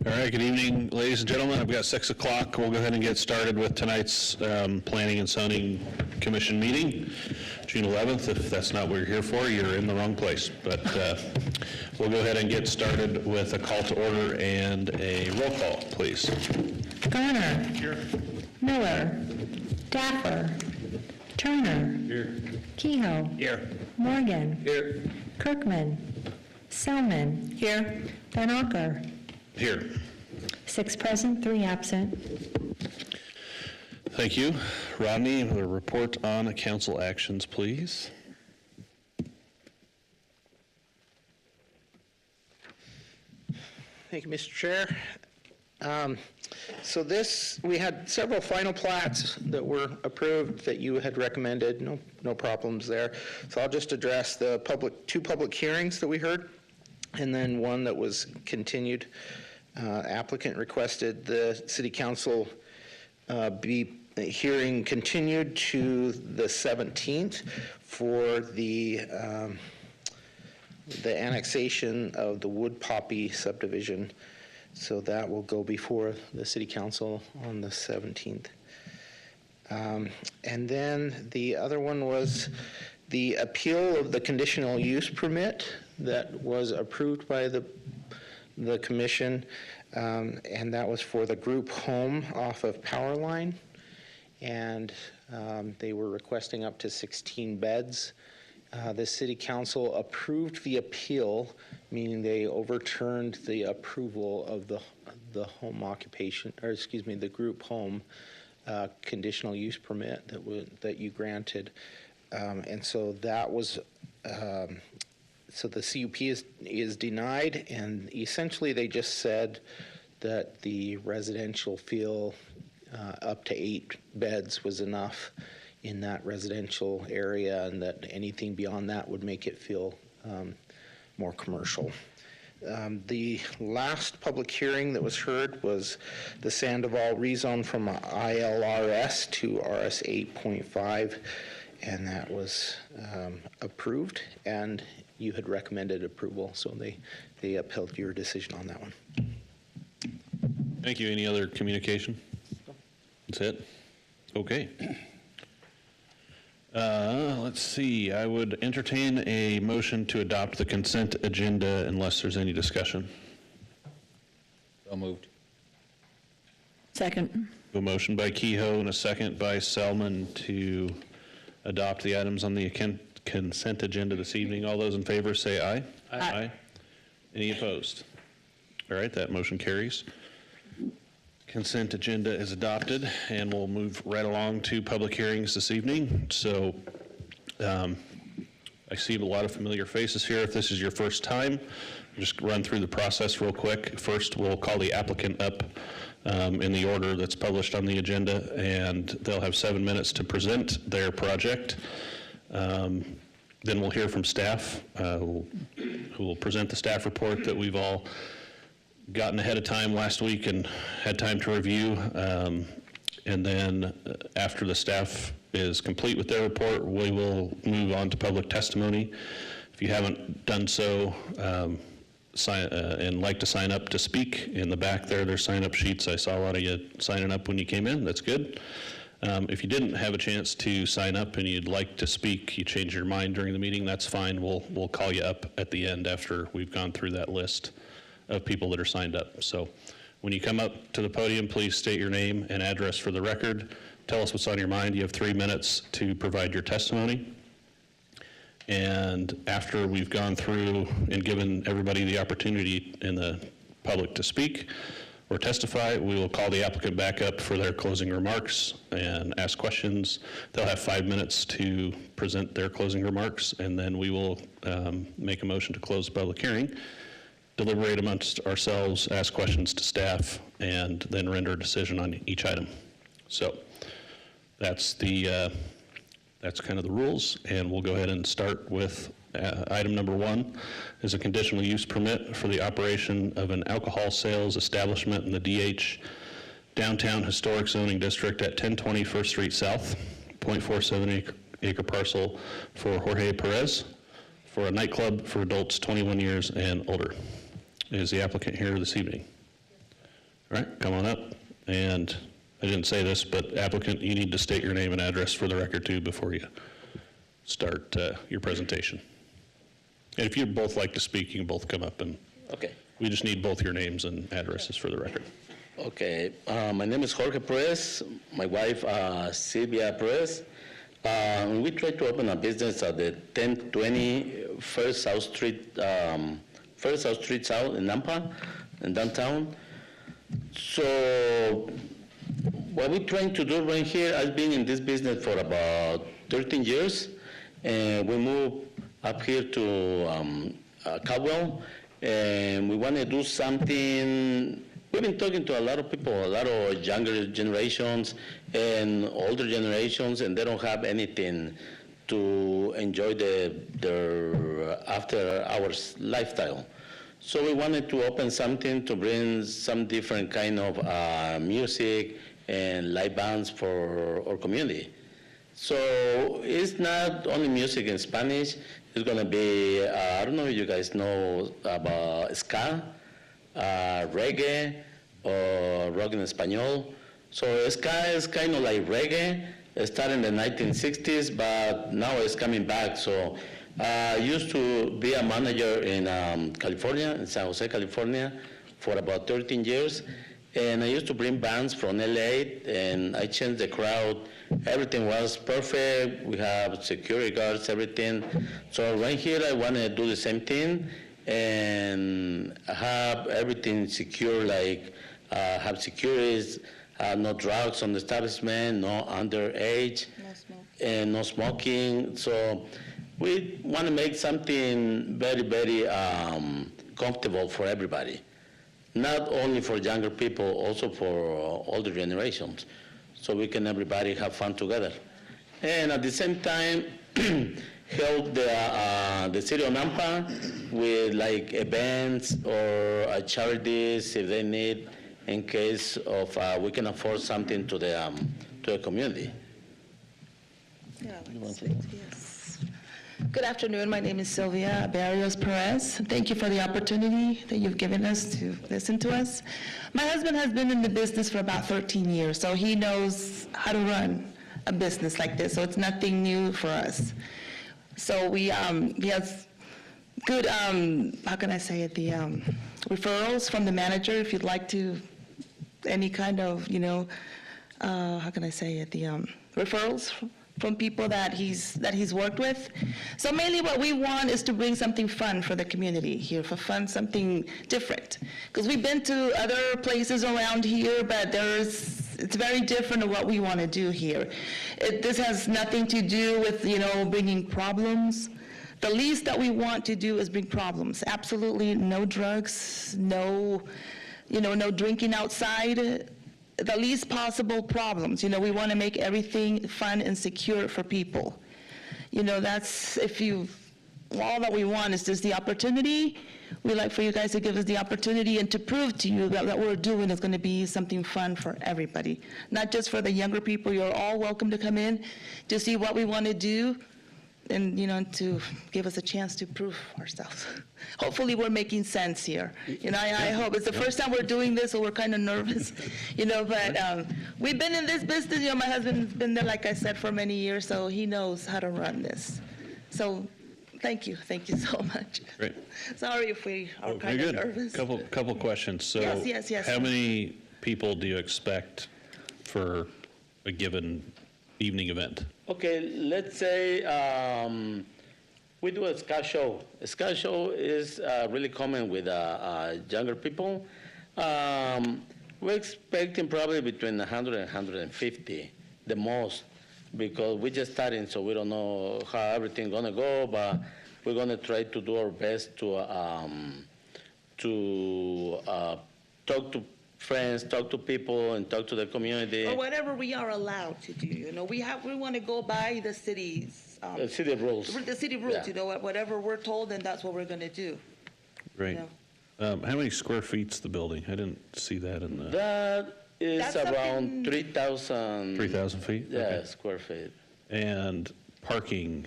All right, good evening, ladies and gentlemen. I've got 6 o'clock. We'll go ahead and get started with tonight's Planning and Zoning Commission meeting, June 11th. If that's not what you're here for, you're in the wrong place. But we'll go ahead and get started with a call to order and a roll call, please. Garner. Here. Miller. Dapper. Turner. Here. Kehoe. Here. Morgan. Here. Kirkman. Selman. Here. Van Auker. Here. 6 present, 3 absent. Thank you. Rodney, a report on council actions, please. Thank you, Mr. Chair. So we had several final plats that were approved that you had recommended. No problems there. So I'll just address the two public hearings that we heard, and then one that was continued. Applicant requested the City Council be hearing continued to the 17th for the annexation of the Wood Poppy subdivision. So that will go before the City Council on the 17th. And then the other one was the appeal of the conditional use permit that was approved by the commission, and that was for the group home off of Powerline, and they were requesting up to 16 beds. The City Council approved the appeal, meaning they overturned the approval of the home occupation, or excuse me, the group home conditional use permit that you granted, and so that was. So the CUP is denied, and essentially they just said that the residential feel up to 8 beds was enough in that residential area, and that anything beyond that would make it feel more commercial. The last public hearing that was heard was the Sandoval rezone from ILRS to RS 8.5, and that was approved, and you had recommended approval, so they upheld your decision on that one. Thank you. Any other communication? That's it? Okay. Let's see. I would entertain a motion to adopt the consent agenda unless there's any discussion. So moved. Second. A motion by Kehoe and a second by Selman to adopt the items on the consent agenda this evening. All those in favor say aye. Aye. Any opposed? All right, that motion carries. Consent agenda is adopted, and we'll move right along to public hearings this evening. So I see a lot of familiar faces here. If this is your first time, just run through the process real quick. First, we'll call the applicant up in the order that's published on the agenda, and they'll have 7 minutes to present their project. Then we'll hear from staff, who will present the staff report that we've all gotten ahead of time last week and had time to review. And then after the staff is complete with their report, we will move on to public testimony. If you haven't done so and like to sign up to speak, in the back there's sign-up sheets. I saw a lot of you signing up when you came in. That's good. If you didn't have a chance to sign up and you'd like to speak, you change your mind during the meeting, that's fine. We'll call you up at the end after we've gone through that list of people that are signed up. So when you come up to the podium, please state your name and address for the record. Tell us what's on your mind. You have 3 minutes to provide your testimony. And after we've gone through and given everybody the opportunity in the public to speak or testify, we will call the applicant back up for their closing remarks and ask questions. They'll have 5 minutes to present their closing remarks, and then we will make a motion to close the public hearing, deliberate amongst ourselves, ask questions to staff, and then render a decision on each item. So that's kind of the rules, and we'll go ahead and start with item number 1 is a conditional use permit for the operation of an alcohol sales establishment in the DH Downtown Historic Zoning District at 1020 First Street South, 0.47 acre parcel for Jorge Perez for a nightclub for adults 21 years and older. Is the applicant here this evening? All right, come on up. And I didn't say this, but applicant, you need to state your name and address for the record too before you start your presentation. And if you'd both like to speak, you can both come up, and Okay. we just need both your names and addresses for the record. Okay. My name is Jorge Perez. My wife, Silvia Perez. We tried to open a business at the 1020 First South Street South in Nampa, in downtown. So what we're trying to do right here, I've been in this business for about 13 years, and we moved up here to Caldwell, and we want to do something. We've been talking to a lot of people, a lot of younger generations and older generations, and they don't have anything to enjoy their after-hours lifestyle. So we wanted to open something to bring some different kind of music and live bands for our community. So it's not only music in Spanish. It's going to be, I don't know if you guys know about ska, reggae, or rock in Espanol. So ska is kind of like reggae. It started in the 1960s, but now it's coming back. So I used to be a manager in California, in San Jose, California, for about 13 years. And I used to bring bands from LA, and I changed the crowd. Everything was perfect. We have security guards, everything. So right here, I want to do the same thing and have everything secure, like have securities, no drugs on the establishment, no underage, and no smoking. So we want to make something very, very comfortable for everybody. Not only for younger people, also for older generations, so we can everybody have fun together. And at the same time, help the city of Nampa with like events or charities if they need, in case of we can afford something to the community. Yeah, yes. Good afternoon. My name is Sylvia Barrios Perez. Thank you for the opportunity that you've given us to listen to us. My husband has been in the business for about 13 years, so he knows how to run a business like this, so it's nothing new for us. So he has good, how can I say it, the referrals from the manager, if you'd like to, any kind of, how can I say it, the referrals from people that he's worked with. So mainly what we want is to bring something fun for the community here, for fun, something different. Because we've been to other places around here, but it's very different of what we want to do here. This has nothing to do with, bringing problems. The least that we want to do is bring problems. Absolutely no drugs, no drinking outside. The least possible problems. We want to make everything fun and secure for people. That's all that we want is just the opportunity. We'd like for you guys to give us the opportunity and to prove to you that what we're doing is going to be something fun for everybody. Not just for the younger people. You're all welcome to come in to see what we want to do and, to give us a chance to prove ourselves. Hopefully we're making sense here. I hope. It's the first time we're doing this, so we're kind of nervous, but we've been in this business. My husband's been there, like I said, for many years, so he knows how to run this. So thank you so much. Great. Sorry if we are Very kind of good. nervous. Couple questions. So Yes. how many people do you expect for a given evening event? Okay, let's say we do a ska show. A ska show is really common with younger people. We're expecting probably between 100 and 150, the most, because we're just starting, so we don't know how everything's gonna go, but we're gonna try to do our best to talk to friends, talk to people, and talk to the community. Or whatever we are allowed to do. We want to go by the city's. The city rules. The city rules, Yeah. whatever we're told, then that's what we're going to do. Great. How many square feet's the building? I didn't see that in the That is That's around something- 3,000. 3,000 feet? Yeah, Okay. square feet. And parking,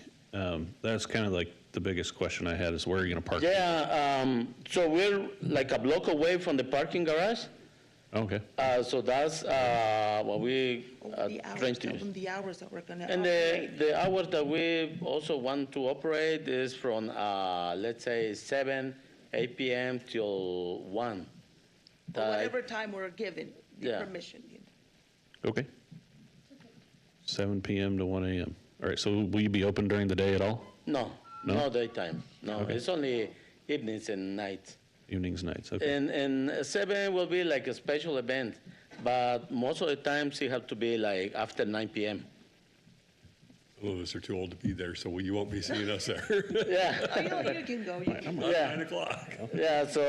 that's kind of like the biggest question I had is where are you going to park? Yeah, so we're like a block away from the parking garage. Okay. So that's what we The trying hours, to tell use. them the hours that we're gonna And operate. the hours that we also want to operate is from, let's say, 8 p.m. till 1. Or That- whatever time we're given, the Yeah. permission, you know. Okay. 7 PM to 1 AM. All right, so will you be open during the day at all? No, No? no daytime. No, Okay. it's only evenings and nights. Evenings, nights, okay. And 7 will be like a special event, but most of the times it have to be like after 9 p.m. Some of us are too old to be there, so you won't be seeing us there. Yeah. Oh, you can go, you can. Yeah. 9 o'clock. Yeah, so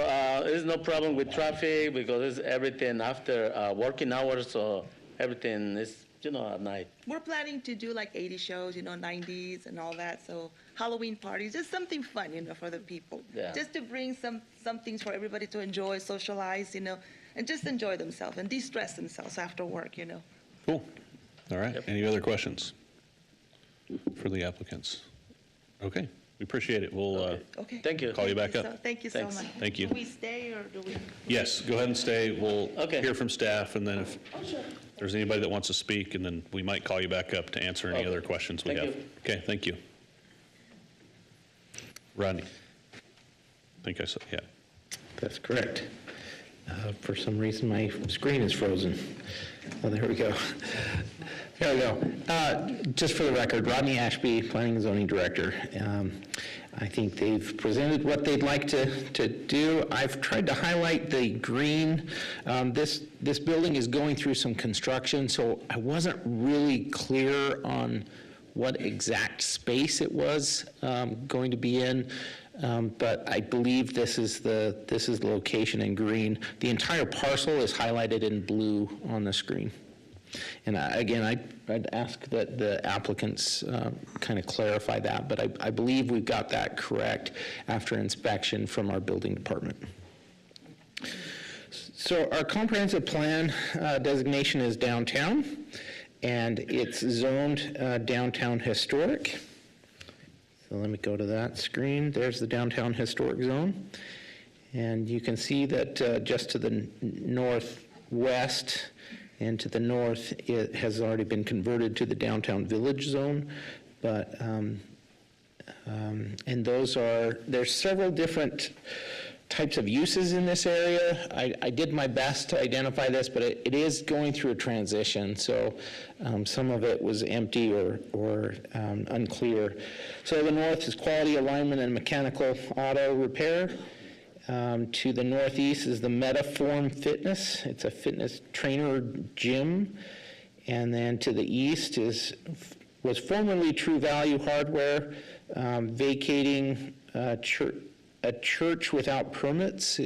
there's no problem with traffic because it's everything after working hours, so everything is, at night. We're planning to do like 80 shows, 90s and all that, so Halloween parties, just something fun, for the people. Yeah. Just to bring some things for everybody to enjoy, socialize, and just enjoy themselves and de-stress themselves after work, Cool. All right, any other questions for the applicants? Okay, we appreciate it. We'll, Okay. Thank you. Call you back up. Thank you so Thanks. much. Thank you. Do we stay or do we? yes, go ahead and stay. We'll Okay. hear from staff, and then if there's anybody that wants to speak, and then we might call you back up to answer any Okay. other questions we Thank have. you. Okay, thank you. Rodney? I think I said, yeah. That's correct. For some reason, my screen is frozen. Oh, there we go. There we go. Just for the record, Rodney Ashby, Planning and Zoning Director. I think they've presented what they'd like to do. I've tried to highlight the green. This building is going through some construction, so I wasn't really clear on what exact space it was going to be in. But I believe this is the location in green. The entire parcel is highlighted in blue on the screen. And I'd ask that the applicants kind of clarify that, but I believe we've got that correct after inspection from our building department. So our comprehensive plan designation is downtown, and it's zoned downtown historic. So let me go to that screen. There's the downtown historic zone. And you can see that just to the northwest and to the north, it has already been converted to the downtown village zone. But, and there's several different types of uses in this area. I did my best to identify this, but it is going through a transition, so some of it was empty or unclear. So the north is quality alignment and mechanical auto repair. To the northeast is the Metaform Fitness. It's a fitness trainer gym. And then to the east was formerly True Value Hardware, vacating a church without permits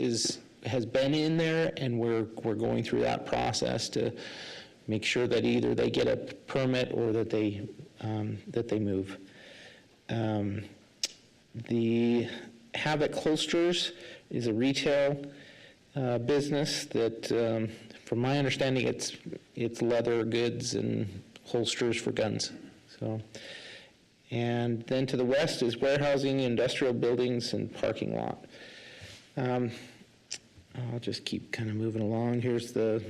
has been in there, and we're going through that process to make sure that either they get a permit or that they move. The Havoc Holsters is a retail business that, from my understanding, it's leather goods and holsters for guns. So. And then to the west is warehousing, industrial buildings, and parking lot. I'll just keep kind of moving along. Here's the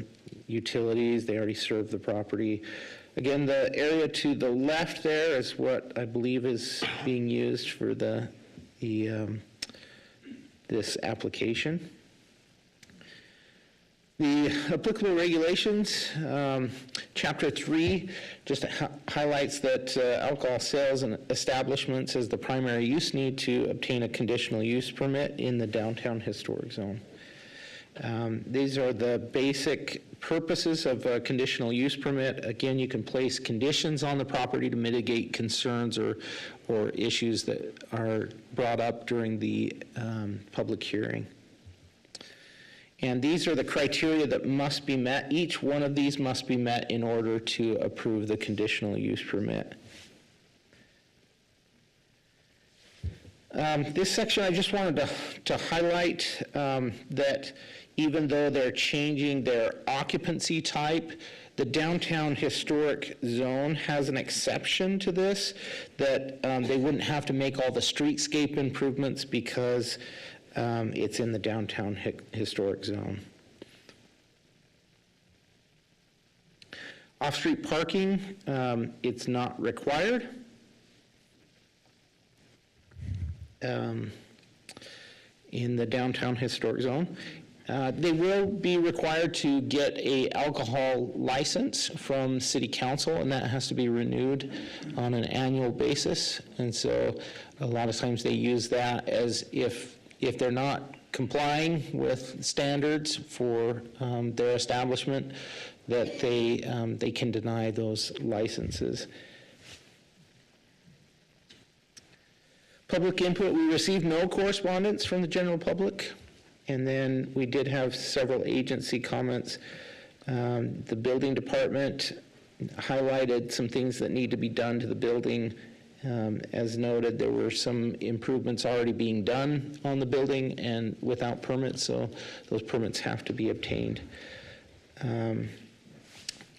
utilities. They already serve the property. Again, the area to the left there is what I believe is being used for this application. The applicable regulations, Chapter 3 just highlights that alcohol sales and establishments as the primary use need to obtain a conditional use permit in the downtown historic zone. These are the basic purposes of a conditional use permit. Again, you can place conditions on the property to mitigate concerns or issues that are brought up during the public hearing. And these are the criteria that must be met. Each one of these must be met in order to approve the conditional use permit. This section, I just wanted to highlight that even though they're changing their occupancy type, the downtown historic zone has an exception to this, that they wouldn't have to make all the streetscape improvements because it's in the downtown historic zone. Off-street parking, it's not required. In the downtown historic zone. They will be required to get a alcohol license from city council, and that has to be renewed on an annual basis. And so a lot of times they use that as if they're not complying with standards for their establishment, that they can deny those licenses. Public input, we received no correspondence from the general public, and then we did have several agency comments. The building department highlighted some things that need to be done to the building. As noted, there were some improvements already being done on the building and without permits, so those permits have to be obtained.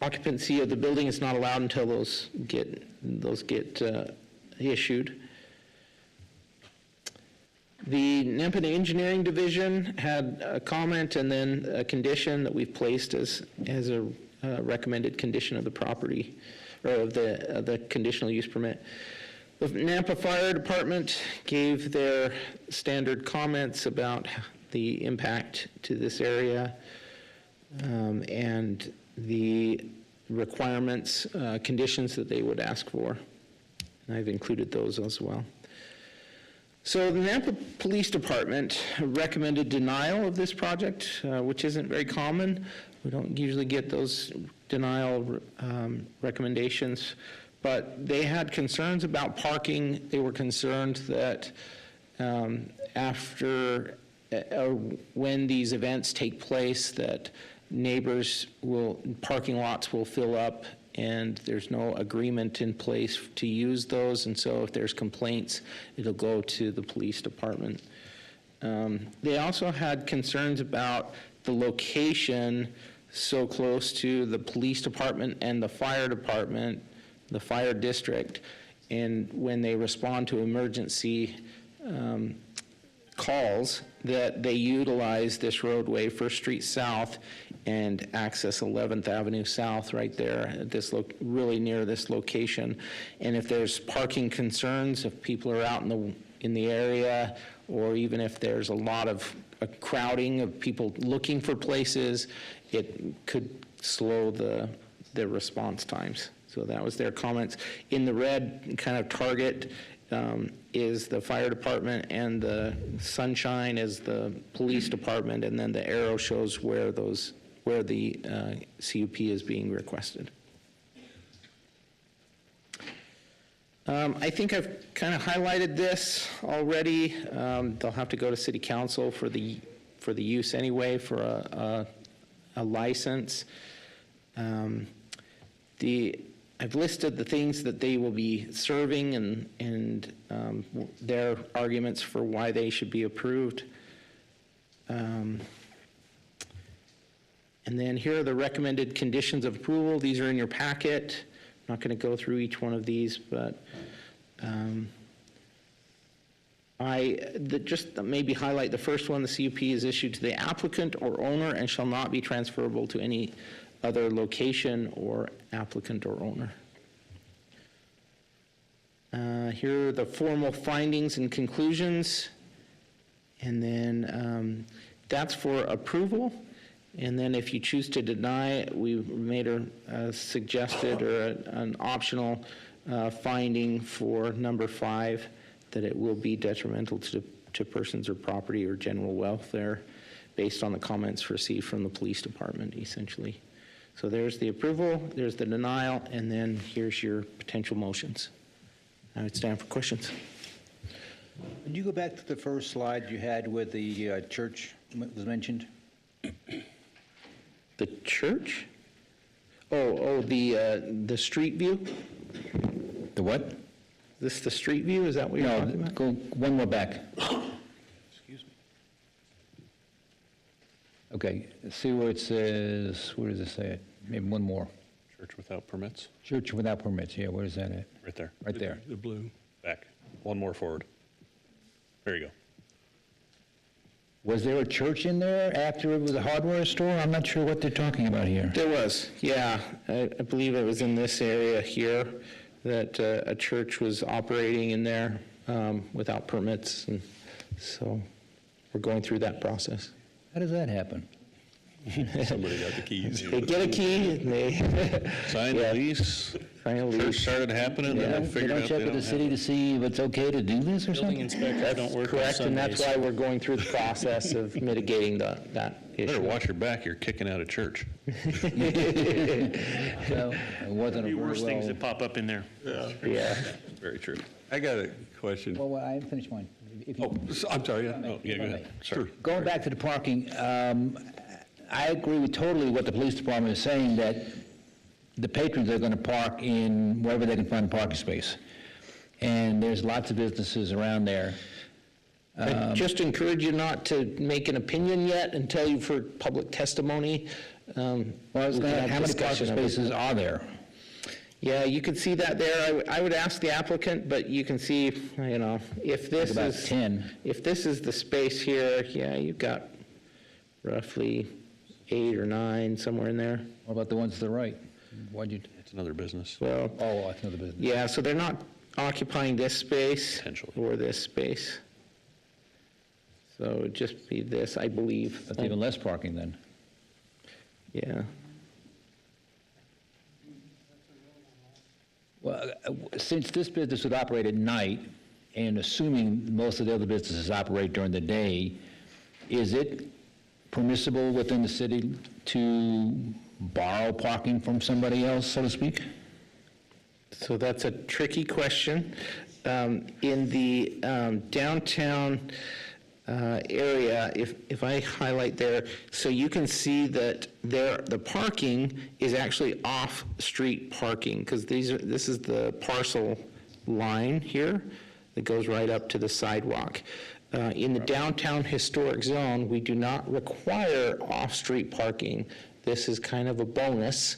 Occupancy of the building is not allowed until those get issued. The Nampa Engineering Division had a comment and then a condition that we've placed as a recommended condition of the property, or of the conditional use permit. The Nampa Fire Department gave their standard comments about the impact to this area and the requirements, conditions that they would ask for. And I've included those as well. So the Nampa Police Department recommended denial of this project, which isn't very common. We don't usually get those denial recommendations, but they had concerns about parking. They were concerned that when these events take place, that parking lots will fill up, and there's no agreement in place to use those, and so if there's complaints, it'll go to the police department. They also had concerns about the location so close to the police department and the fire department, the fire district, and when they respond to emergency calls, that they utilize this roadway, First Street South, and access 11th Avenue South right there, at this really near this location. And if there's parking concerns, if people are out in the area, or even if there's a lot of crowding of people looking for places, it could slow the response times. So that was their comments. In the red kind of target is the fire department, and the sunshine is the police department, and then the arrow shows where the CUP is being requested. I think I've kind of highlighted this already. They'll have to go to city council for the use anyway, for a license. I've listed the things that they will be serving and their arguments for why they should be approved. And then here are the recommended conditions of approval. These are in your packet. I'm not going to go through each one of these, but just maybe highlight the first one. The CUP is issued to the applicant or owner and shall not be transferable to any other location or applicant or owner. Here are the formal findings and conclusions, and then that's for approval. And then if you choose to deny, we made a suggested or an optional finding for number 5, that it will be detrimental to persons or property or general welfare based on the comments received from the police department, essentially. So there's the approval, there's the denial, and then here's your potential motions. I would stand for questions. Can you go back to the first slide you had where the church was mentioned? The church? The street view? The what? Is this the street view? Is that what you're talking No, about? go one more back. Excuse me. Okay, see where it says, where does it say it? Maybe one more. Church without permits, Church without permits, yeah, where is that at? right there. Right there. The blue. Back. One more forward. There you go. Was there a church in there after it was a hardware store? I'm not sure what they're talking about here. There was, yeah. I believe it was in this area here that a church was operating in there without permits, and so we're going through that process. How does that happen? Somebody got the keys. They get a key, and they Sign the lease, sign a church lease. started happening, and then They they figured don't out check they with the don't city have to see if it's okay to do this or something? Inspectors don't work on Correct, and that's Sundays. why we're going through the process of mitigating that Better issue. watch your back, you're kicking out of church. So, it wasn't a Few very worse things well... that pop up in there. Yeah. Very true. I got a question. Well, I haven't finished mine. If you- Oh, I'm sorry. yeah. Oh, yeah, go ahead. Sure. Going back to the parking, I agree with totally what the police department is saying, that the patrons are going to park in wherever they can find a parking space. And there's lots of businesses around there. I just encourage you not to make an opinion yet until you've heard public testimony. Well, I was going to ask, how many parking spaces are there? Yeah, you can see that there. I would ask the applicant, but you can see, if this About is... 10. If this is the space here, yeah, you've got roughly 8 or 9, somewhere in there. What about the ones to the right? Why'd you... It's another business. Well, Oh, that's another business. yeah, so they're not occupying this space Potentially. or this space. So it would just be this, I believe. That's even less parking then. Yeah. Well, since this business would operate at night, and assuming most of the other businesses operate during the day, is it permissible within the city to borrow parking from somebody else, so to speak? So that's a tricky question. In the downtown area, if I highlight there, so you can see that the parking is actually off-street parking, because this is the parcel line here that goes right up to the sidewalk. In the downtown historic zone, we do not require off-street parking. This is kind of a bonus.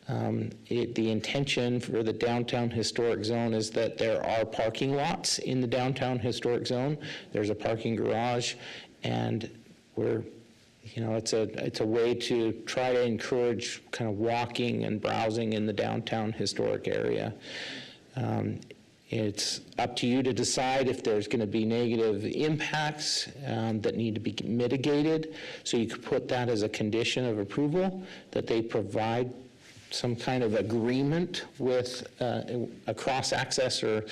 The intention for the downtown historic zone is that there are parking lots in the downtown historic zone. There's a parking garage, and it's a way to try to encourage kind of walking and browsing in the downtown historic area. It's up to you to decide if there's going to be negative impacts that need to be mitigated. So you could put that as a condition of approval, that they provide some kind of agreement with a cross-access or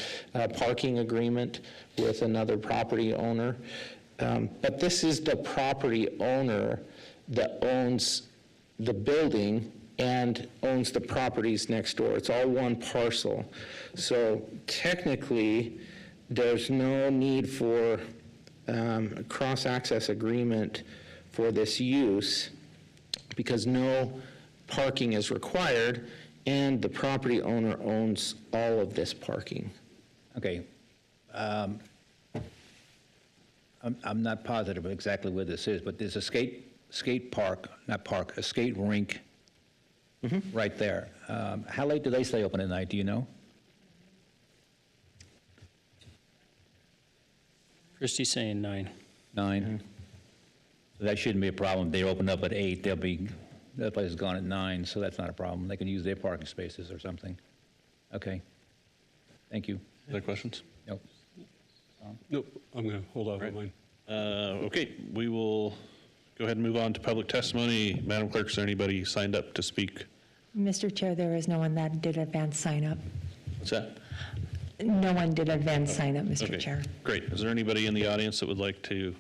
parking agreement with another property owner. But this is the property owner that owns the building and owns the properties next door. It's all one parcel. So technically, there's no need for a cross-access agreement for this use because no parking is required, and the property owner owns all of this parking. Okay. I'm not positive exactly where this is, but there's a skate rink right there. How late do they stay open at night, do you know? Christie's saying 9. 9? So that shouldn't be a problem. They open up at 8, that place is gone at 9, so that's not a problem. They can use their parking spaces or something. Okay. Thank you. Other questions? Nope. Nope, I'm going to hold off on mine. Okay, we will go ahead and move on to public testimony. Madam Clerk, is there anybody signed up to speak? Mr. Chair, there is no one that did advance sign up. What's that? No one did advance sign up, Mr. Okay, Chair. great. Is there anybody in the audience that would like to,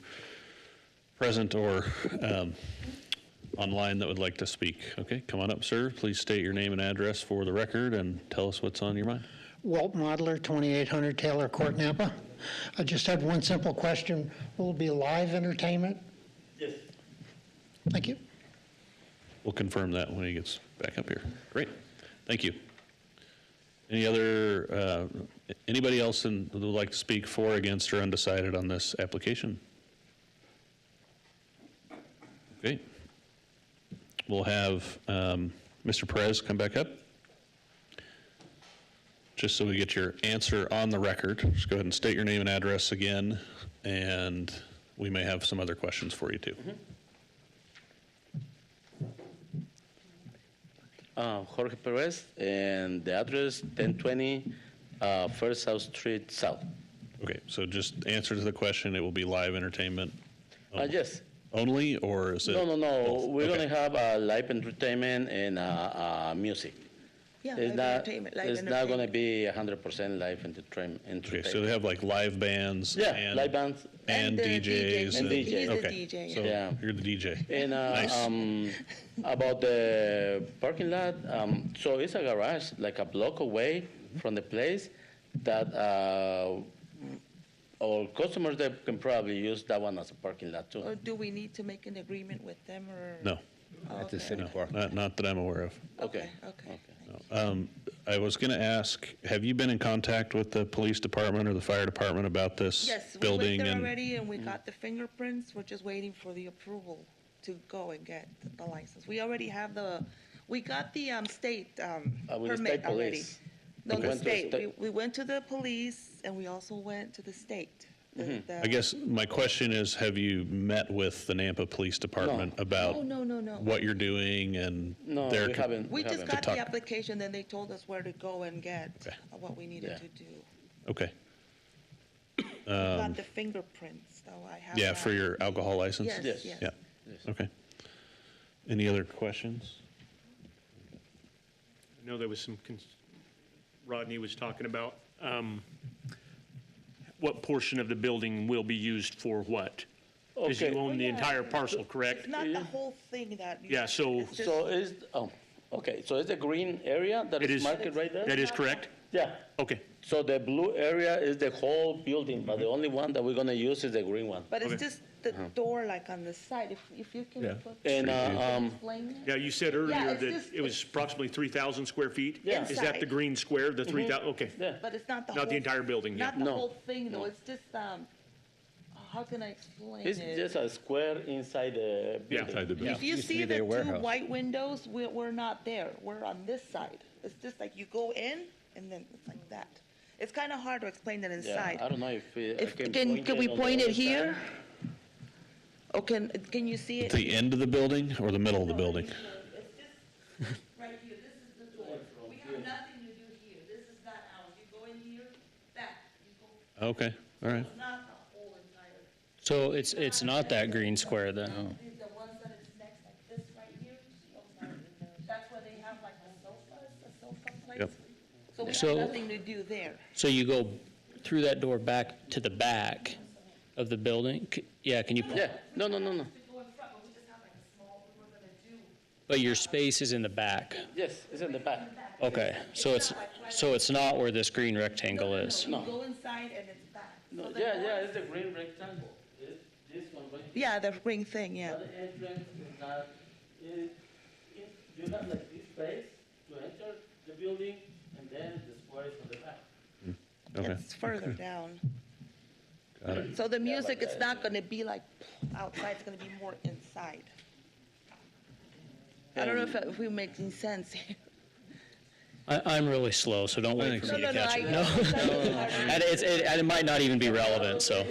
present or online, that would like to speak? Okay, come on up, sir. Please state your name and address for the record and tell us what's on your mind. Walt Modler, 2800 Taylor Court, Napa. I just had one simple question. Will it be live entertainment? Yes. Thank you. We'll confirm that when he gets back up here. Great, thank you. Anybody else that would like to speak for, against, or undecided on this application? Okay. We'll have Mr. Perez come back up. Just so we get your answer on the record, just go ahead and state your name and address again, and we may have some other questions for you too. Jorge Perez, and the address 1020 First South Street South. Okay, so just answer to the question, it will be live entertainment Yes. only, or is it? No. both? We're Okay. going to have live entertainment and music. Yeah, It's live not, entertainment, live it's not going to entertainment. be 100% live entertainment. Okay, so they have like live bands? Yeah, and- live bands. And the DJs? And DJ. He's the Okay, DJ, so yeah. you're the DJ. And Nice. about the parking lot, so it's a garage like a block away from the place that our customers that can probably use that one as a parking lot too. Or do we need to make an agreement with them, or? No, At the Okay. city park. not that I'm aware of. Okay. I was going to ask, have you been in contact with the police department or the fire department about this Yes, we building? went there and- already, and we got the fingerprints. We're just waiting for the approval to go and get the license. We already have we got the state With the permit state already. police. No, We the went to the state. state. We went to the police, and we also went to the state. I guess my question is, have you met with the Nampa Police Department about No, no. what you're doing and No, their? we haven't. We just haven't. got talk- the application, then they told us where to go and get Okay. what we needed Yeah. to do. Okay, We got the fingerprints, though. I have yeah, that. for your alcohol license? Yes, Yes. yes. Yeah, okay. Any other questions? I know there was some, Rodney was talking about, what portion of the building will be used for what? Because you Okay. own the entire parcel, correct? It's not the whole thing that. Yeah, so- it's just- So it's, okay, so it's the green area that It is is, marked right there? that is correct? Yeah. Okay, So the blue area is the whole building, but the only one that we're gonna use is the green one. But it's Okay. just the door like on the side, if you can Yeah. put. And, explain it? yeah, you said Yeah, earlier it's that just- it was approximately 3,000 square feet? Yeah. Is that the Inside. green square, the 3,000, okay. Yeah. But it's not the whole. Not the entire building, yeah. Not the No. whole thing, though, it's just, how can I explain It's it? just a square inside the Yeah. building. Inside the building. If you Used to see be the their two warehouse. white windows, we're not there, we're on this side. It's just like you go in, and then it's like that. It's kind of hard to explain that Yeah, inside. I don't know if I If, can can we on point the it other side. here? Or can you see it? The end of the building or the middle of the building? It's just right here, this is the door. We have nothing to do here, this is not ours. You go in here, back, you go, Okay, all right. it's not the whole entire, So it's not that green square then? the ones that is next, like this right here, that's where they have like the sofa place. Yep. So we So- have nothing to do there. So you go through that door back to the back of the building? Yeah, can you? Yeah, no. To go in front, but we just have like a small, we're gonna do. But your space is in the back? Yes, it's in the back. Okay, so it's not where this green rectangle is? You go inside and it's back. No, So the yeah, door- it's the green rectangle. It's this one right here. Yeah, the ring thing, yeah. The entrance is not, you have like this space to enter the building, and then the square is on the back. Okay, It's further down. got it. So the music, it's not gonna be like outside, it's gonna be more inside. I don't know if we're making sense here. I'm really slow, so don't wait for me to catch I it. know. And it might not even be relevant, so.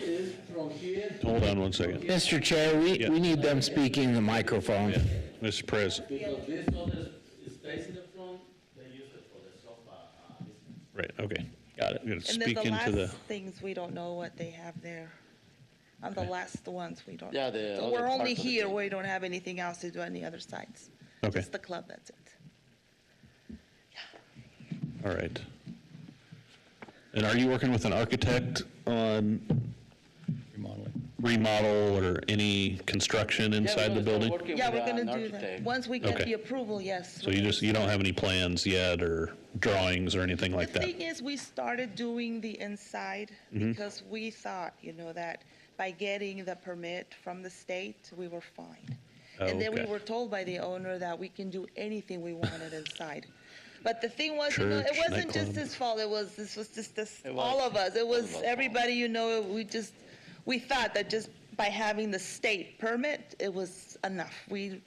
Hold on one second. Mr. Chair, Yeah. we need them speaking in the microphone. Mr. Perez, Because this other space in the front, they use it for the sofa. right, okay. Got it. I'm going to And then speak the into the, last things, we don't know what they have there. On the last ones, we don't. Yeah, the So other we're only part of the here, building. we don't have anything else to do on the other sides. okay, Just the club, that's it. all right. And are you working with an architect on remodel or any construction inside the building? Yeah, we're gonna do that. Once we get Okay. the approval, yes. So you don't have any plans yet or drawings or anything like The that? thing is, we started doing the inside Mm-hmm. because we thought, that by getting the permit from the state, we were fine. And then we Okay. were told by the owner that we can do anything we wanted inside. But the thing was, it Church, wasn't just nightclub. his fault, this was just this, It was. all of us. It was everybody, we thought that just by having the state permit, it was enough. We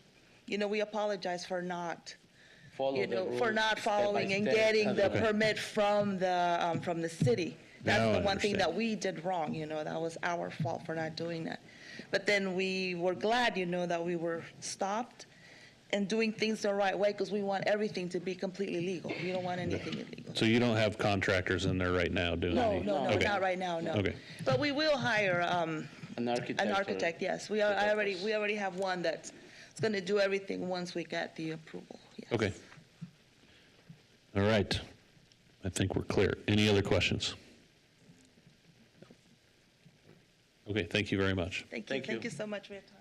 apologize for not for not following and getting the permit from the city. Now That's I the one thing understand. that we did wrong, that was our fault for not doing that. But then we were glad, that we were stopped and doing things the right way, because we want everything to be completely legal. We don't want anything illegal. So you don't have contractors in there right now doing No, any? no, no, Okay. not right now, no. Okay. But we will hire An architect. an architect, yes. We already have one that's going to do everything once we get the approval. Yes. Okay. All right. I think we're clear. Any other questions? Okay, thank you very much. Thank you. Thank you. Thank you so much for your time.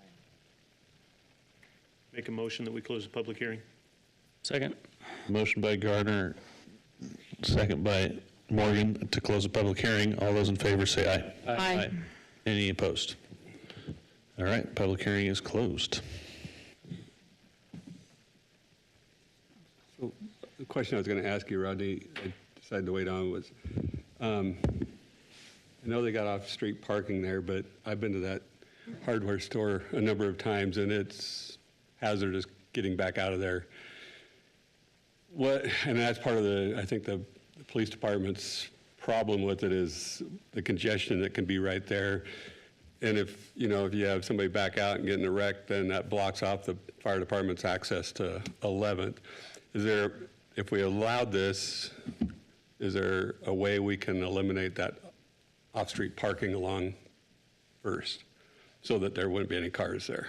Make a motion that we close the public hearing. Second? Motion by Gardner, second by Morgan to close the public hearing. All those in favor say aye. Aye. Any opposed? All right, public hearing is closed. So the question I was going to ask you, Rodney, I decided to wait on was, I know they got off-street parking there, but I've been to that hardware store a number of times, and it's hazardous getting back out of there. And that's part of I think the police department's problem with it is the congestion that can be right there. And if you have somebody back out and get in a wreck, then that blocks off the fire department's access to 11th. If we allowed this, is there a way we can eliminate that off-street parking along First so that there wouldn't be any cars there?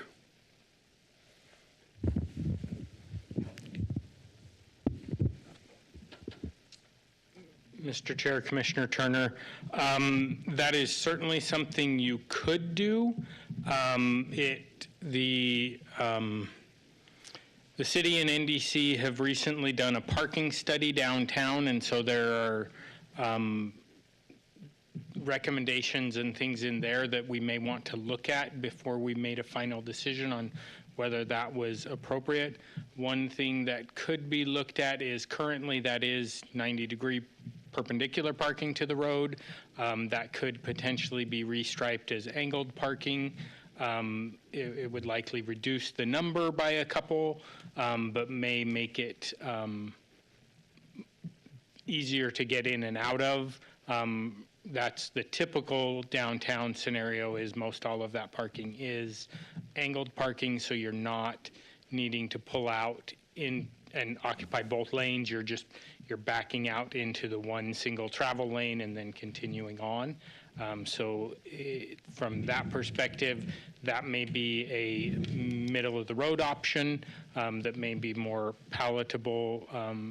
Mr. Chair, Commissioner Turner, that is certainly something you could do. The city and NDC have recently done a parking study downtown, and so there are recommendations and things in there that we may want to look at before we made a final decision on whether that was appropriate. One thing that could be looked at is currently that is 90-degree perpendicular parking to the road. That could potentially be restriped as angled parking. It would likely reduce the number by a couple, but may make it easier to get in and out of. That's the typical downtown scenario, is most all of that parking is angled parking, so you're not needing to pull out in and occupy both lanes. You're backing out into the one single travel lane and then continuing on. From that perspective, that may be a middle-of-the-road option that may be more palatable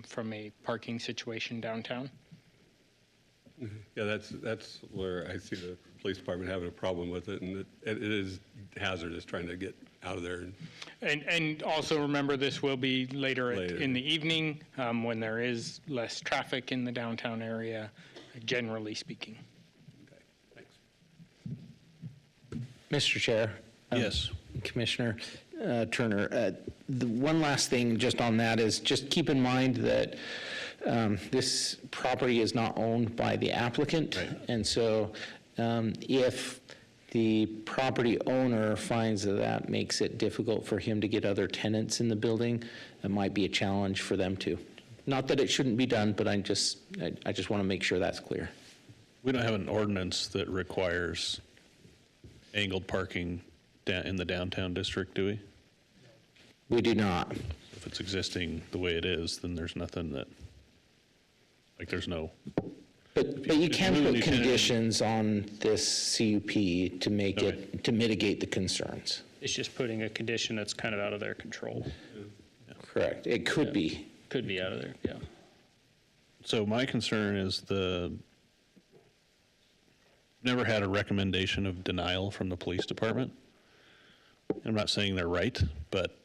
from a parking situation downtown. Yeah, that's where I see the police department having a problem with it, and it is hazardous trying to get out of there. And also remember, this will be later in the evening when there is less traffic in the downtown area, generally speaking. Okay, thanks. Mr. Chair. Yes. Commissioner Turner, the one last thing just on that is just keep in mind that this property is not owned by the applicant. Right. And so if the property owner finds that makes it difficult for him to get other tenants in the building, it might be a challenge for them too. Not that it shouldn't be done, but I just want to make sure that's clear. We don't have an ordinance that requires angled parking in the downtown district, do we? We do not. If it's existing the way it is, then there's nothing that, there's no. But you can If you put move, you can- conditions on this CUP to make it, to mitigate the concerns. It's just putting a condition that's kind of out of their control. Correct. It could be. Could be out of there, yeah. So my concern is never had a recommendation of denial from the police department. I'm not saying they're right, but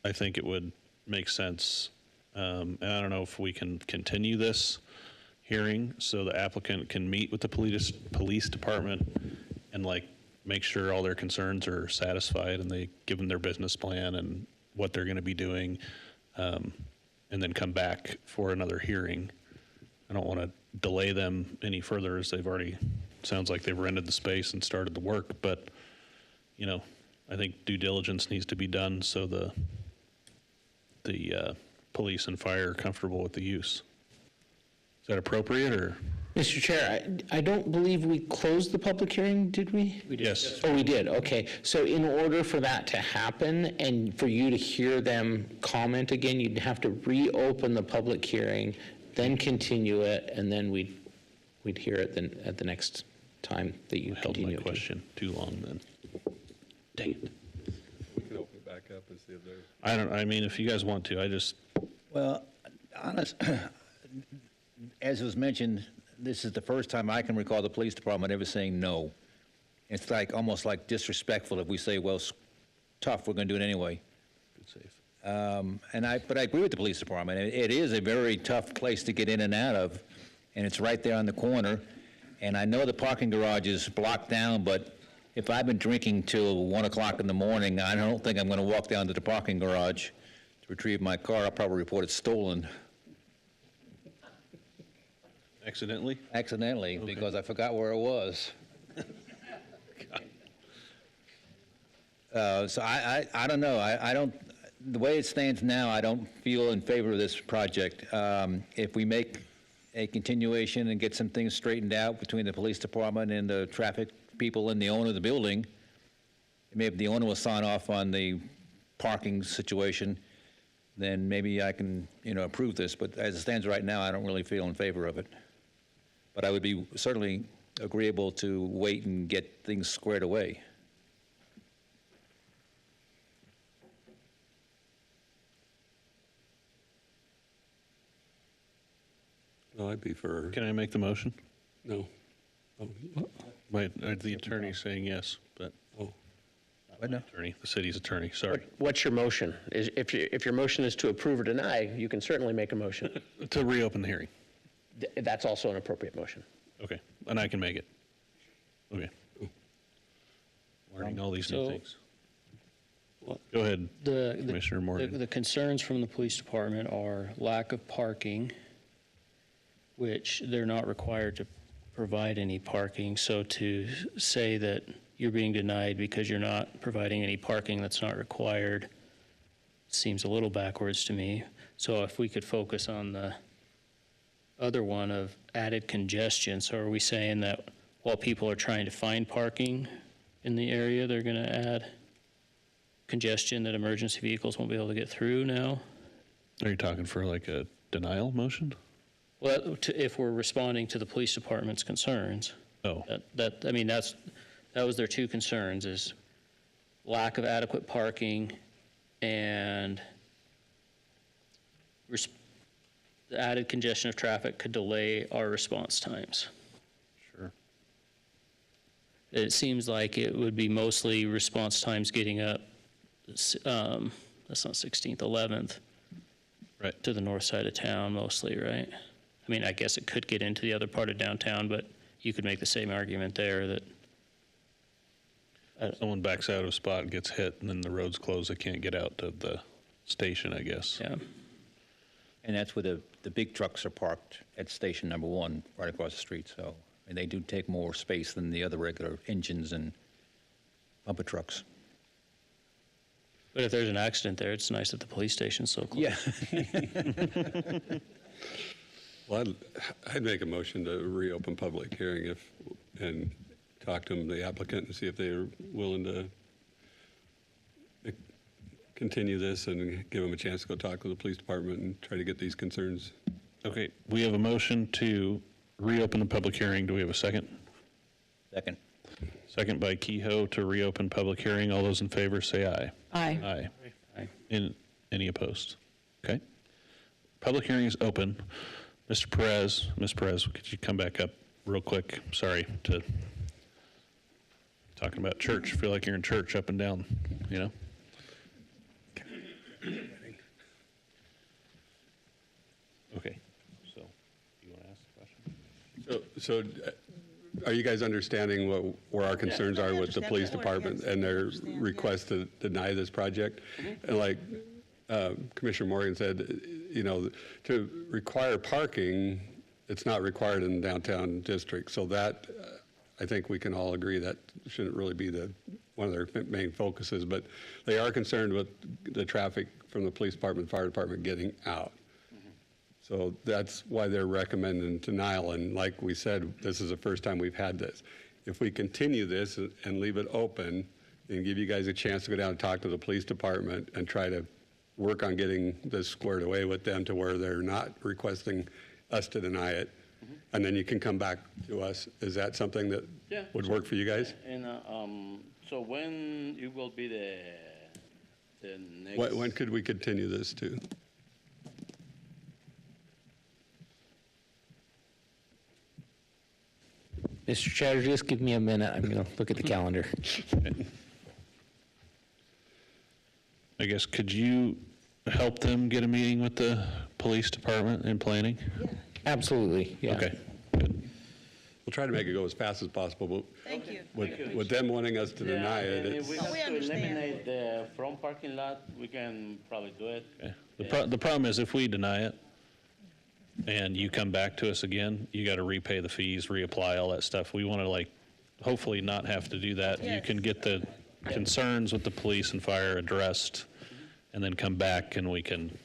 I think it would make sense. And I don't know if we can continue this hearing so the applicant can meet with the police department and make sure all their concerns are satisfied and they give them their business plan and what they're going to be doing, and then come back for another hearing. I don't want to delay them any further, as sounds like they've rented the space and started the work, but, I think due diligence needs to be done so the police and fire are comfortable with the use. Is that appropriate, or? Mr. Chair, I don't believe we closed the public hearing, did we? Yes. Oh, we did, okay. So in order for that to happen and for you to hear them comment again, you'd have to reopen the public hearing, then continue it, and then we'd hear it then at the next time that you Held my continue. question too long then. Dang it. We can open it back up and see if there's. I mean, if you guys want to, I just, Well, as was mentioned, this is the first time I can recall the police department ever saying no. It's like, almost like disrespectful if we say, well, it's tough, we're going to do it anyway. good save. But I agree with the police department. It is a very tough place to get in and out of, and it's right there on the corner. And I know the parking garage is blocked down, but if I've been drinking till 1 o'clock in the morning, I don't think I'm going to walk down to the parking garage to retrieve my car. I'll probably report it stolen Accidentally? accidentally because I forgot where it was. So I don't know. I don't, the way it stands now, I don't feel in favor of this project. If we make a continuation and get some things straightened out between the police department and the traffic people and the owner of the building, maybe the owner will sign off on the parking situation, then maybe I can, approve this. But as it stands right now, I don't really feel in favor of it. But I would be certainly agreeable to wait and get things squared away. Well, I'd be for, Can I make the motion? no. Oh, The attorney's saying yes, but, What now? attorney, the city's attorney, sorry. What's your motion? If your motion is to approve or deny, you can certainly make a motion. To reopen the hearing. That's also an appropriate motion. Okay, and I can make it. Okay. Learning all these new So- things. Go ahead, Commissioner Morgan. The concerns from the police department are lack of parking, which they're not required to provide any parking. So to say that you're being denied because you're not providing any parking that's not required seems a little backwards to me. So if we could focus on the other one of added congestion. So are we saying that while people are trying to find parking in the area, they're going to add congestion that emergency vehicles won't be able to get through now? Are you talking for like a denial motion? Well, if we're responding to the police department's concerns, Oh, that was their two concerns, is lack of adequate parking and the added congestion of traffic could delay our response times. sure. It seems like it would be mostly response times getting up, that's not 16th, 11th, Right. to the north side of town mostly, right? I mean, I guess it could get into the other part of downtown, but you could make the same argument there that, Someone backs out of a spot and gets hit, and then the road's closed, they can't get out to the station, I guess. yeah. And that's where the big trucks are parked at station number 1, right across the street. So, and they do take more space than the other regular engines and bumper trucks. But if there's an accident there, it's nice that the police station's so close. Yeah. Well, I'd make a motion to reopen public hearing and talk to them, the applicant, and see if they're willing to continue this and give them a chance to go talk to the police department and try to get these concerns. Okay, we have a motion to reopen the public hearing. Do we have a second? Second. Second by Kehoe to reopen public hearing. All those in favor say aye. Aye. Aye. Aye. Any opposed? Okay. Public hearing is open. Mr. Perez, Ms. Perez, could you come back up real quick? Sorry to, talking about church. Feel like you're in church up and down, you know? Okay, so, you want to ask the question? So are you guys understanding where our concerns are with the police department and their request to deny this project? And like Commissioner Morgan said, to require parking, it's not required in the downtown district. So that, I think we can all agree that shouldn't really be one of their main focuses. But they are concerned with the traffic from the police department, fire department getting out. So that's why they're recommending denial. And like we said, this is the first time we've had this. If we continue this and leave it open and give you guys a chance to go down and talk to the police department and try to work on getting this squared away with them to where they're not requesting us to deny it, and then you can come back to us, is that something that Yeah. would work for you guys? And so when it will be the next? When could we continue this to? Mr. Chatter, just give me a minute. I'm going to look at the calendar. I guess, could you help them get a meeting with the police department and planning? Absolutely, yeah. Okay, good. We'll try to make it go as fast as possible, but Thank you. with them wanting us to deny it, And if it's, we Oh, have we to understand. eliminate the front parking lot, we can probably do it. Okay. The problem is if we deny it and you come back to us again, you got to repay the fees, reapply, all that stuff. We want to hopefully not have to do that. You Yes. can get the concerns with the police and fire addressed and then come back and we can,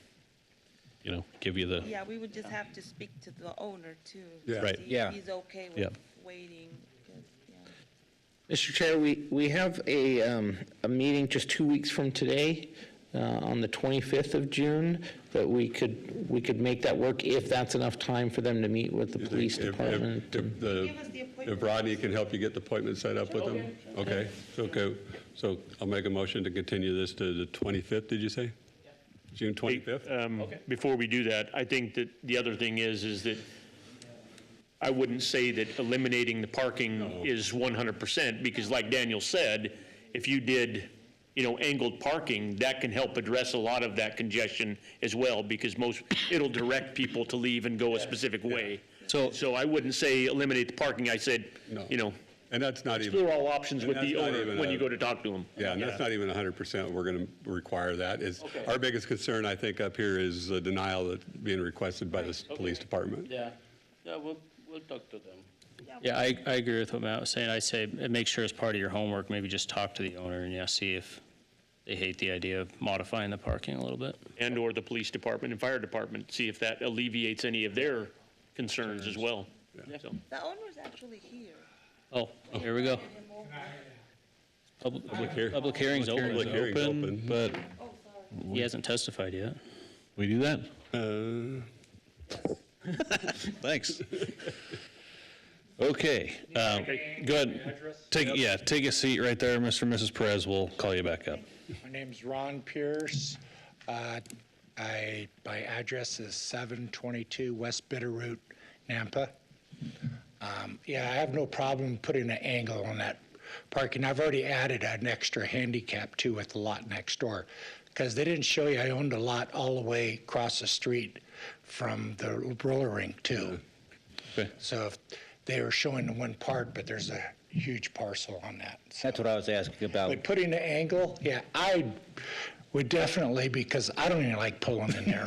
give you the, Yeah, we would just have to speak to the owner too. Yeah. Right. See Yeah. if he's okay Yeah. with waiting. 'cause, yeah. Mr. Chair, we have a meeting just 2 weeks from today, on the 25th of June, that we could make that work if that's enough time for them to meet with the police department. if Rodney can help you get the appointment set up with them? Okay, so I'll make a motion to continue this to the 25th, did you say? June 25th? Before we do that, I think that the other thing is that I wouldn't say that eliminating the parking is 100%, because like Daniel said, if you did, angled parking, that can help address a lot of that congestion as well, because it'll direct people to leave and go a specific way. So I wouldn't say eliminate the parking, I said, No. And that's not even. explore all options with And the that's not owner even when a- you go to talk to him. Yeah, and that's not even 100% we're going to require that. Our biggest concern, I think, up here is the denial that's being requested by the police department. Yeah, we'll talk to them. Yeah, I agree with what Matt was saying. I say, make sure as part of your homework, maybe just talk to the owner and see if they hate the idea of modifying the parking a little bit. And/or the police department and fire department, see if that alleviates any of their concerns as well. So- The owner's actually here. Oh, here we go. Public hearing's open. Public hearing's open. but He hasn't testified yet. we do that? Thanks. Okay, go ahead. Take a seat right there, Mr. and Mrs. Perez. We'll call you back up. My name's Ron Pierce. My address is 722 West Bitterroot, Nampa. I have no problem putting an angle on that parking. I've already added an extra handicap too with the lot next door, because they didn't show you I owned a lot all the way across the street from the roller rink too. Okay. So if they were showing the one part, but there's a huge parcel on that. So. That's what I was asking about. But putting the angle, I would definitely, because I don't even like pulling in there.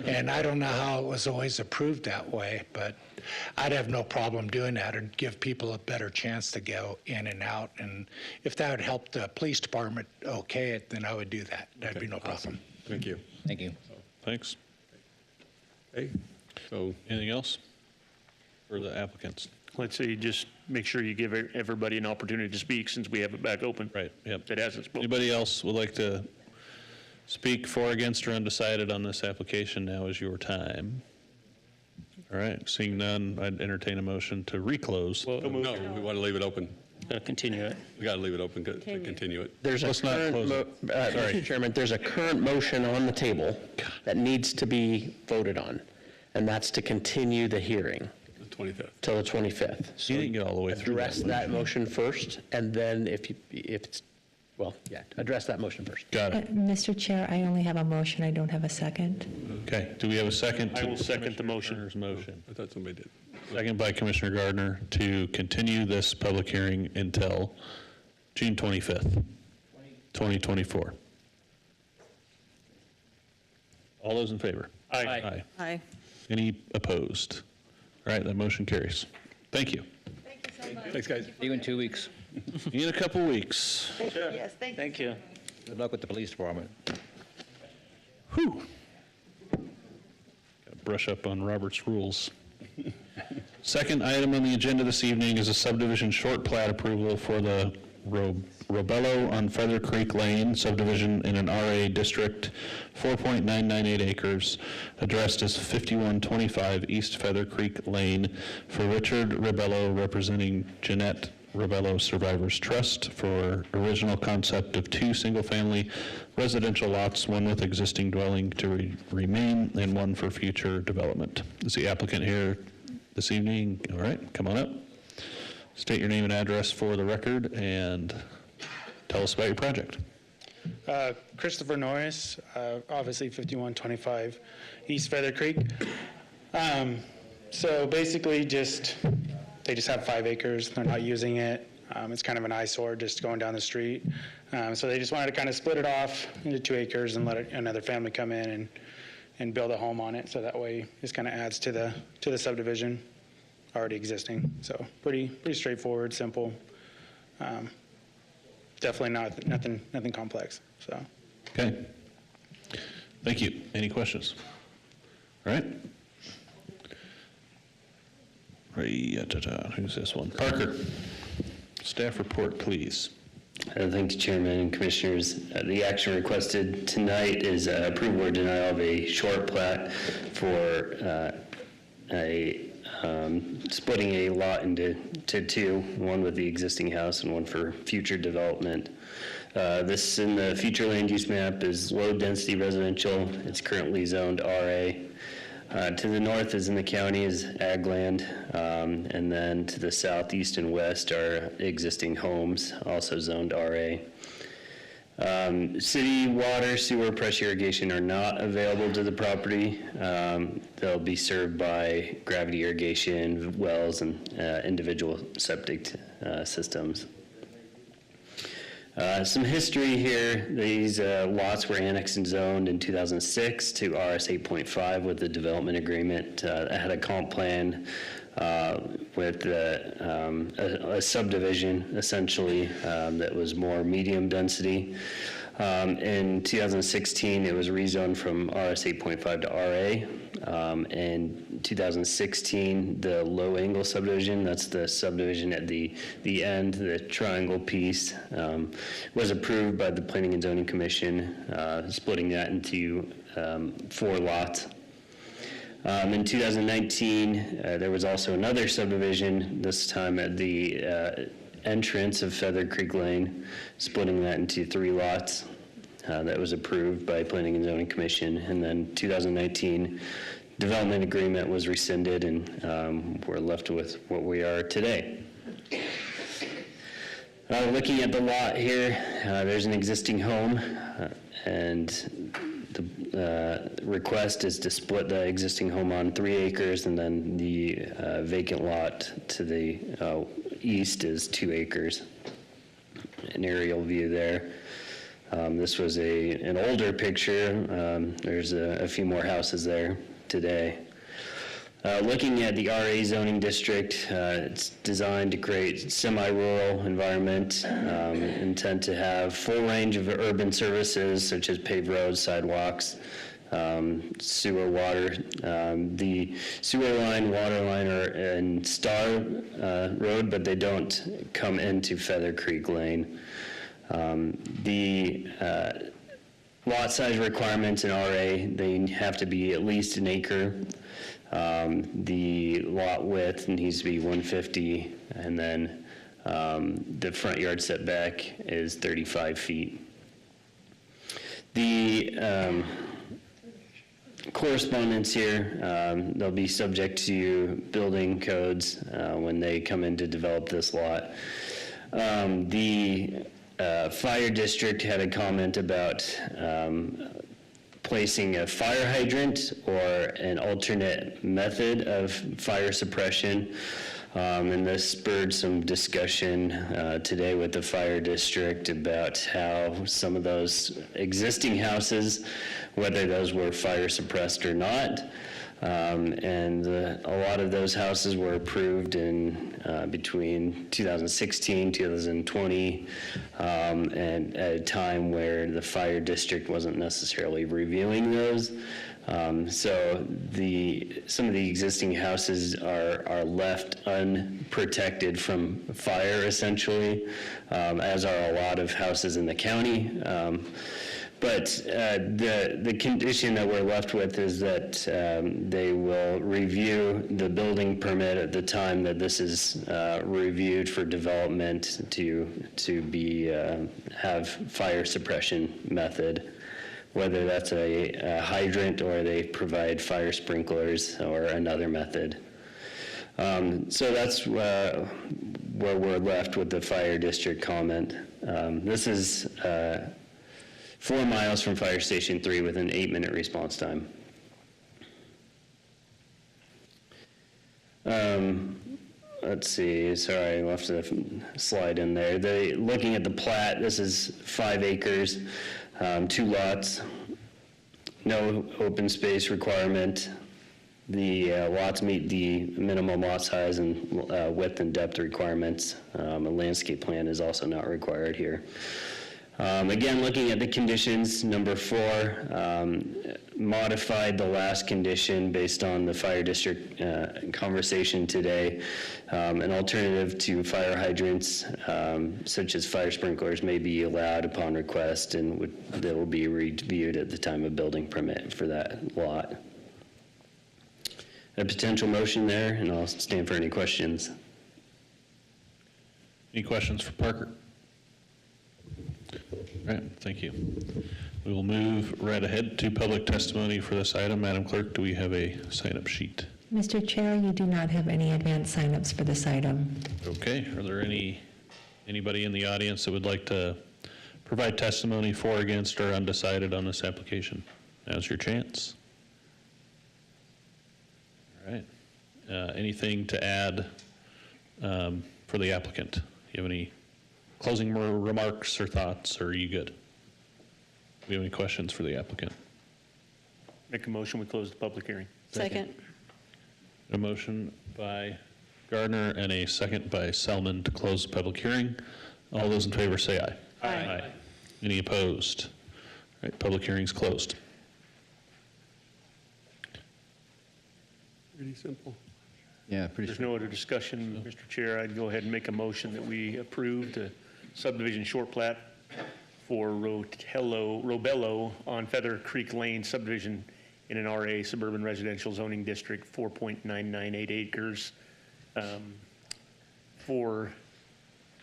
And I don't know how it was always approved that way, but I'd have no problem doing that. It'd give people a better chance to go in and out. And if that would help the police department okay it, then I would do that. That'd be no problem. Thank you. Thank you. Thanks. Okay, so Anything else for the applicants? Let's say, just make sure you give everybody an opportunity to speak since we have it back open. Right, yep. That hasn't spoken. Anybody else would like to speak for, against, or undecided on this application? Now is your time. All right, seeing none, I'd entertain a motion to reclose. no, we want to leave it open. Continue it. We got to leave it open to continue it. There's a Let's not current, close it. Mr. Chairman, there's a current motion on the table that needs to be voted on, and that's to continue the hearing The 25th. till the 25th. So You didn't get all the way through address that that motion first, and then if it's, address that motion first. Got it. Mr. Chair, I only have a motion, I don't have a second. Okay, do we have a second? I will second the motion. Commissioner Gardner's motion. I thought somebody did. Second by Commissioner Gardner to continue this public hearing until June 25th, 2024. All those in favor? Aye. Hi. Any opposed? All right, that motion carries. Thank you. Thank you so much. Thanks, guys. See you in 2 weeks. In a couple weeks. Yes, thank you. Thank you. Good luck with the police department. Whew. Got a brush up on Robert's rules. Second item on the agenda this evening is a subdivision short plat approval for the Robello on Feather Creek Lane subdivision in an RA district, 4.998 acres, addressed as 5125 East Feather Creek Lane for Richard Robello representing Jeanette Robello Survivors Trust for original concept of 2 single-family residential lots, one with existing dwelling to remain and one for future development. Is the applicant here this evening? All right, come on up. State your name and address for the record and tell us about your project. Christopher Norris, obviously 5125 East Feather Creek. So basically they just have 5 acres. They're not using it. It's kind of an eyesore just going down the street. So they just wanted to kind of split it off into 2 acres and let another family come in and build a home on it. So that way this kind of adds to the subdivision already existing. So pretty straightforward, simple. Definitely nothing complex. So. Okay. Thank you. Any questions? All right. Who's this one? Parker. Staff report, please. Thanks, Chairman and Commissioners. The action requested tonight is approval or denial of a short plat for splitting a lot into 2, one with the existing house and one for future development. This in the future land use map is low-density residential. It's currently zoned RA. To the north is in the county is ag land, and then to the southeast and west are existing homes, also zoned RA. City water, sewer, pressure irrigation are not available to the property. They'll be served by gravity irrigation, wells, and individual septic systems. Some history here. These lots were annexed and zoned in 2006 to RS 8.5 with the development agreement. It had a comp plan with a subdivision, essentially, that was more medium density. In 2016, it was rezoned from RS 8.5 to RA. In 2016, the low angle subdivision, that's the subdivision at the end, the triangle piece, was approved by the Planning and Zoning Commission, splitting that into 4 lots. In 2019, there was also another subdivision, this time at the entrance of Feather Creek Lane, splitting that into 3 lots. That was approved by Planning and Zoning Commission. And then 2019, development agreement was rescinded, and we're left with what we are today. Looking at the lot here, there's an existing home, and the request is to split the existing home on 3 acres, and then the vacant lot to the east is 2 acres. An aerial view there. This was an older picture. There's a few more houses there today. Looking at the RA zoning district, it's designed to create semi-rural environment, intent to have full range of urban services such as paved roads, sidewalks, sewer, water. The sewer line, water line are in Star Road, but they don't come into Feather Creek Lane. The lot size requirements in RA, they have to be at least 1 acre. The lot width needs to be 150, and then the front yard setback is 35 feet. The correspondence here, they'll be subject to building codes when they come in to develop this lot. The fire district had a comment about placing a fire hydrant or an alternate method of fire suppression. And this spurred some discussion today with the fire district about how some of those existing houses, whether those were fire suppressed or not. And a lot of those houses were approved in between 2016, 2020, and at a time where the fire district wasn't necessarily reviewing those. So some of the existing houses are left unprotected from fire, essentially, as are a lot of houses in the county. But the condition that we're left with is that they will review the building permit at the time that this is reviewed for development to be have fire suppression method, whether that's a hydrant or they provide fire sprinklers or another method. So that's where we're left with the fire district comment. This is 4 miles from Fire Station 3 with an 8-minute response time. Let's see, sorry, I left a slide in there. Looking at the plat, this is 5 acres, 2 lots, no open space requirement. The lots meet the minimum lot size and width and depth requirements. A landscape plan is also not required here. Again, looking at the conditions, number 4, modified the last condition based on the fire district conversation today. An alternative to fire hydrants, such as fire sprinklers, may be allowed upon request and they will be reviewed at the time of building permit for that lot. A potential motion there, and I'll stand for any questions. Any questions for Parker? All right, thank you. We will move right ahead to public testimony for this item. Madam Clerk, do we have a sign-up sheet? Mr. Chair, you do not have any advance signups for this item. Okay, are there anybody in the audience that would like to provide testimony for, against, or undecided on this application? Now's your chance. All right. Anything to add for the applicant? You have any closing remarks or thoughts, or are you good? Do we have any questions for the applicant? Make a motion, we close the public hearing. Second. A motion by Gardner and a second by Selman to close the public hearing. All those in favor say aye. Aye. Any opposed? All right, public hearing's closed. Pretty simple. Yeah, pretty There's no other discussion, Mr. Chair. I'd go ahead and make a motion that we approve the subdivision short plat for Robello on Feather Creek Lane subdivision in an RA suburban residential zoning district, 4.998 acres, for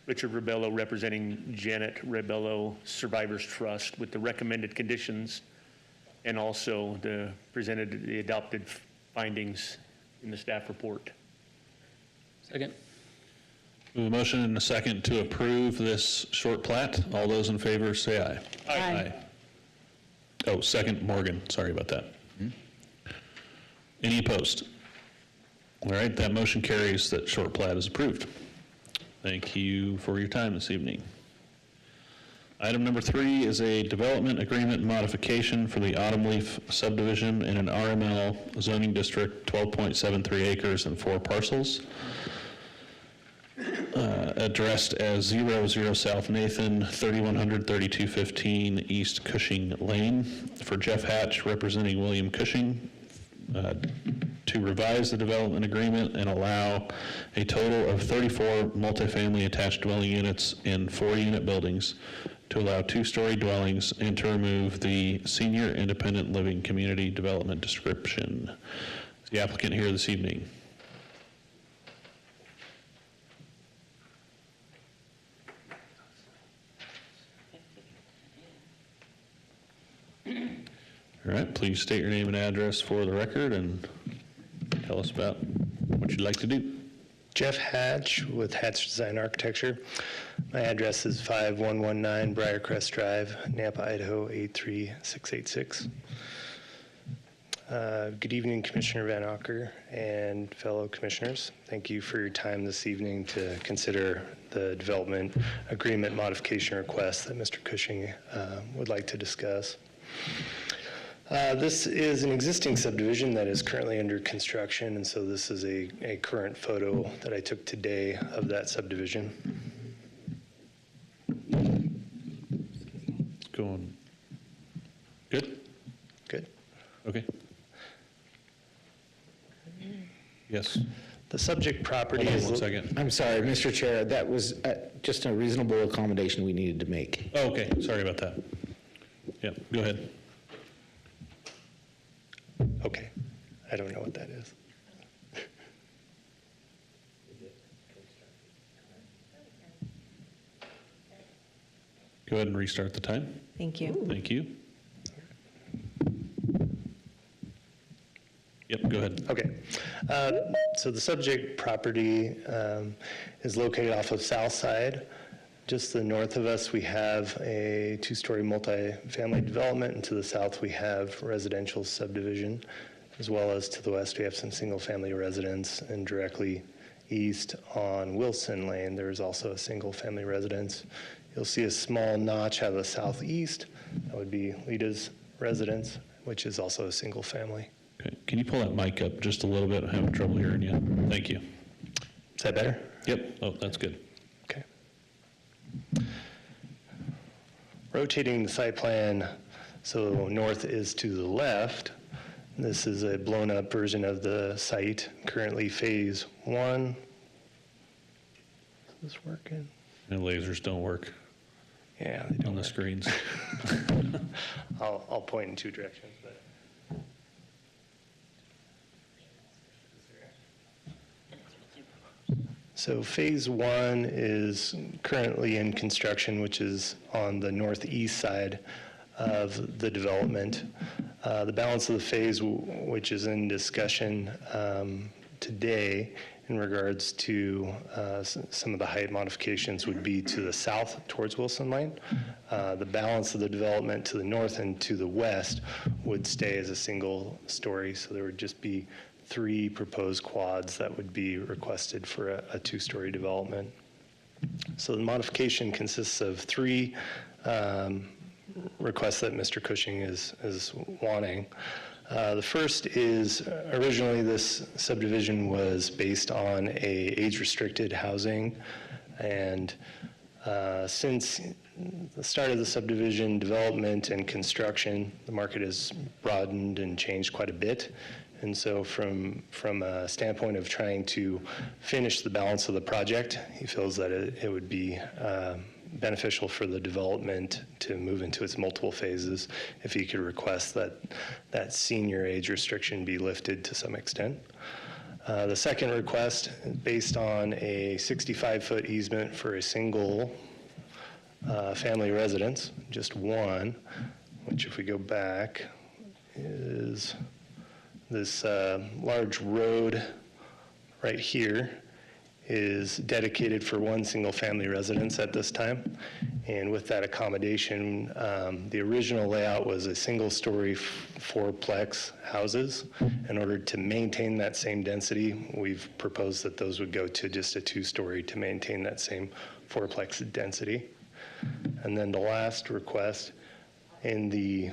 Richard Robello representing Janet Robello Survivors Trust with the recommended conditions and also the adopted findings in the staff report. Second. We have a motion and a second to approve this short plat. All those in favor say aye. Aye. Oh, second, Morgan. Sorry about that. Any opposed? All right, that motion carries. That short plat is approved. Thank you for your time this evening. Item number 3 is a development agreement modification for the Autumn Leaf subdivision in an RML zoning district, 12.73 acres and 4 parcels. Addressed as 00 South Nathan, 3100 3215 East Cushing Lane, for Jeff Hatch representing William Cushing, to revise the development agreement and allow a total of 34 multifamily attached dwelling units in 4-unit buildings, to allow 2-story dwellings, and to remove the senior independent living community development description. Is the applicant here this evening? All right, please state your name and address for the record and tell us about what you'd like to do. Jeff Hatch with Hatch Design Architecture. My address is 5119 Briarcrest Drive, Nampa, Idaho 83686. Good evening, Commissioner Van Acker and fellow commissioners. Thank you for your time this evening to consider the development agreement modification request that Mr. Cushing would like to discuss. This is an existing subdivision that is currently under construction, and so this is a current photo that I took today of that subdivision. It's going good? Good. Okay. Yes. The subject property Hold on is... one second. I'm sorry, Mr. Chair, that was just a reasonable accommodation we needed to make. Oh, okay, sorry about that. Yeah, go ahead. Okay, I don't know what that is. Go ahead and restart the time. Thank you. Thank you. Yep, go ahead. Okay. So the subject property is located off of South Side. Just to the north of us, we have a two-story multi-family development, and to the south, we have residential subdivision, as well as to the west, we have some single-family residence, and directly east on Wilson Lane, there is also a single-family residence. You'll see a small notch out of the southeast. That would be Lita's residence, which is also a single-family. Okay, can you pull that mic up just a little bit? I'm having trouble hearing you. Thank you. Is that better? Yep, oh, that's good. Okay. Rotating the site plan, so north is to the left. This is a blown-up version of the site, currently phase 1. Is this working? And lasers don't work Yeah, they on the screens. I'll point in two directions, but. So phase 1 is currently in construction, which is on the northeast side of the development. The balance of the phase, which is in discussion today in regards to some of the height modifications, would be to the south towards Wilson Lane. The balance of the development to the north and to the west would stay as a single story, so there would just be 3 proposed quads that would be requested for a 2-story development. So the modification consists of 3 requests that Mr. Cushing is wanting. The first is, originally this subdivision was based on a age-restricted housing, and since the start of the subdivision development and construction, the market has broadened and changed quite a bit. And so from a standpoint of trying to finish the balance of the project, he feels that it would be beneficial for the development to move into its multiple phases if he could request that senior age restriction be lifted to some extent. The second request, based on a 65-foot easement for a single family residence, just one, which if we go back is this large road right here is dedicated for one single-family residence at this time. And with that accommodation, the original layout was a single-story fourplex houses. In order to maintain that same density, we've proposed that those would go to just a 2-story to maintain that same fourplex density. And then the last request, in the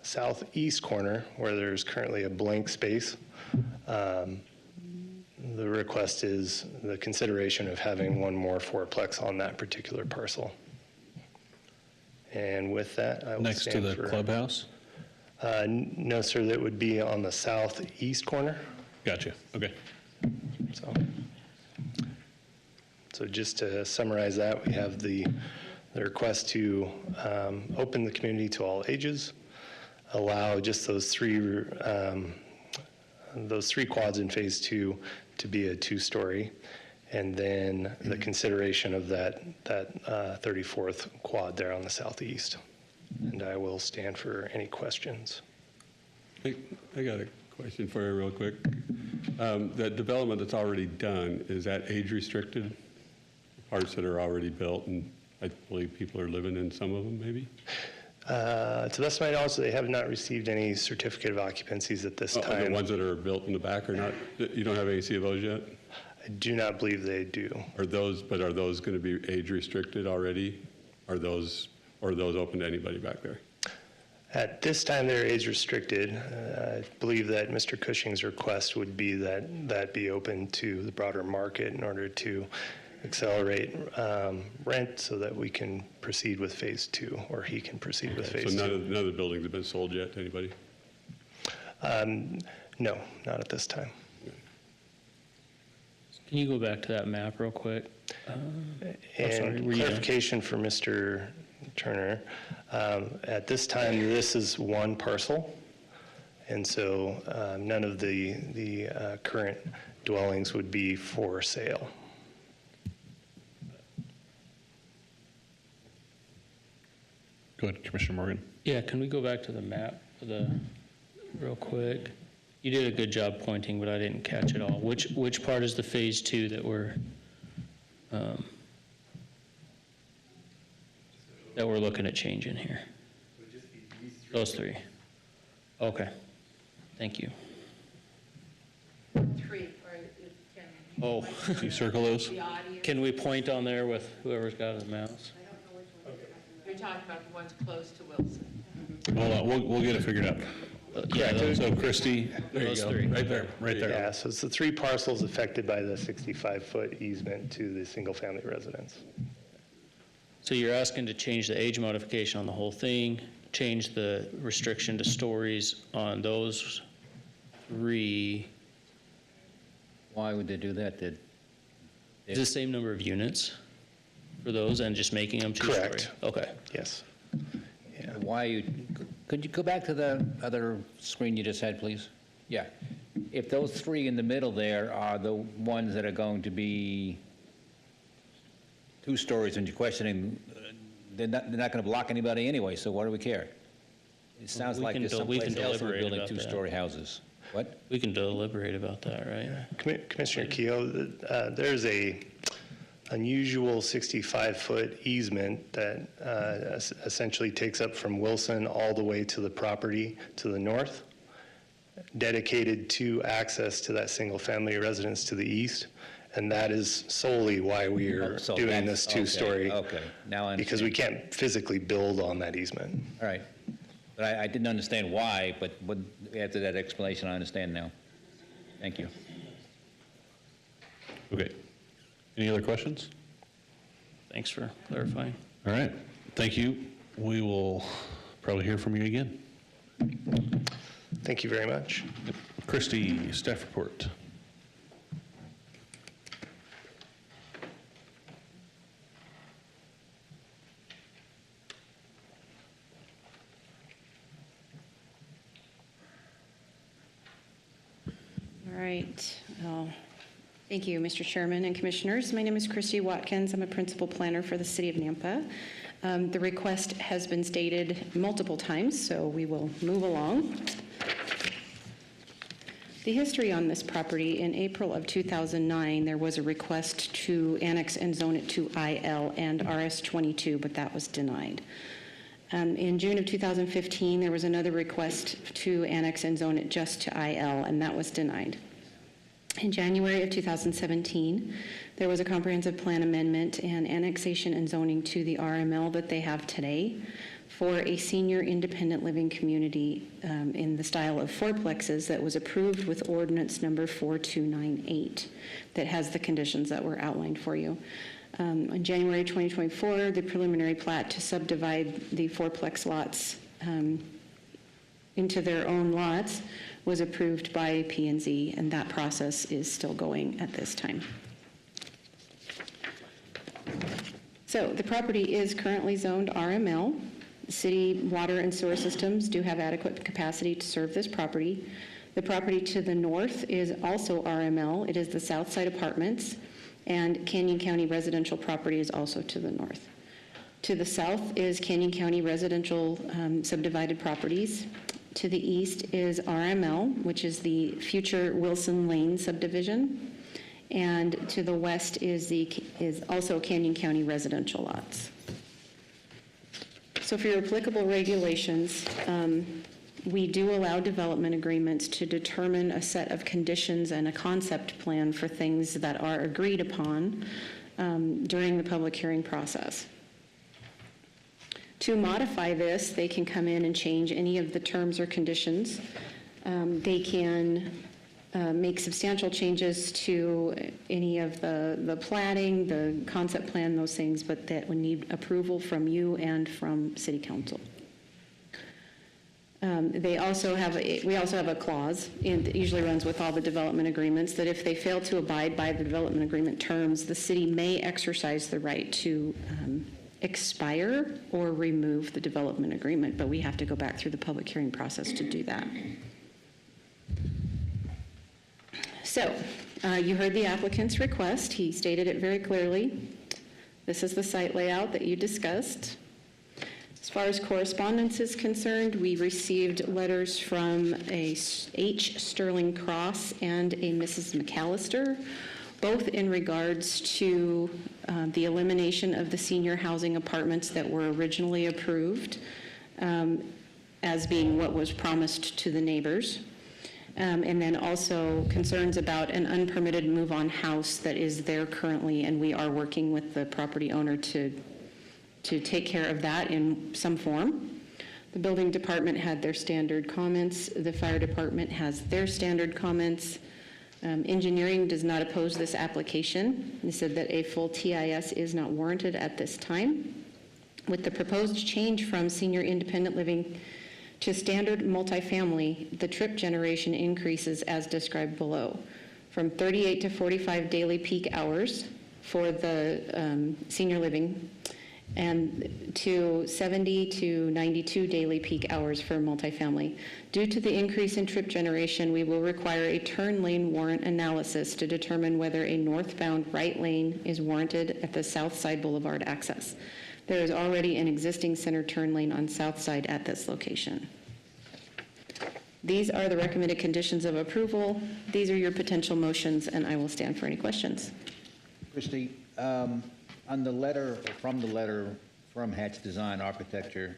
southeast corner, where there's currently a blank space, the request is the consideration of having one more fourplex on that particular parcel. And with that, I will Next to stand the for- clubhouse? No, sir, that would be on the southeast corner. Gotcha, okay. So just to summarize that, we have the request to open the community to all ages, allow just those three quads in phase 2 to be a 2-story, and then the consideration of that 34th quad there on the southeast. And I will stand for any questions. I got a question for you real quick. That development that's already done, is that age restricted? Parts that are already built, and I believe people are living in some of them, maybe? To the best of my knowledge, they have not received any certificate of occupancies at this The time. ones that are built in the back are not, you don't have any of those yet? I do not believe they do. Are those going to be age restricted already? Are those open to anybody back there? At this time, they're age restricted. I believe that Mr. Cushing's request would be that be open to the broader market in order to accelerate rent so that we can proceed with phase 2, or he can proceed with phase 2. So none of the buildings have been sold yet to anybody? No, not at this time. Can you go back to that map real quick? And clarification for Mr. Turner, at this time, this is one parcel, and so none of the current dwellings would be for sale. Go ahead, Commissioner Morgan. Yeah, can we go back to the map, real quick? You did a good job pointing, but I didn't catch it all. Which part is the phase 2 that we're looking at changing here? Those three. Okay, thank you. Oh. Can you circle those? Can we point on there with whoever's got his mouse? You're talking about the ones close to Wilson. Hold on, we'll get it figured out. So Christie, there you Those go, three. right there, right there. Yeah, so it's the 3 parcels affected by the 65-foot easement to the single-family residence. So you're asking to change the age modification on the whole thing, change the restriction to stories on those 3. Why would they do that? Is the same number of units for those and just making them 2-story? Correct. Okay. Yes. Could you go back to the other screen you just had, please? Yeah. If those 3 in the middle there are the ones that are going to be 2 stories, and you're questioning, they're not going to block anybody anyway, so why do we care? It sounds like there's someplace else we're building 2-story houses. What? We can deliberate about that, right? Commissioner Keough, there's a unusual 65-foot easement that essentially takes up from Wilson all the way to the property to the north, dedicated to access to that single-family residence to the east. And that is solely why we are doing this 2-story. Okay, now I understand. Because we can't physically build on that easement. All right. But I didn't understand why, but after that explanation, I understand now. Thank you. Okay. Any other questions? Thanks for clarifying. All right, thank you. We will probably hear from you again. Thank you very much. Christie, staff report. All right. Thank you, Mr. Chairman and Commissioners. My name is Christy Watkins. I'm a principal planner for the City of Nampa. The request has been stated multiple times, so we will move along. The history on this property: in April of 2009, there was a request to annex and zone it to IL and RS22, but that was denied. In June of 2015, there was another request to annex and zone it just to IL, and that was denied. In January of 2017, there was a comprehensive plan amendment and annexation and zoning to the RML that they have today for a senior independent living community in the style of fourplexes that was approved with ordinance number 4298 that has the conditions that were outlined for you. In January 2024, the preliminary plat to subdivide the fourplex lots into their own lots was approved by P&Z, and that process is still going at this time. So the property is currently zoned RML. City water and sewer systems do have adequate capacity to serve this property. The property to the north is also RML. It is the Southside Apartments, and Canyon County residential property is also to the north. To the south is Canyon County residential subdivided properties. To the east is RML, which is the future Wilson Lane subdivision. And to the west is also Canyon County residential lots. So for your applicable regulations, we do allow development agreements to determine a set of conditions and a concept plan for things that are agreed upon during the public hearing process. To modify this, they can come in and change any of the terms or conditions. They can make substantial changes to any of the platting, the concept plan, those things, but that would need approval from you and from City Council. We also have a clause, and it usually runs with all the development agreements, that if they fail to abide by the development agreement terms, the city may exercise the right to expire or remove the development agreement, but we have to go back through the public hearing process to do that. So, you heard the applicant's request. He stated it very clearly. This is the site layout that you discussed. As far as correspondence is concerned, we received letters from a H. Sterling Cross and a Mrs. McAllister, both in regards to the elimination of the senior housing apartments that were originally approved as being what was promised to the neighbors. And then also concerns about an unpermitted move-on house that is there currently, and we are working with the property owner to take care of that in some form. The building department had their standard comments. The fire department has their standard comments. Engineering does not oppose this application. They said that a full TIS is not warranted at this time. With the proposed change from senior independent living to standard multifamily, the trip generation increases as described below, from 38 to 45 daily peak hours for the senior living, and to 70 to 92 daily peak hours for multifamily. Due to the increase in trip generation, we will require a turn lane warrant analysis to determine whether a northbound right lane is warranted at the South Side Boulevard access. There is already an existing center turn lane on South Side at this location. These are the recommended conditions of approval. These are your potential motions, and I will stand for any questions. Christie, on the letter, or from the letter from Hatch Design Architecture,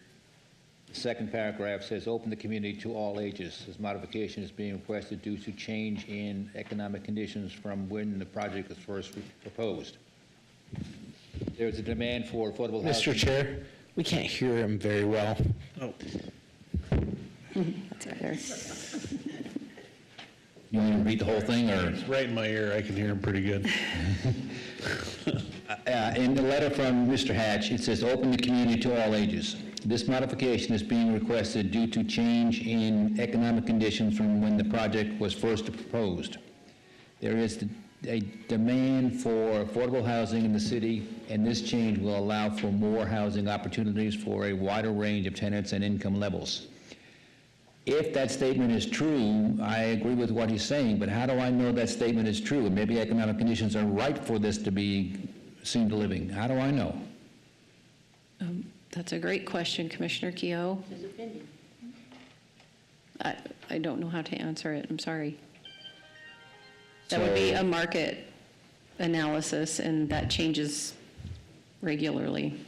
the second paragraph says, open the community to all ages. This modification is being requested due to change in economic conditions from when the project was first proposed. There's a demand for affordable housing. Mr. Chair, we can't hear him very well. Oh. That's better. You want me to read the whole thing, or? It's right in my ear. I can hear him pretty good. In the letter from Mr. Hatch, it says, open the community to all ages. This modification is being requested due to change in economic conditions from when the project was first proposed. There is a demand for affordable housing in the city, and this change will allow for more housing opportunities for a wider range of tenants and income levels. If that statement is true, I agree with what he's saying, but how do I know that statement is true? And maybe economic conditions are right for this to be senior living. How do I know? That's a great question, Commissioner Keough. I don't know how to answer it. I'm sorry. That would be a market analysis, and that changes regularly.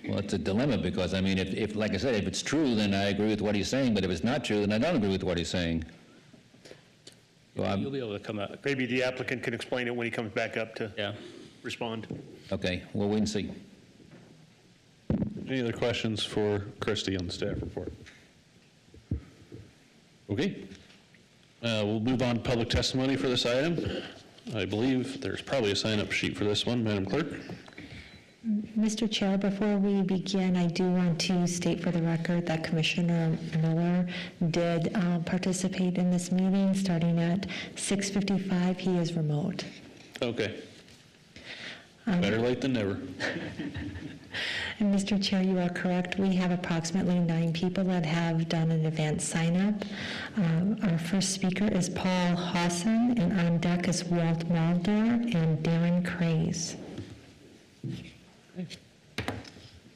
Well, it's a dilemma because, I mean, if like I said, if it's true, then I agree with what he's saying, but if it's not true, then I don't agree with what he's saying. So You'll be able to come out. Maybe the applicant can explain it when he comes back up to respond. Okay, we'll wait and see. Any other questions for Christie on the staff report? Okay. We'll move on to public testimony for this item. I believe there's probably a sign-up sheet for this one, Madam Clerk. Mr. Chair, before we begin, I do want to state for the record that Commissioner Miller did participate in this meeting starting at 6:55. He is remote. Okay. Better late than never. And Mr. Chair, you are correct. We have approximately 9 people that have done an advance sign-up. Our first speaker is Paul Hawson, and on deck is Walt Mulder and Darren Craze.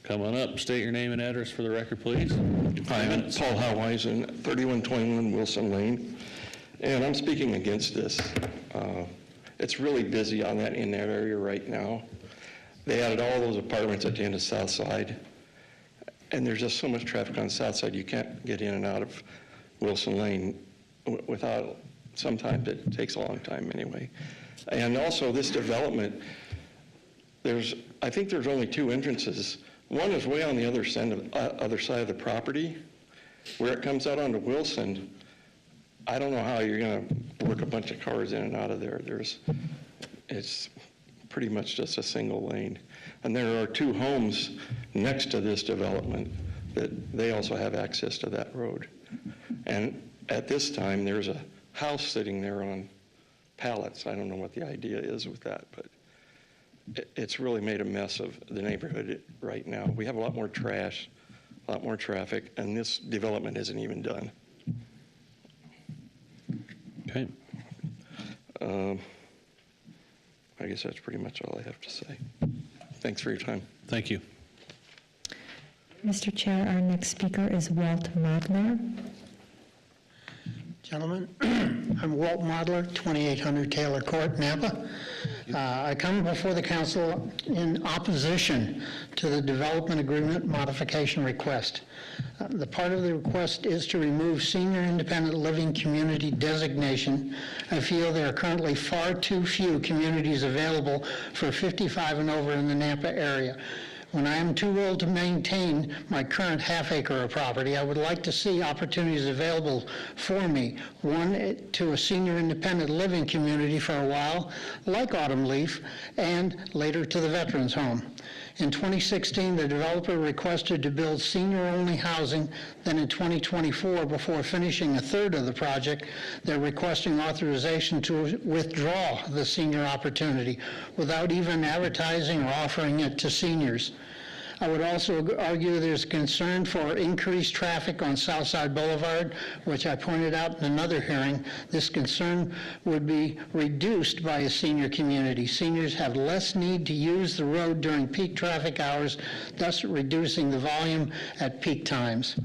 Come on up, state your name and address for the record, please. Hi, I'm Paul Howeisen, 3121 Wilson Lane, and I'm speaking against this. It's really busy in that area right now. They added all those apartments at the end of South Side, and there's just so much traffic on South Side, you can't get in and out of Wilson Lane without, sometimes it takes a long time anyway. And also this development, I think there's only 2 entrances. One is way on the other side of the property. Where it comes out onto Wilson, I don't know how you're going to work a bunch of cars in and out of there. It's pretty much just a single lane. And there are 2 homes next to this development that they also have access to that road. And at this time, there's a house sitting there on pallets. I don't know what the idea is with that, but it's really made a mess of the neighborhood right now. We have a lot more trash, a lot more traffic, and this development isn't even done. Okay. I guess that's pretty much all I have to say. Thanks for your time. Thank you. Mr. Chair, our next speaker is Walt Modler. Gentlemen, I'm Walt Modler, 2800 Taylor Court, Nampa. I come before the council in opposition to the development agreement modification request. The part of the request is to remove senior independent living community designation. I feel there are currently far too few communities available for 55 and over in the Nampa area. When I am too old to maintain my current half-acre of property, I would like to see opportunities available for me. One, to a senior independent living community for a while, like Autumn Leaf, and later to the Veterans Home. In 2016, the developer requested to build senior-only housing. Then in 2024, before finishing a third of the project, they're requesting authorization to withdraw the senior opportunity without even advertising or offering it to seniors. I would also argue there's concern for increased traffic on Southside Boulevard, which I pointed out in another hearing. This concern would be reduced by a senior community. Seniors have less need to use the road during peak traffic hours, thus reducing the volume at peak times.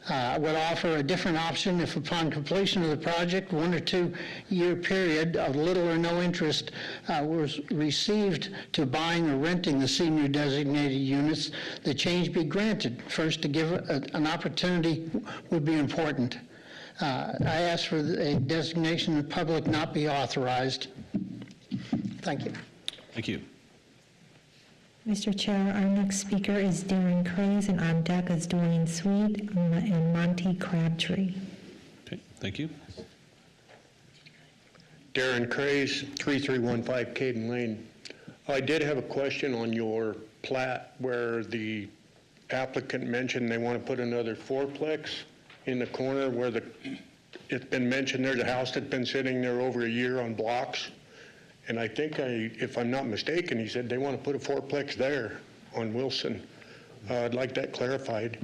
I would offer a different option if upon completion of the project, 1 or 2 year period of little or no interest was received to buying or renting the senior designated units, the change be granted. First, to give an opportunity would be important. I ask for a designation of public not be authorized. Thank you. Thank you. Mr. Chair, our next speaker is Darren Craze, and on deck is Dwayne Sweet and Monty Crabtree. Okay, thank you. Darren Craze, 3315 Caden Lane. I did have a question on your plat where the applicant mentioned they want to put another fourplex in the corner where it's been mentioned there's a house that's been sitting there over a year on blocks. And I think, if I'm not mistaken, he said they want to put a fourplex there on Wilson. I'd like that clarified.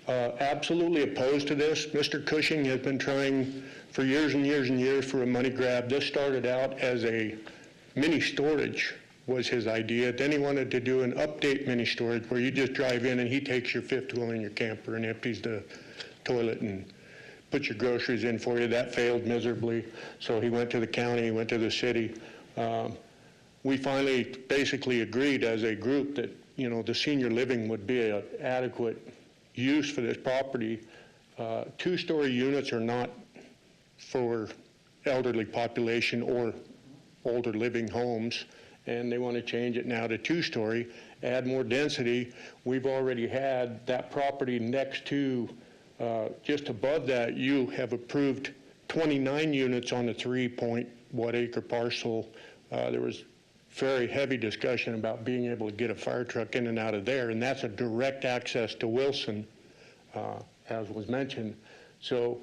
Absolutely opposed to this. Mr. Cushing has been trying for years and years and years for a money grab. This started out as a mini storage was his idea. Then he wanted to do an update mini storage where you just drive in and he takes your fifth wheel in your camper and empties the toilet and puts your groceries in for you. That failed miserably. So he went to the county, he went to the city. We finally basically agreed as a group that, you know, the senior living would be an adequate use for this property. 2-story units are not for elderly population or older living homes, and they want to change it now to 2-story, add more density. We've already had that property next to, just above that, you have approved 29 units on the 3-point-what-acre parcel. There was very heavy discussion about being able to get a fire truck in and out of there, and that's a direct access to Wilson, as was mentioned. So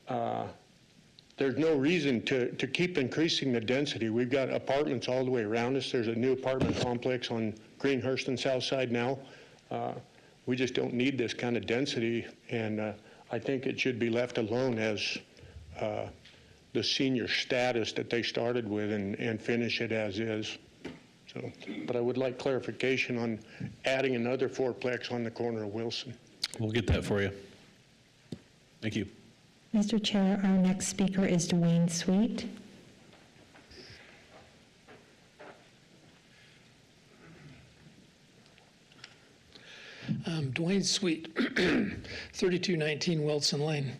there's no reason to keep increasing the density. We've got apartments all the way around us. There's a new apartment complex on Greenhurst and Southside now. We just don't need this kind of density, and I think it should be left alone as the senior status that they started with and finish it as is. So, but I would like clarification on adding another fourplex on the corner of Wilson. We'll get that for you. Thank you. Mr. Chair, our next speaker is Dwayne Sweet. Dwayne Sweet, 3219 Wilson Lane.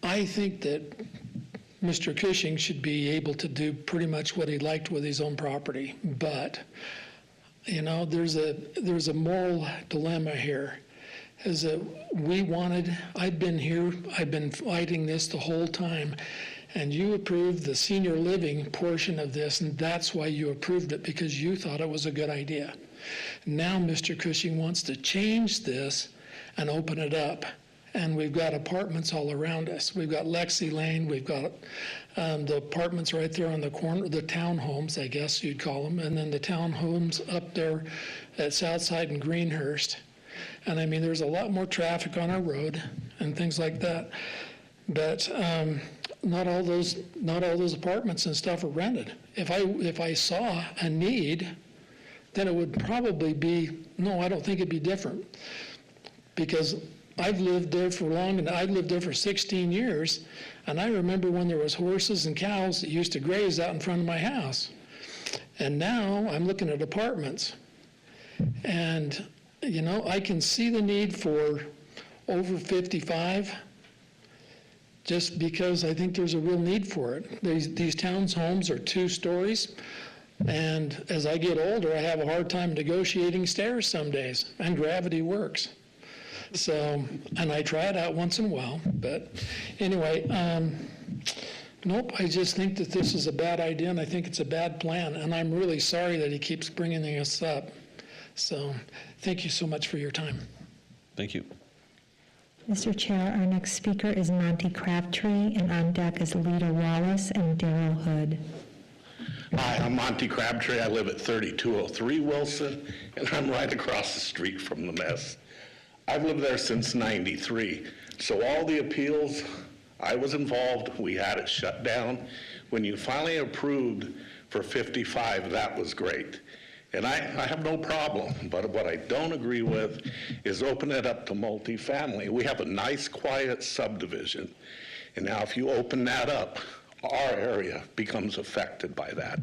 I think that Mr. Cushing should be able to do pretty much what he liked with his own property, but you know, there's a moral dilemma here. I've been here, I've been fighting this the whole time, and you approved the senior living portion of this, and that's why you approved it, because you thought it was a good idea. Now Mr. Cushing wants to change this and open it up, and we've got apartments all around us. We've got Lexi Lane, we've got the apartments right there on the corner, the townhomes, I guess you'd call them, and then the townhomes up there at Southside and Greenhurst. And I mean, there's a lot more traffic on our road and things like that. But not all those apartments and stuff are rented. If I saw a need, then it would probably be, no, I don't think it'd be different. Because I've lived there for long, and I've lived there for 16 years, and I remember when there was horses and cows that used to graze out in front of my house. And now I'm looking at apartments. And, you know, I can see the need for over 55, just because I think there's a real need for it. These townhomes are 2 stories, and as I get older, I have a hard time negotiating stairs some days, and gravity works. So, and I try it out once in a while, but anyway, nope, I just think that this is a bad idea, and I think it's a bad plan, and I'm really sorry that he keeps bringing this up. So, thank you so much for your time. Thank you. Mr. Chair, our next speaker is Monty Crabtree, and on deck is Lita Wallace and Daryl Hood. Hi, I'm Monty Crabtree. I live at 3203 Wilson, and I'm right across the street from the mess. I've lived there since '93, so all the appeals, I was involved. We had it shut down. When you finally approved for 55, that was great. And I have no problem, but what I don't agree with is open it up to multifamily. We have a nice, quiet subdivision, and now if you open that up, our area becomes affected by that.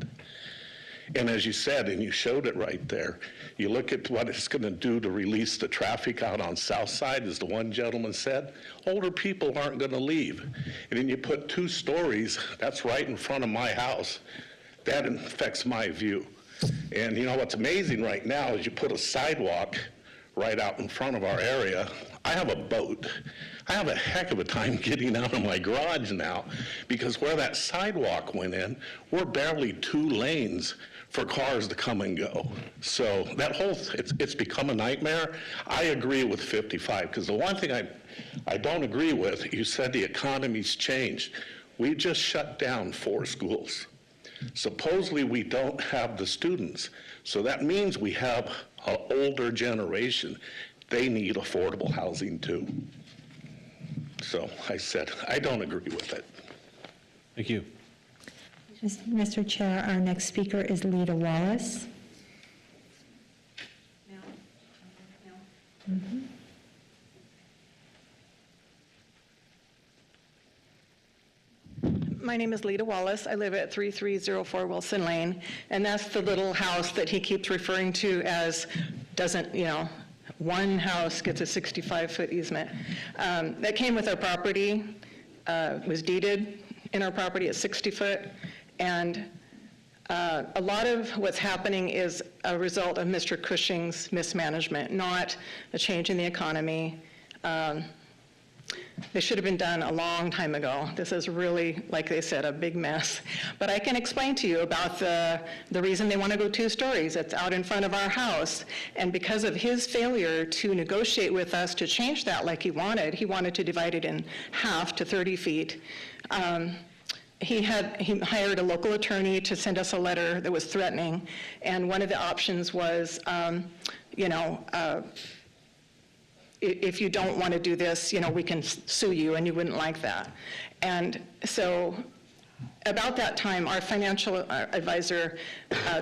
And as you said, and you showed it right there, you look at what it's going to do to release the traffic out on South Side, as the one gentleman said, older people aren't going to leave. And then you put 2 stories, that's right in front of my house. That affects my view. And you know what's amazing right now is you put a sidewalk right out in front of our area. I have a boat. I have a heck of a time getting out of my garage now, because where that sidewalk went in, we're barely 2 lanes for cars to come and go. So that whole, it's become a nightmare. I agree with 55, because the one thing I don't agree with, you said the economy's changed. We just shut down 4 schools. Supposedly we don't have the students. So that means we have an older generation. They need affordable housing too. So I said, I don't agree with it. Thank you. Mr. Chair, our next speaker is Lita Wallace. My name is Lita Wallace. I live at 3304 Wilson Lane, and that's the little house that he keeps referring to as doesn't, you know, one house gets a 65-foot easement. That came with our property, was deeded in our property at 60 foot, and a lot of what's happening is a result of Mr. Cushing's mismanagement, not a change in the economy. They should have been done a long time ago. This is really, like they said, a big mess. But I can explain to you about the reason they want to go 2 stories. It's out in front of our house. And because of his failure to negotiate with us to change that like he wanted to divide it in half to 30 feet. He hired a local attorney to send us a letter that was threatening. And one of the options was, if you don't want to do this, we can sue you, and you wouldn't like that. And so about that time, our financial advisor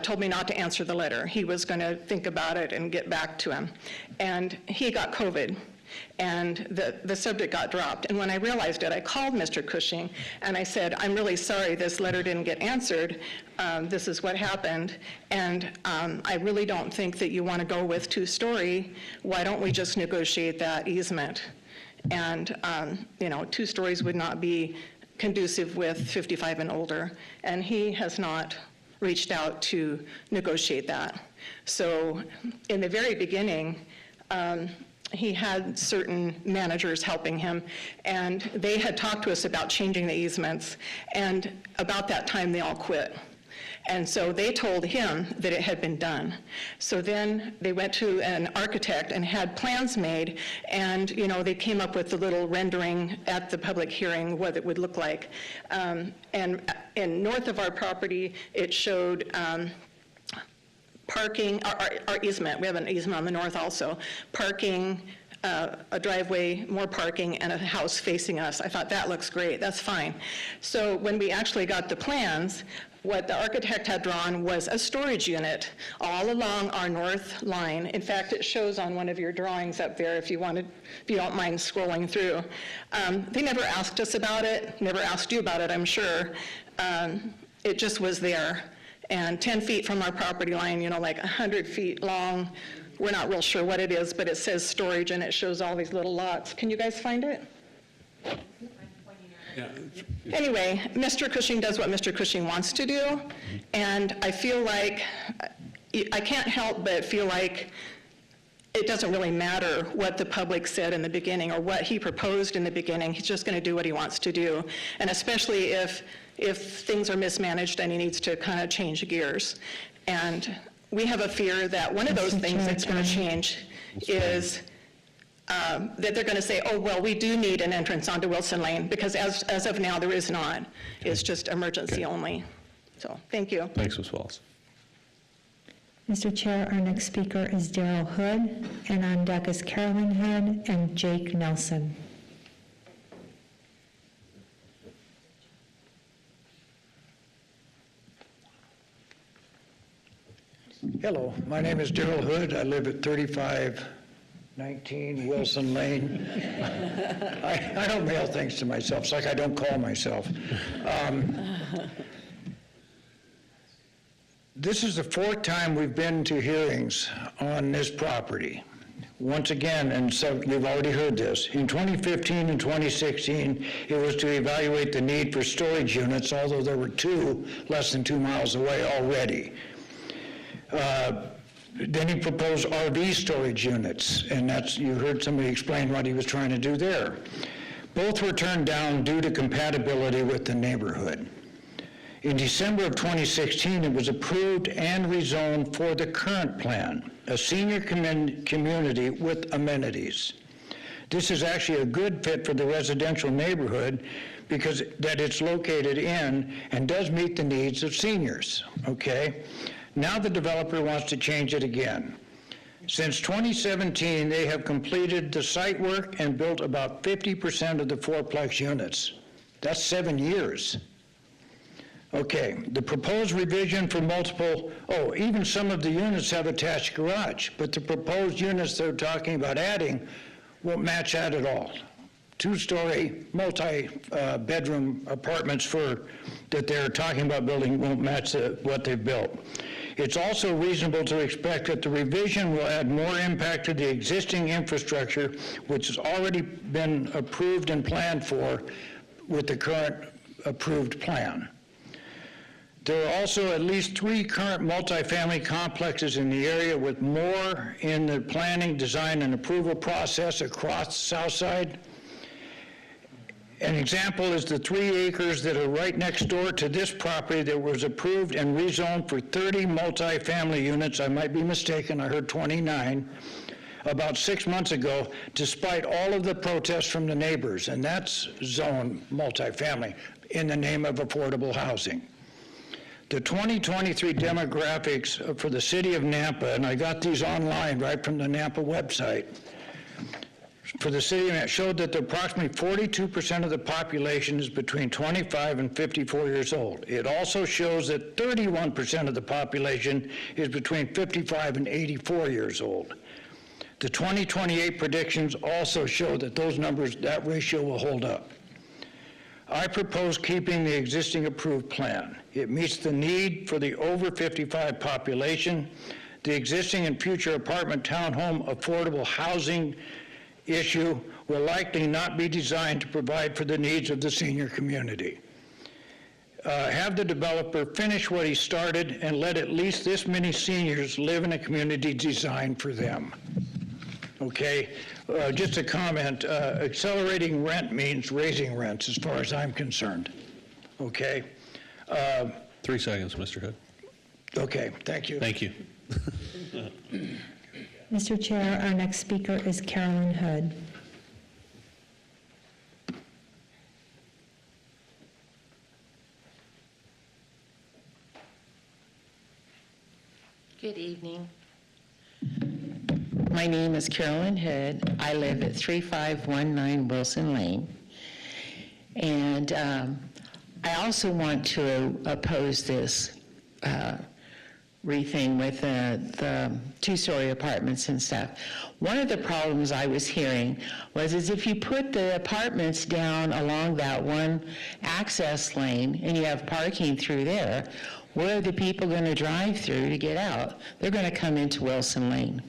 told me not to answer the letter. He was going to think about it and get back to him. And he got COVID, and the subject got dropped. And when I realized it, I called Mr. Cushing, and I said, I'm really sorry this letter didn't get answered. This is what happened, and I really don't think that you want to go with 2-story. Why don't we just negotiate that easement? And 2 stories would not be conducive with 55 and older, and he has not reached out to negotiate that. So in the very beginning, he had certain managers helping him, and they had talked to us about changing the easements, and about that time, they all quit. And so they told him that it had been done. So then they went to an architect and had plans made, and, you know, they came up with a little rendering at the public hearing what it would look like. And north of our property, it showed parking, our easement, we have an easement on the north also, parking, a driveway, more parking, and a house facing us. I thought, that looks great, that's fine. So when we actually got the plans, what the architect had drawn was a storage unit all along our north line. In fact, it shows on one of your drawings up there if you don't mind scrolling through. They never asked us about it, never asked you about it, I'm sure. It just was there. And 10 feet from our property line, you know, like 100 feet long. We're not real sure what it is, but it says storage and it shows all these little lots. Can you guys find it? Anyway, Mr. Cushing does what Mr. Cushing wants to do, and I feel like, I can't help but feel like it doesn't really matter what the public said in the beginning or what he proposed in the beginning. He's just going to do what he wants to do, and especially if things are mismanaged and he needs to kind of change gears. And we have a fear that one of those things that's going to change is that they're going to say, oh, well, we do need an entrance onto Wilson Lane, because as of now, there is not. It's just emergency only. So, thank you. Thanks, Ms. Wallace. Mr. Chair, our next speaker is Daryl Hood, and on deck is Carolyn Hood and Jake Nelson. Hello, my name is Daryl Hood. I live at 3519 Wilson Lane. I don't mail things to myself. It's like I don't call myself. This is the fourth time we've been to hearings on this property. Once again, and so you've already heard this, in 2015 and 2016, it was to evaluate the need for storage units, although there were two less than 2 miles away already. Then he proposed RV storage units, and you heard somebody explain what he was trying to do there. Both were turned down due to compatibility with the neighborhood. In December of 2016, it was approved and rezoned for the current plan, a senior community with amenities. This is actually a good fit for the residential neighborhood because that it's located in and does meet the needs of seniors, okay? Now the developer wants to change it again. Since 2017, they have completed the site work and built about 50% of the fourplex units. That's 7 years. Okay, the proposed revision for even some of the units have attached garage, but the proposed units they're talking about adding won't match that at all. 2-story, multi-bedroom apartments that they're talking about building won't match what they've built. It's also reasonable to expect that the revision will add more impact to the existing infrastructure, which has already been approved and planned for with the current approved plan. There are also at least 3 current multifamily complexes in the area, with more in the planning, design, and approval process across the south side. An example is the 3 acres that are right next door to this property that was approved and rezoned for 30 multifamily units. I might be mistaken, I heard 29, about 6 months ago, despite all of the protests from the neighbors, and that's zoned multifamily in the name of affordable housing. The 2023 demographics for the city of Nampa, and I got these online right from the Nampa website, for the city, and it showed that approximately 42% of the population is between 25 and 54 years old. It also shows that 31% of the population is between 55 and 84 years old. The 2028 predictions also show that those numbers, that ratio will hold up. I propose keeping the existing approved plan. It meets the need for the over 55 population. The existing and future apartment townhome affordable housing issue will likely not be designed to provide for the needs of the senior community. Have the developer finish what he started and let at least this many seniors live in a community designed for them. okay? Just a comment, accelerating rent means raising rents as far as I'm concerned, okay? 3 seconds, Mr. Hood. Okay, thank you. Thank you. Mr. Chair, our next speaker is Carolyn Hood. Good evening. My name is Carolyn Hood. I live at 3519 Wilson Lane. And I also want to oppose this re-thing with the two-story apartments and stuff. One of the problems I was hearing was is if you put the apartments down along that one access lane and you have parking through there, where are the people going to drive through to get out? They're going to come into Wilson Lane.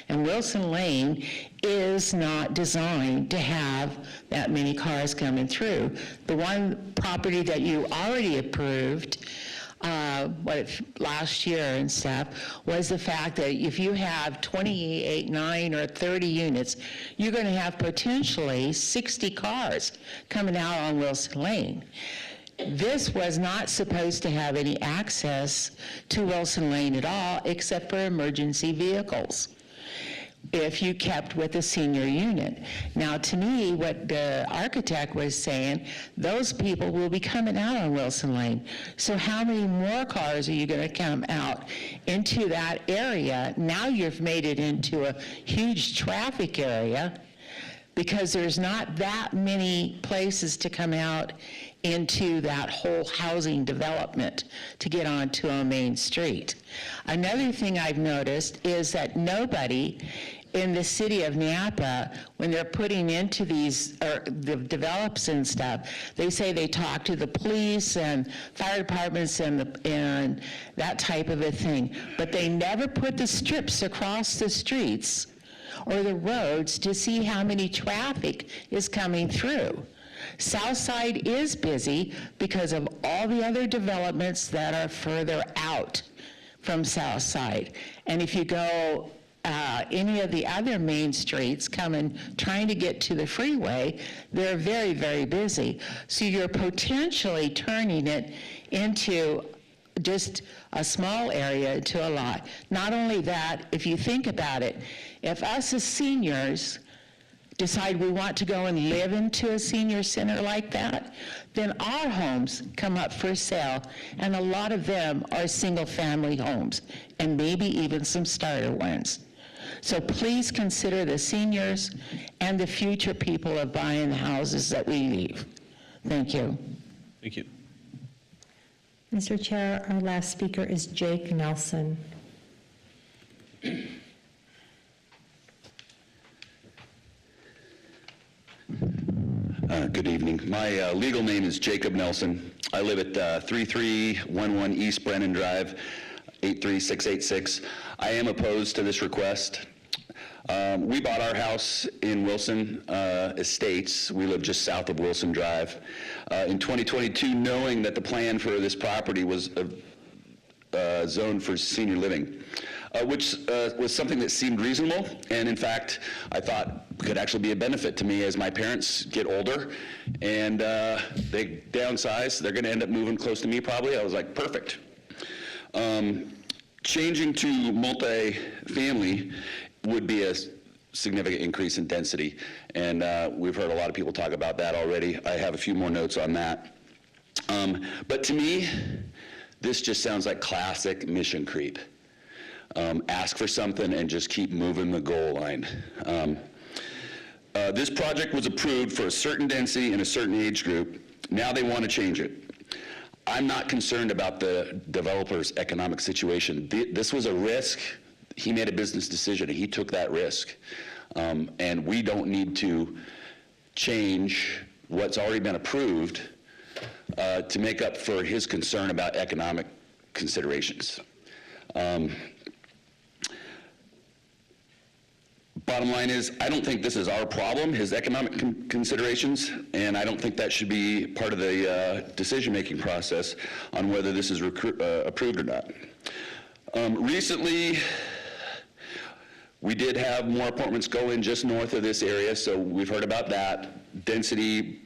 And Wilson Lane is not designed to have that many cars coming through. The one property that you already approved last year and stuff, was the fact that if you have 28, 9, or 30 units, you're going to have potentially 60 cars coming out on Wilson Lane. This was not supposed to have any access to Wilson Lane at all, except for emergency vehicles, if you kept with a senior unit. Now, to me, what the architect was saying, those people will be coming out on Wilson Lane. So how many more cars are you going to come out into that area? Now you've made it into a huge traffic area because there's not that many places to come out into that whole housing development to get onto a main street. Another thing I've noticed is that nobody in the city of Napa, when they're putting into these, or the develops and stuff, they say they talk to the police and fire departments and that type of a thing, but they never put the strips across the streets or the roads to see how many traffic is coming through. Southside is busy because of all the other developments that are further out from Southside. And if you go any of the other main streets trying to get to the freeway, they're very, very busy. So you're potentially turning it into just a small area to a lot. Not only that, if you think about it, if us as seniors decide we want to go and live into a senior center like that, then our homes come up for sale, and a lot of them are single-family homes, and maybe even some starter ones. So please consider the seniors and the future people of buying the houses that we leave. Thank you. Thank you. Mr. Chair, our last speaker is Jake Nelson. Good evening. My legal name is Jacob Nelson. I live at 3311 East Brennan Drive, 83686. I am opposed to this request. We bought our house in Wilson Estates. We live just south of Wilson Drive. In 2022, knowing that the plan for this property was zoned for senior living, which was something that seemed reasonable, and in fact, I thought could actually be a benefit to me as my parents get older, and they downsize. They're gonna end up moving close to me probably. I was like, perfect. Changing to multi-family would be a significant increase in density, and we've heard a lot of people talk about that already. I have a few more notes on that. But to me, this just sounds like classic mission creep. Ask for something and just keep moving the goal line. This project was approved for a certain density and a certain age group. Now they want to change it. I'm not concerned about the developer's economic situation. This was a risk. He made a business decision, and he took that risk. And we don't need to change what's already been approved to make up for his concern about economic considerations. Bottom line is, I don't think this is our problem, his economic considerations, and I don't think that should be part of the decision-making process on whether this is approved or not. Recently, We did have more apartments go in just north of this area, so we've heard about that. Density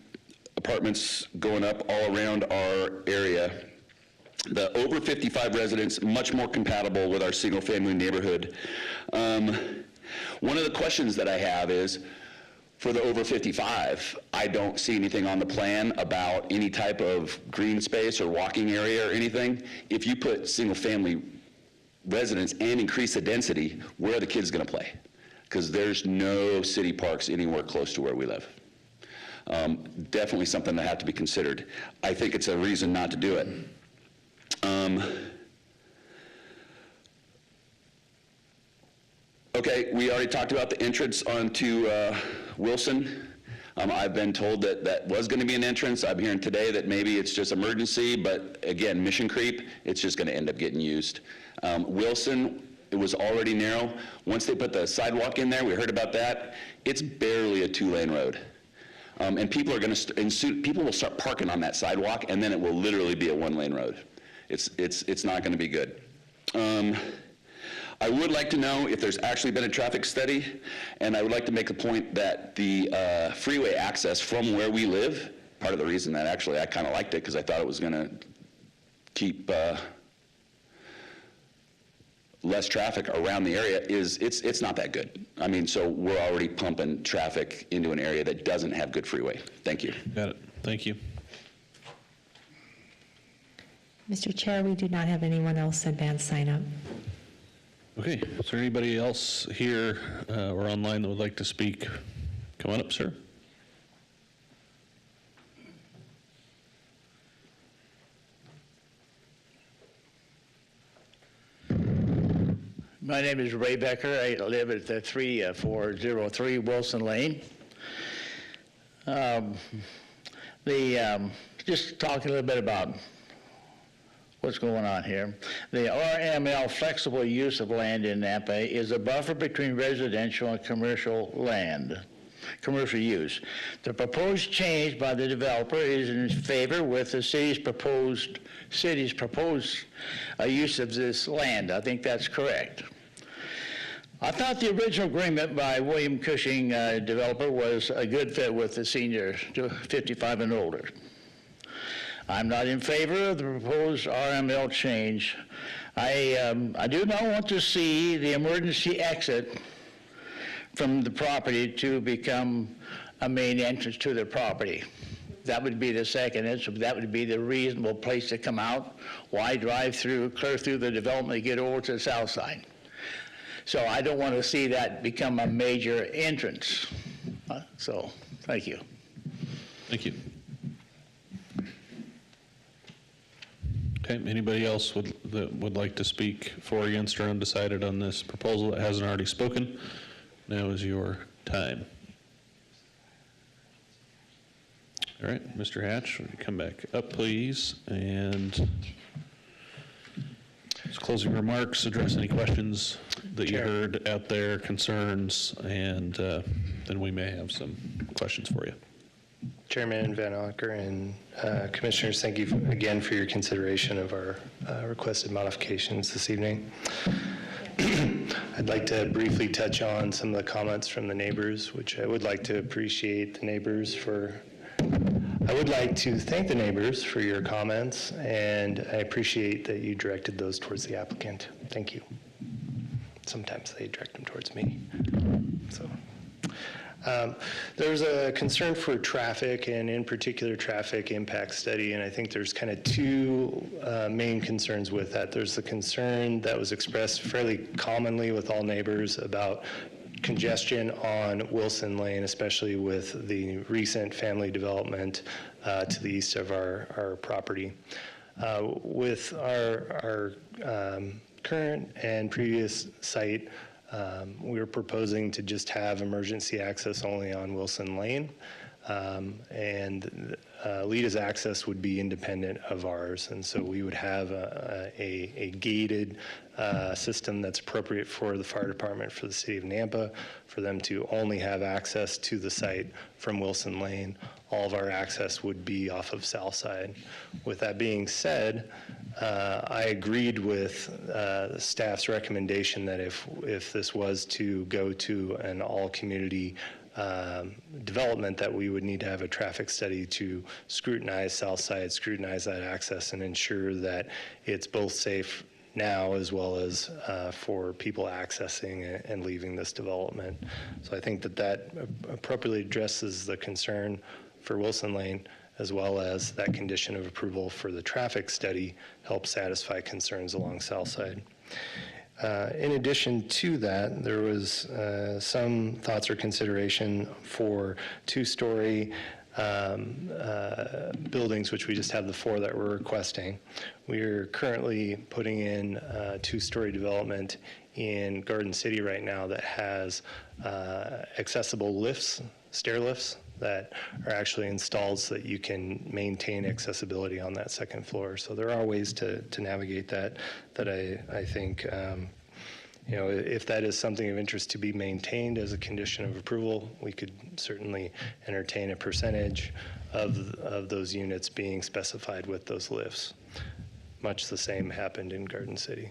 apartments going up all around our area. The over 55 residents, much more compatible with our single-family neighborhood. One of the questions that I have is, for the over 55, I don't see anything on the plan about any type of green space or walking area or anything. If you put single-family residents and increase the density, where are the kids gonna play? Because there's no city parks anywhere close to where we live. Definitely something that had to be considered. I think it's a reason not to do it. Okay, we already talked about the entrance onto Wilson. I've been told that that was going to be an entrance. I'm hearing today that maybe it's just emergency, but again, Mission Creep, it's just going to end up getting used. Wilson, it was already narrow. Once they put the sidewalk in there, we heard about that, it's barely a 2-lane road. And people are going to, people will start parking on that sidewalk, and then it will literally be a 1-lane road. It's not going to be good. I would like to know if there's actually been a traffic study, and I would like to make the point that the freeway access from where we live, part of the reason that actually I kind of liked it, because I thought it was going to keep less traffic around the area, is it's not that good. I mean, so we're already pumping traffic into an area that doesn't have good freeway. Thank you. Got it. Thank you. Mr. Chair, we do not have anyone else advance sign up. Okay, is there anybody else here or online that would like to speak? Come on up, sir. My name is Ray Becker. I live at 3403 Wilson Lane. Just talking a little bit about what's going on here. The RML flexible use of land in Napa is a buffer between residential and commercial land, commercial use. The proposed change by the developer is in favor with the city's proposed use of this land. I think that's correct. I thought the original agreement by William Cushing, developer, was a good fit with the seniors, 55 and older. I'm not in favor of the proposed RML change. I do not want to see the emergency exit from the property to become a main entrance to the property. That would be the second entrance. That would be the reasonable place to come out. Why drive through, clear through the development to get over to the south side? So I don't want to see that become a major entrance. So, thank you. Thank you. Okay, anybody else that would like to speak for, against, or undecided on this proposal that hasn't already spoken? Now is your time. All right, Mr. Hatch, would you come back up, please? And just closing remarks, address any questions that you heard out there, concerns, and then we may have some questions for you. Chairman Van Acker and Commissioners, thank you again for your consideration of our requested modifications this evening. I'd like to briefly touch on some of the comments from the neighbors, which I would like to appreciate the neighbors for. I would like to thank the neighbors for your comments, and I appreciate that you directed those towards the applicant. Thank you. Sometimes they direct them towards me. So. There's a concern for traffic, and in particular traffic impact study, and I think there's kind of two main concerns with that. There's the concern that was expressed fairly commonly with all neighbors about congestion on Wilson Lane, especially with the recent family development to the east of our property. With our current and previous site, we were proposing to just have emergency access only on Wilson Lane. and Lida's access would be independent of ours, and so we would have a gated system that's appropriate for the fire department for the city of Nampa, for them to only have access to the site from Wilson Lane. All of our access would be off of Southside. With that being said, I agreed with the staff's recommendation that if this was to go to an all-community development, that we would need to have a traffic study to scrutinize Southside, scrutinize that access, and ensure that it's both safe now as well as for people accessing and leaving this development. So I think that appropriately addresses the concern for Wilson Lane, as well as that condition of approval for the traffic study helps satisfy concerns along Southside. In addition to that, there was some thoughts or consideration for two-story buildings, which we just have the 4 that we're requesting. We're currently putting in two-story development in Garden City right now that has accessible lifts, stair lifts, that are actually installed so that you can maintain accessibility on that second floor. So there are ways to navigate that I think, you know, if that is something of interest to be maintained as a condition of approval, we could certainly entertain a percentage of those units being specified with those lifts. Much the same happened in Garden City.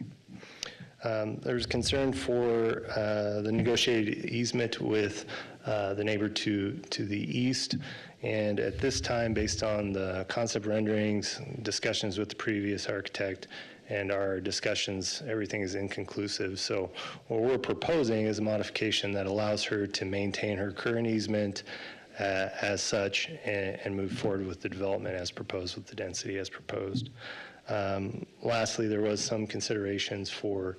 There's concern for the negotiated easement with the neighbor to the east. And at this time, based on the concept renderings, discussions with the previous architect, and our discussions, everything is inconclusive. So what we're proposing is a modification that allows her to maintain her current easement as such and move forward with the development as proposed, with the density as proposed. Lastly, there was some considerations for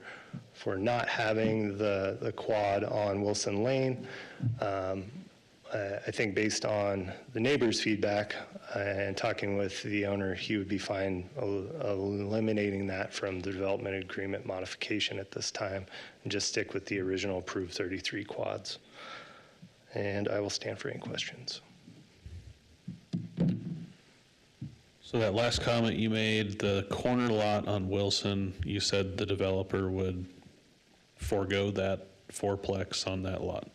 not having the quad on Wilson Lane. I think based on the neighbor's feedback and talking with the owner, he would be fine eliminating that from the development agreement modification at this time and just stick with the original approved 33 quads. And I will stand for any questions. So that last comment you made, the corner lot on Wilson, you said the developer would forego that fourplex on that lot,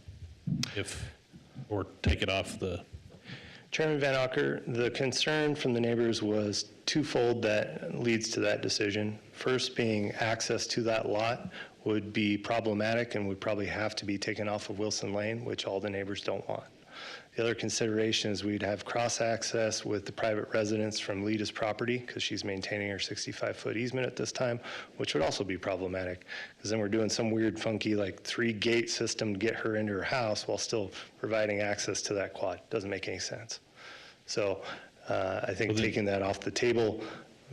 or take it off the... Chairman Van Acker, the concern from the neighbors was twofold that leads to that decision. First being access to that lot would be problematic and would probably have to be taken off of Wilson Lane, which all the neighbors don't want. The other consideration is we'd have cross-access with the private residents from Lida's property, because she's maintaining her 65-foot easement at this time, which would also be problematic, because then we're doing some weird, funky, like 3-gate system to get her into her house while still providing access to that quad. Doesn't make any sense. So I think taking that off the table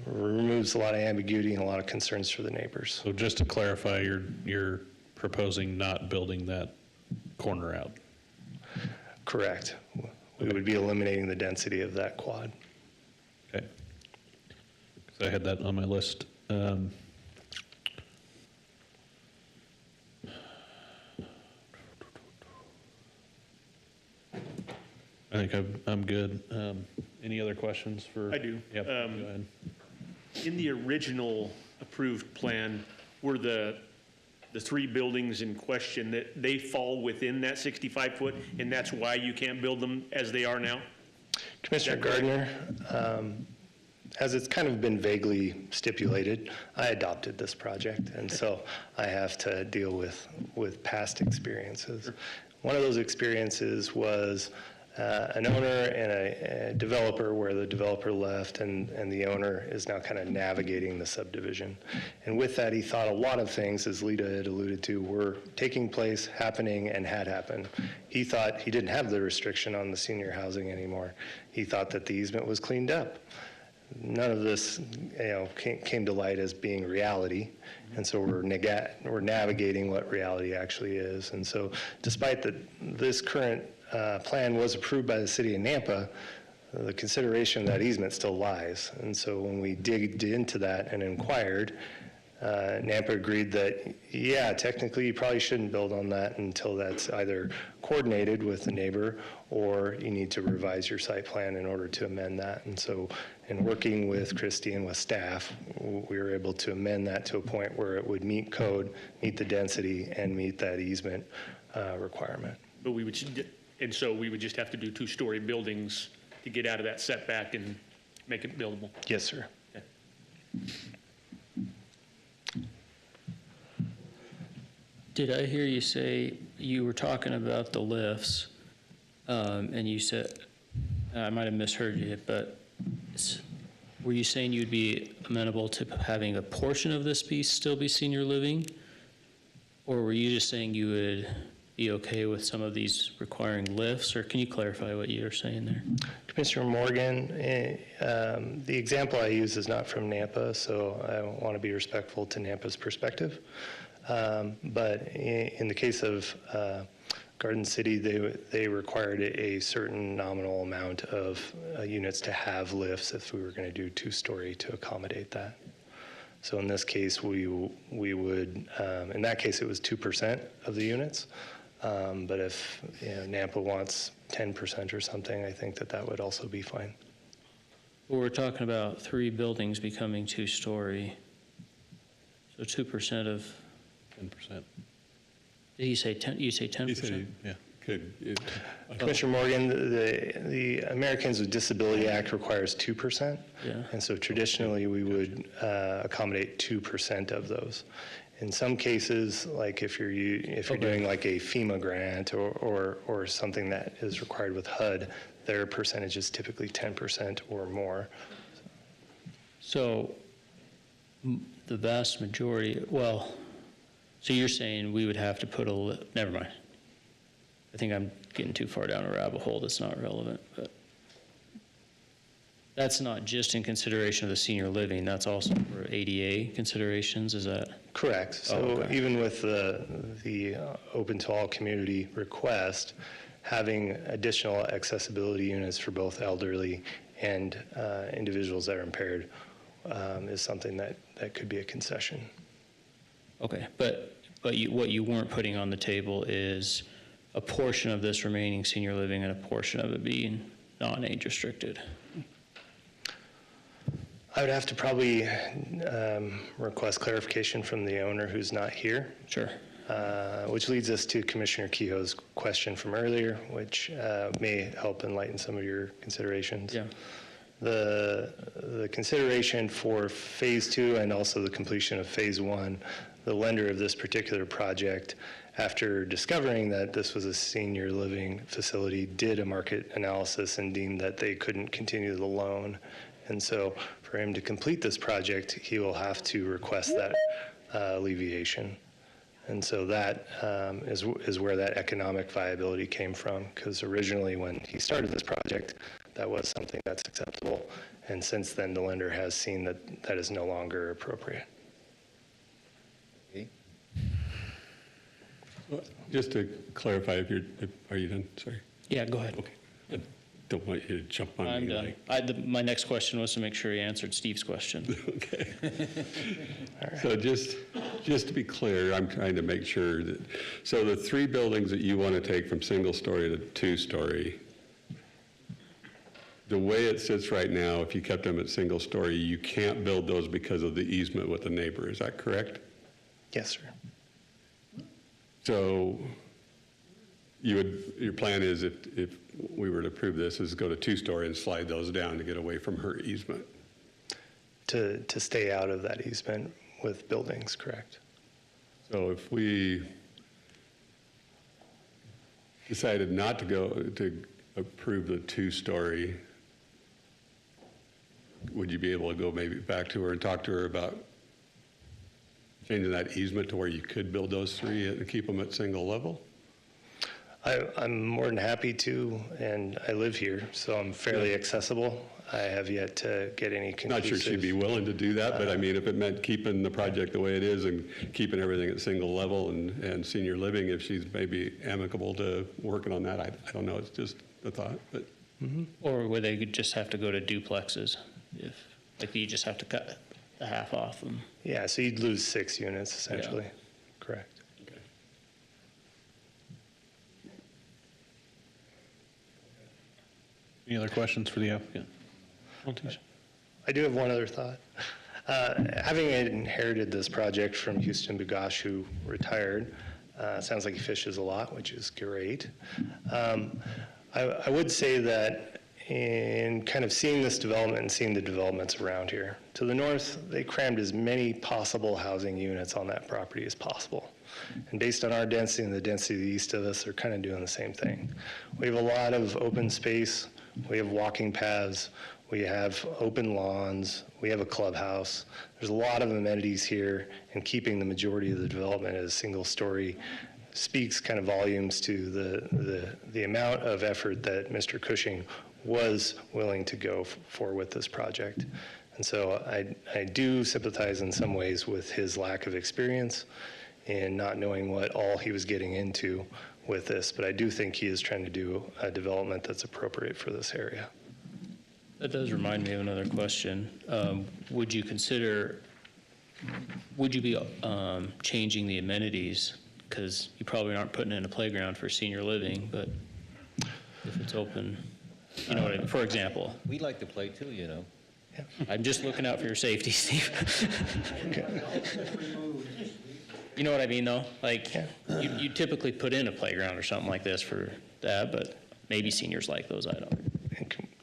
removes a lot of ambiguity and a lot of concerns for the neighbors. So just to clarify, you're proposing not building that corner out? Correct. We would be eliminating the density of that quad. Okay. 'Cause I had that on my list. I think I'm good. Any other questions for? I do. Yep, go ahead. In the original approved plan, were the 3 buildings in question, that they fall within that 65-foot, and that's why you can't build them as they are now? Commissioner Gardner, as it's kind of been vaguely stipulated, I adopted this project, and so I have to deal with past experiences. One of those experiences was an owner and a developer, where the developer left and the owner is now kind of navigating the subdivision. And with that, he thought a lot of things, as Lida had alluded to, were taking place, happening, and had happened. He thought he didn't have the restriction on the senior housing anymore. He thought that the easement was cleaned up. None of this, came to light as being reality, and so we're navigating what reality actually is. And so, despite this current plan was approved by the city of Nampa, the consideration of that easement still lies. And so when we digged into that and inquired, NAMPA agreed that, yeah, technically you probably shouldn't build on that until that's either coordinated with the neighbor or you need to revise your site plan in order to amend that. And so in working with Christie and with staff, we were able to amend that to a point where it would meet code, meet the density, and meet that easement requirement. But we would, and so we would just have to do two-story buildings to get out of that setback and make it buildable? Yes, sir. Okay. Did I hear you say, you were talking about the lifts, and you said, I might have misheard you, but were you saying you'd be amenable to having a portion of this piece still be senior living? Or were you just saying you would be okay with some of these requiring lifts, or can you clarify what you're saying there? Commissioner Morgan, the example I use is not from NAMPA, so I want to be respectful to NAMPA's perspective. But in the case of Garden City, they required a certain nominal amount of units to have lifts if we were going to do two-story to accommodate that. So in this case, we would, in that case, it was 2% of the units. But if NAMPA wants 10% or something, I think that would also be fine. Well, we're talking about 3 buildings becoming two-story. So 2% of... 10%. Did he say 10? You say 10%? He said, yeah, could. Commissioner Morgan, the Americans with Disability Act requires 2%. Yeah. And so traditionally, we would accommodate 2% of those. In some cases, like if you're doing like a FEMA grant or something that is required with HUD, their percentage is typically 10% or more. So the vast majority, well, so you're saying we would have to put never mind. I think I'm getting too far down a rabbit hole that's not relevant, but that's not just in consideration of the senior living, that's also for ADA considerations, is that? Correct. So okay. even with the open to all community request, having additional accessibility units for both elderly and individuals that are impaired is something that could be a concession. Okay, but what you weren't putting on the table is a portion of this remaining senior living and a portion of it being non-age restricted. I would have to probably request clarification from the owner who's not here. Sure. Which leads us to Commissioner Kehoe's question from earlier, which may help enlighten some of your considerations. Yeah. The consideration for Phase 2 and also the completion of Phase 1, the lender of this particular project, after discovering that this was a senior living facility, did a market analysis and deemed that they couldn't continue the loan. And so for him to complete this project, he will have to request that alleviation. And so that is where that economic viability came from, because originally when he started this project, that was something that's acceptable. And since then, the lender has seen that that is no longer appropriate. Okay. Just to clarify, are you done? Sorry. Yeah, go ahead. Okay. I don't want you to jump on I'm me. done. My next question was to make sure he answered Steve's question. Okay. So just to be clear, I'm trying to make sure that, so the 3 buildings that you want to take from single-story to two-story, the way it sits right now, if you kept them at single-story, you can't build those because of the easement with the neighbor. Is that correct? Yes, sir. So your plan is if we were to approve this, is go to two-story and slide those down to get away from her easement? To stay out of that easement with buildings, correct? So if we decided not to approve the two-story, would you be able to go maybe back to her and talk to her about changing that easement to where you could build those 3 and keep them at single level? I'm more than happy to, and I live here, so I'm fairly accessible. I have yet to get any conclusive... Not sure she'd be willing to do that, but I mean, if it meant keeping the project the way it is and keeping everything at single level and senior living, if she's maybe amicable to working on that, I don't know, it's just a thought, but... Or would they just have to go to duplexes? Like you just have to cut the half off them. Yeah, so you'd lose 6 units essentially. Correct. Any other questions for the applicant? I do have one other thought. Having inherited this project from Houston Bugash, who retired, sounds like he fishes a lot, which is great. I would say that in kind of seeing this development and seeing the developments around here, to the north, they crammed as many possible housing units on that property as possible. And based on our density and the density of the east of us, they're kind of doing the same thing. We have a lot of open space. We have walking paths. We have open lawns. We have a clubhouse. There's a lot of amenities here, and keeping the majority of the development as single story speaks kind of volumes to the amount of effort that Mr. Cushing was willing to go for with this project. And so I do sympathize in some ways with his lack of experience and not knowing what all he was getting into with this, but I do think he is trying to do a development that's appropriate for this area. That does remind me of another question. Would you be changing the amenities? Because you probably aren't putting in a playground for senior living, but if it's open, you know what I mean? For example. We like to play too, you know. I'm just looking out for your safety, Steve. You know what I mean, though? Like, you typically put in a playground or something like this for that, but maybe seniors like those, I don't.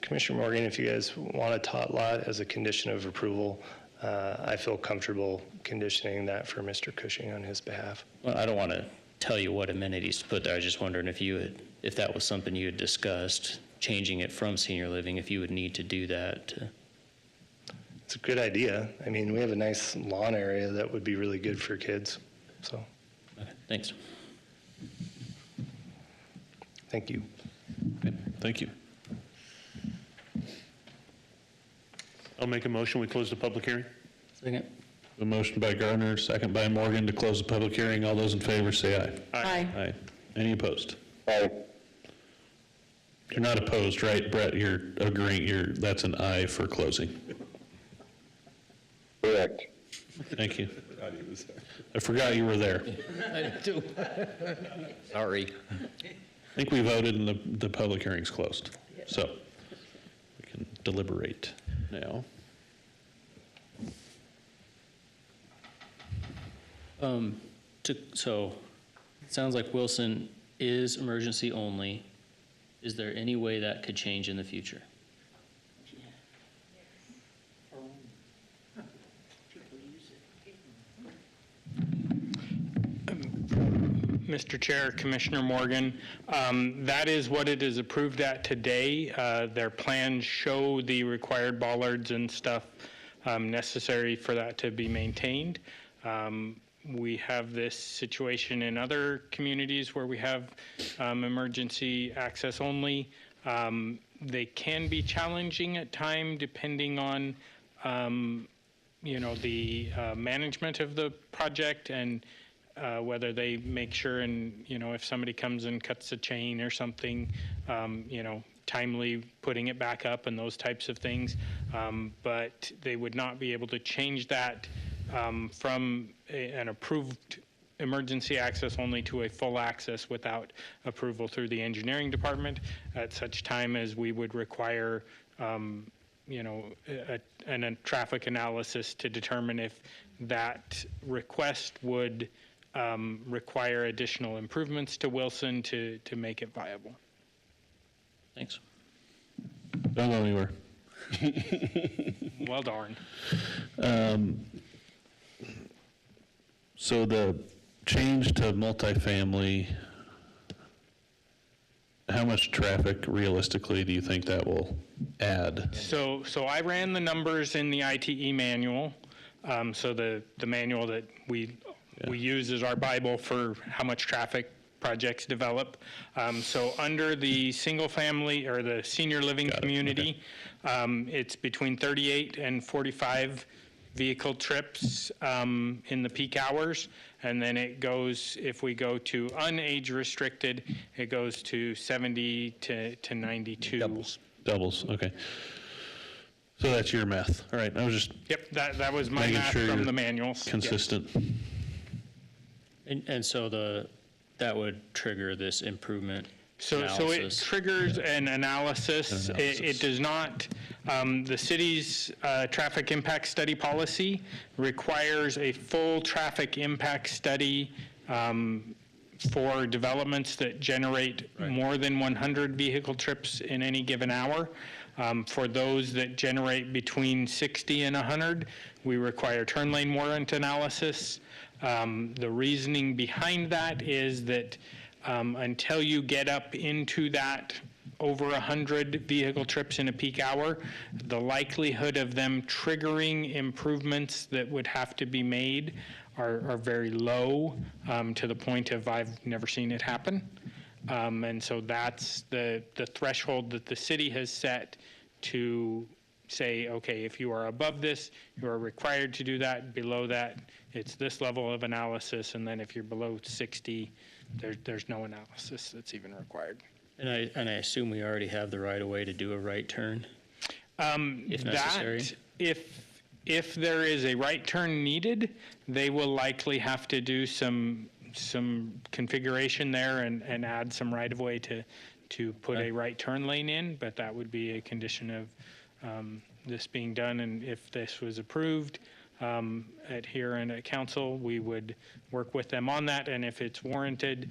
Commissioner Morgan, if you guys want a tot lot as a condition of approval, I feel comfortable conditioning that for Mr. Cushing on his behalf. Well, I don't want to tell you what amenities to put there. I was just wondering if that was something you had discussed, changing it from senior living, if you would need to do that. It's a good idea. I mean, we have a nice lawn area that would be really good for kids, so. Okay, thanks. Thank you. Okay, thank you. I'll make a motion, we close the public hearing. Second. A motion by Gardner, second by Morgan to close the public hearing. All those in favor say aye. Aye. Aye. Any opposed? Aye. You're not opposed, right, Brett? You're agreeing, that's an aye for closing. Correct. Thank you. I forgot you were there. I do too. Sorry. I think we voted and the public hearing's closed. So we can deliberate now. So it sounds like Wilson is emergency only. Is there any way that could change in the future? Mr. Chair, Commissioner Morgan, that is what it is approved at today. Their plans show the required bollards and stuff necessary for that to be maintained. We have this situation in other communities where we have emergency access only. They can be challenging at times depending on, the management of the project and whether they make sure and, if somebody comes and cuts a chain or something, timely putting it back up and those types of things. But they would not be able to change that from an approved emergency access only to a full access without approval through the engineering department at such time as we would require a traffic analysis to determine if that request would require additional improvements to Wilson to make it viable. Thanks. Don't go anywhere. Well, darn. So the change to multifamily, how much traffic realistically do you think that will add? So I ran the numbers in the ITE manual. So the manual that we use as our Bible for how much traffic projects develop. So under the single family or the senior living community, it's between 38 and 45 vehicle trips in the peak hours. And then it goes, if we go to unage restricted, it goes to 70 to 92. Doubles, okay. So that's your math. All right, I was just Yep, that was my making math sure from you're the manuals. Yep. consistent. And so that would trigger this improvement So it analysis. triggers an analysis. It does not, the city's traffic impact study policy requires a full traffic impact study for developments that generate more than 100 vehicle trips in any given hour. For those that generate between 60 and 100, we require turn lane warrant analysis. The reasoning behind that is that until you get up into that over 100 vehicle trips in a peak hour, the likelihood of them triggering improvements that would have to be made are very low, to the point of I've never seen it happen. And so that's the threshold that the city has set to say, okay, if you are above this, you are required to do that. Below that, it's this level of analysis. And then if you're below 60, there's no analysis that's even required. And I assume we already have the right of way to do a right turn, if necessary. If there is a right turn needed, they will likely have to do some configuration there and add some right of way to put a right turn lane in, but that would be a condition of this being done. And if this was approved here and at council, we would work with them on that. And if it's warranted,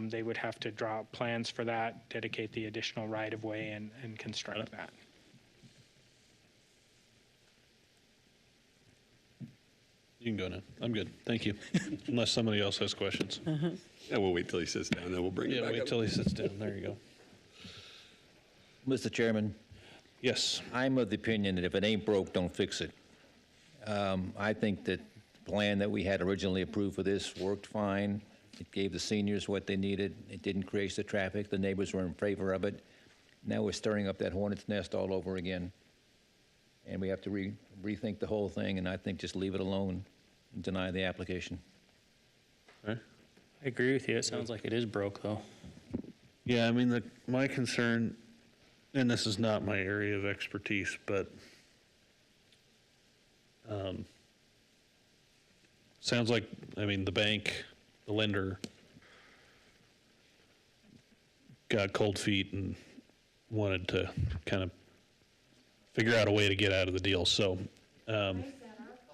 they would have to draw up plans for that, dedicate the additional right of way, and construct that. You can go now. I'm good. Thank you. Unless somebody else has questions. Yeah, we'll wait till he sits down, then we'll bring it back up. Yeah, wait till he sits down. There you go. Mr. Chairman, Yes. I'm of the opinion that if it ain't broke, don't fix it. I think that the plan that we had originally approved for this worked fine. It gave the seniors what they needed. It didn't create the traffic. The neighbors were in favor of it. Now we're stirring up that hornet's nest all over again. And we have to rethink the whole thing, and I think just leave it alone and deny the application. Okay. I agree with you. It sounds like it is broke, though. Yeah, I mean, my concern, and this is not my area of expertise, but sounds like, I mean, the bank, the lender got cold feet and wanted to kind of figure out a way to get out of the deal. So I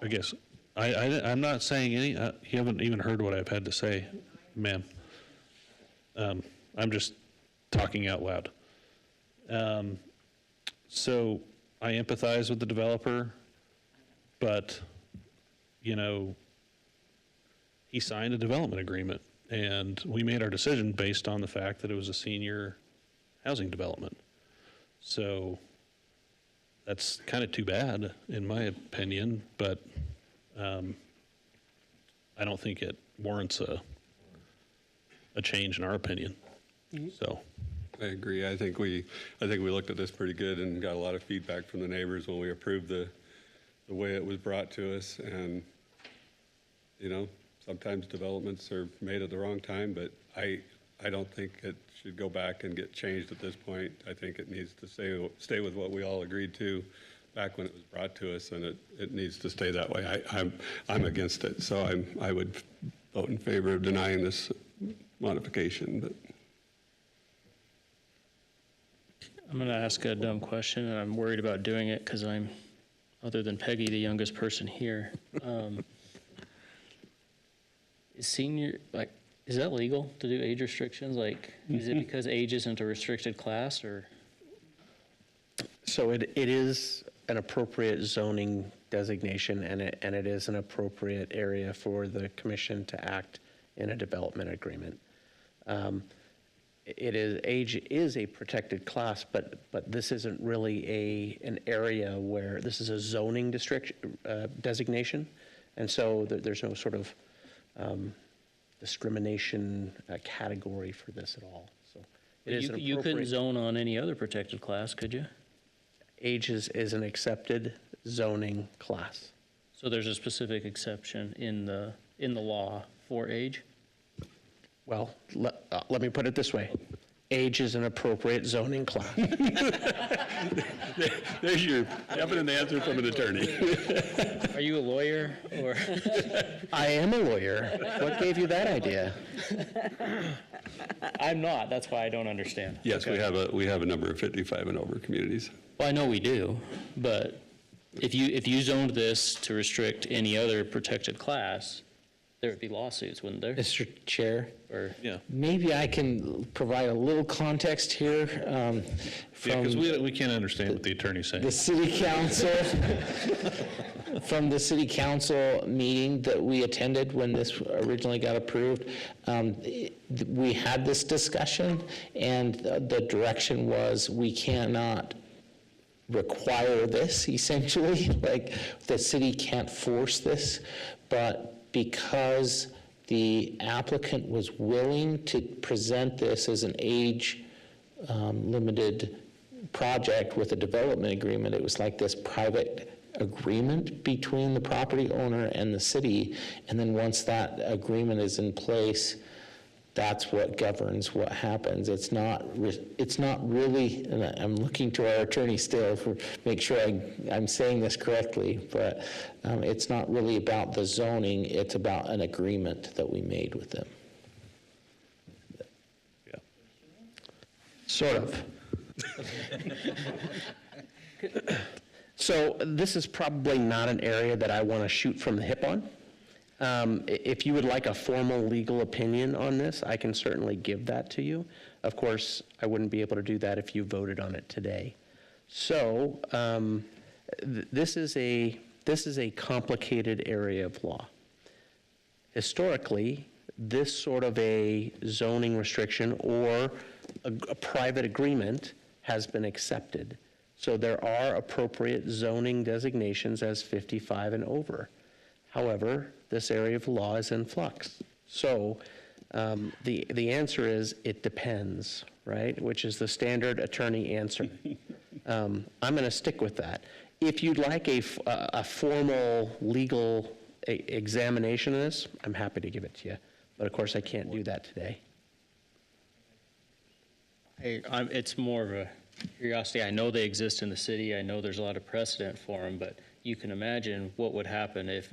guess I'm not saying any, you haven't even heard what I've had to say, ma'am. I'm just talking out loud. So I empathize with the developer, but, you know, he signed a development agreement, and we made our decision based on the fact that it was a senior housing development. So that's kind of too bad, in my opinion, but I don't think it warrants a change in our opinion. So. I agree. I think we looked at this pretty good and got a lot of feedback from the neighbors when we approved the way it was brought to us. And, you know, sometimes developments are made at the wrong time, but I don't think it should go back and get changed at this point. I think it needs to stay with what we all agreed to back when it was brought to us, and it needs to stay that way. I'm against it, so I would vote in favor of denying this modification, but. I'm going to ask a dumb question, and I'm worried about doing it because I'm, other than Peggy, the youngest person here. Is that legal to do age restrictions? Like, is it because age isn't a restricted class, or? So it is an appropriate zoning designation, and it is an appropriate area for the commission to act in a development agreement. Age is a protected class, but this isn't really an area where this is a zoning designation, and so there's no sort of discrimination category for this at all. So it is an You couldn't appropriate. zone on any other protected class, could you? Age is an accepted zoning class. So there's a specific exception in the law for age? Well, let me put it this way. age is an appropriate zoning class. There's your definite answer from an attorney. Are you a lawyer or? I am a lawyer. What gave you that idea? I'm not, that's why I don't understand. Yes, we have a number of 55 and over communities. Well, I know we do, but if you zoned this to restrict any other protected class, there would be lawsuits, wouldn't there? Mr. Chair, Or, yeah. maybe I can provide a little context here Yeah, from because we can't understand what the attorney's saying. the city council, from the city council meeting that we attended when this originally got approved. We had this discussion, and the direction was we cannot require this, essentially. Like, the city can't force this, but because the applicant was willing to present this as an age-limited project with a development agreement, it was like this private agreement between the property owner and the city, and then once that agreement is in place, that's what governs what happens. It's not really, and I'm looking to our attorney still for make sure I'm saying this correctly, but it's not really about the zoning, it's about an agreement that we made with them. Yeah. Sort of. So this is probably not an area that I want to shoot from the hip on. If you would like a formal legal opinion on this, I can certainly give that to you. Of course, I wouldn't be able to do that if you voted on it today. So this is a complicated area of law. Historically, this sort of a zoning restriction or a private agreement has been accepted. So there are appropriate zoning designations as 55 and over. However, this area of law is in flux. So the answer is it depends, right? Which is the standard attorney answer. I'm going to stick with that. If you'd like a formal legal examination of this, I'm happy to give it to you. But of course, I can't do that today. It's more of a curiosity. I know they exist in the city. I know there's a lot of precedent for them, but you can imagine what would happen if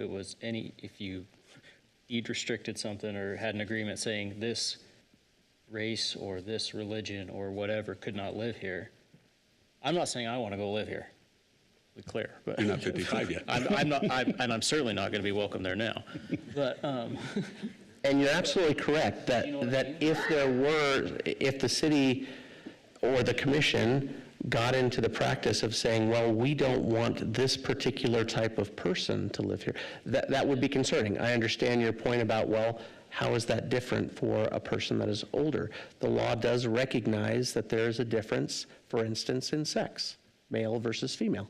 you deed restricted something or had an agreement saying this race or this religion or whatever could not live here. I'm not saying I want to go live here. Be clear, but You're not 55 yet. I'm not, and I'm certainly not going to be welcome there now. But and you're absolutely correct that if the city or the commission got into the practice of saying, well, we don't want this particular type of person to live here, that would be concerning. I understand your point about, well, how is that different for a person that is older? The law does recognize that there is a difference, for instance, in sex, male versus female,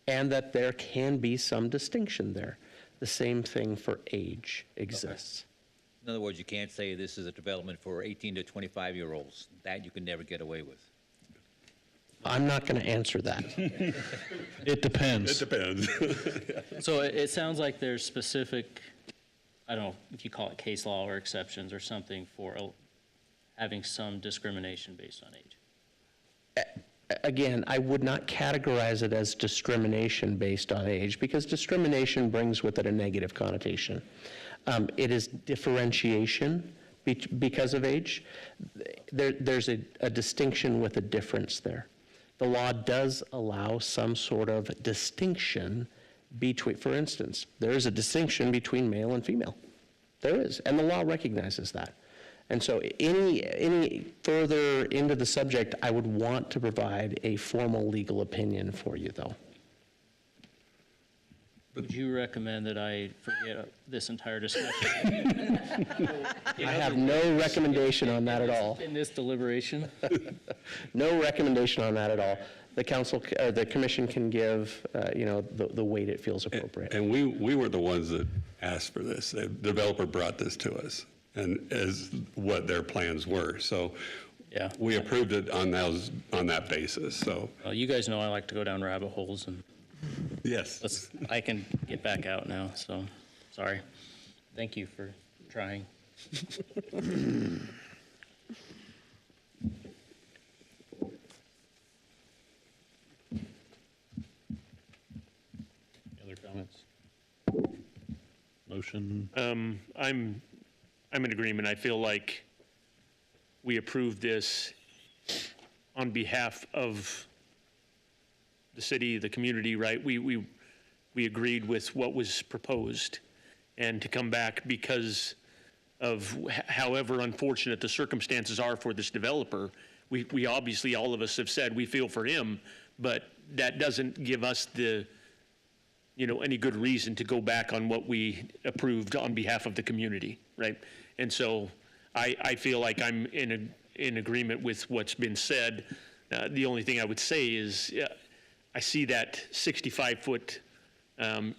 and that there can be some distinction there. The same thing for age exists. In other words, you can't say this is a development for 18 to 25-year-olds. That you can never get away with. I'm not going to answer that. It depends. It depends. so it sounds like there's specific, I don't know if you call it case law or exceptions or something for having some discrimination based on age. Again, I would not categorize it as discrimination based on age because discrimination brings with it a negative connotation. It is differentiation because of age. There's a distinction with a difference there. The law does allow some sort of distinction between, for instance, there is a distinction between male and female. There is, and the law recognizes that. And so any further into the subject, I would want to provide a formal legal opinion for you, though. Would you recommend that I forget this entire discussion? I have no recommendation on that at all. In this deliberation? No recommendation on that at all. The council, the commission can give, the weight it feels appropriate. And we were the ones that asked for this. The developer brought this to us and as what their plans were. So yeah, we approved it on that basis. So well, you guys know I like to go down rabbit holes, and yes, I can get back out now. So sorry. Thank you for trying. motion? I'm in agreement. I feel like we approved this on behalf of the city, the community, right? We agreed with what was proposed. And to come back because of however unfortunate the circumstances are for this developer, we obviously, all of us have said we feel for him, but that doesn't give us the, any good reason to go back on what we approved on behalf of the community, right? And so I feel like I'm in agreement with what's been said. The only thing I would say is I see that 65-foot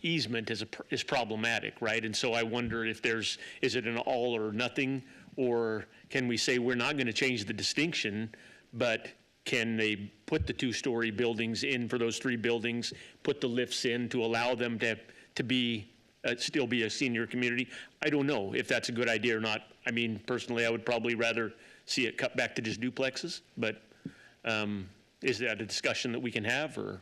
easement is problematic, right? And so I wonder if is it an all or nothing, or can we say we're not going to change the distinction, but can they put the 2-story buildings in for those 3 buildings, put the lifts in to allow them to be still be a senior community? I don't know if that's a good idea or not. I mean, personally, I would probably rather see it cut back to just duplexes, but is that a discussion that we can have, or?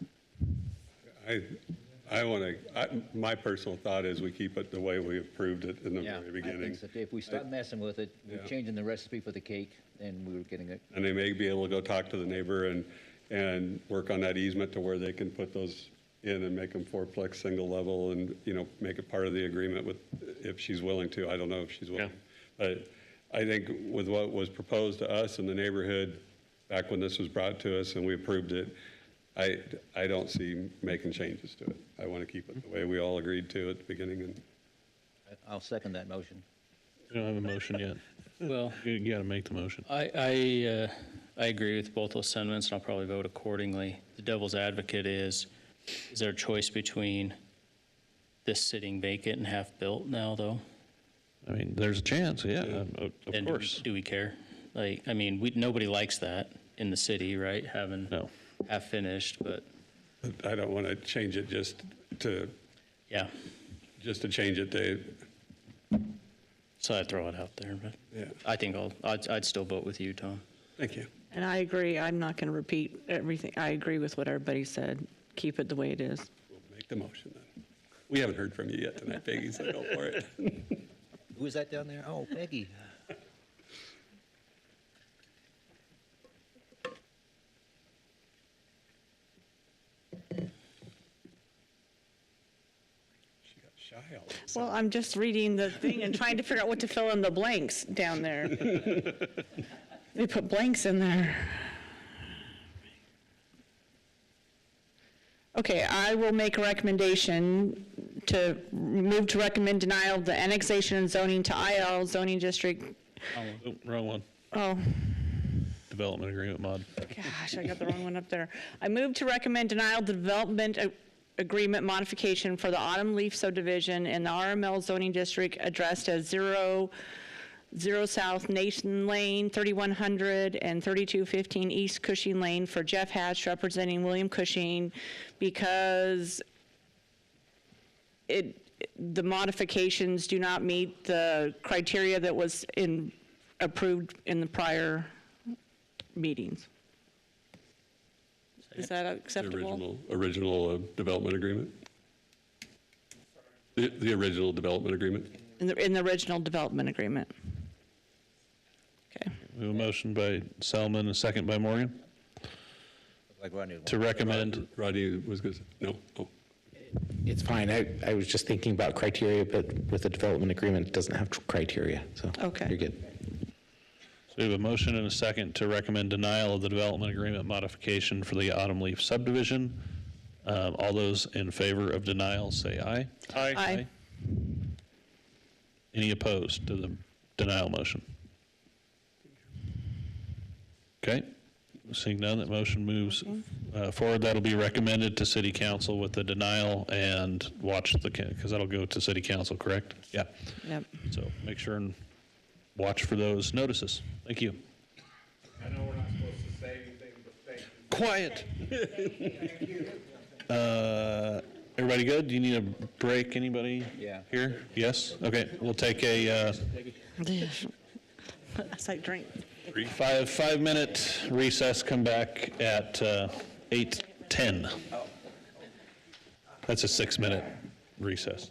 My personal thought is we keep it the way we approved it in the very I beginning. think so. If we start messing with it, we're changing the recipe for the cake, then we were getting it. And they may be able to go talk to the neighbor and work on that easement to where they can put those in and make them 4-plex single level and, make it part of the agreement with, if she's willing to. I don't know if she's willing. But I think with what was proposed to us in the neighborhood back when this was brought to us and we approved it, I don't see making changes to it. I want to keep it the way we all agreed to at the beginning. And I'll second that motion. We don't have a motion yet. Well, You got to make the motion. I agree with both those sentiments, and I'll probably vote accordingly. The devil's advocate is there a choice between this sitting vacant and half-built now, though? I mean, there's a chance, yeah, of And course. do we care? Like, I mean, nobody likes that in the city, right? Having half-finished, but I don't want to change it just to change it to. So I throw it out there, but Yeah. I think I'd still vote with you, Tom. Thank you. And I agree. I'm not going to repeat everything. I agree with what everybody said. Keep it the way it is. We'll make the motion then. We haven't heard from you yet tonight, Peggy, so go for it. Who is that down there? Oh, Peggy. Well, I'm just reading the thing and trying to figure out what to fill in the blanks down there. They put blanks in there. Okay, I will make a recommendation to move to recommend denial of the annexation and zoning to IL zoning district. Oh, wrong one. Oh, Development agreement mod. gosh, I got the wrong one up there. I move to recommend denial of the development agreement modification for the Autumn Leaf subdivision in the RML zoning district addressed as 00 South Nation Lane, 3100 and 3215 East Cushing Lane for Jeff Hatch representing William Cushing, because the modifications do not meet the criteria that was approved in the prior meetings. Is that acceptable? The original development agreement? The original development agreement? In the original development agreement. Okay. We have a motion by Selman, a second by Morgan, Like Rodney. to recommend. Rodney was good. No? Oh. It's fine. I was just thinking about criteria, but with the development agreement, it doesn't have criteria, so Okay. you're good. So we have a motion and a second to recommend denial of the development agreement modification for the Autumn Leaf subdivision. All those in favor of denial, say aye. Aye. Any opposed to the denial motion? Okay, seeing none, that motion moves forward. That'll be recommended to City Council with the denial, and watch because that'll go to City Council, correct? Yeah. Yep. So make sure and watch for those notices. Thank you. I know we're not supposed to say anything, but thank you. Quiet. Everybody good? Do you need a break? Anybody here? Yes? Okay, we'll take a That's like drink. 5-minute recess, come back at 8:10. That's a 6-minute recess.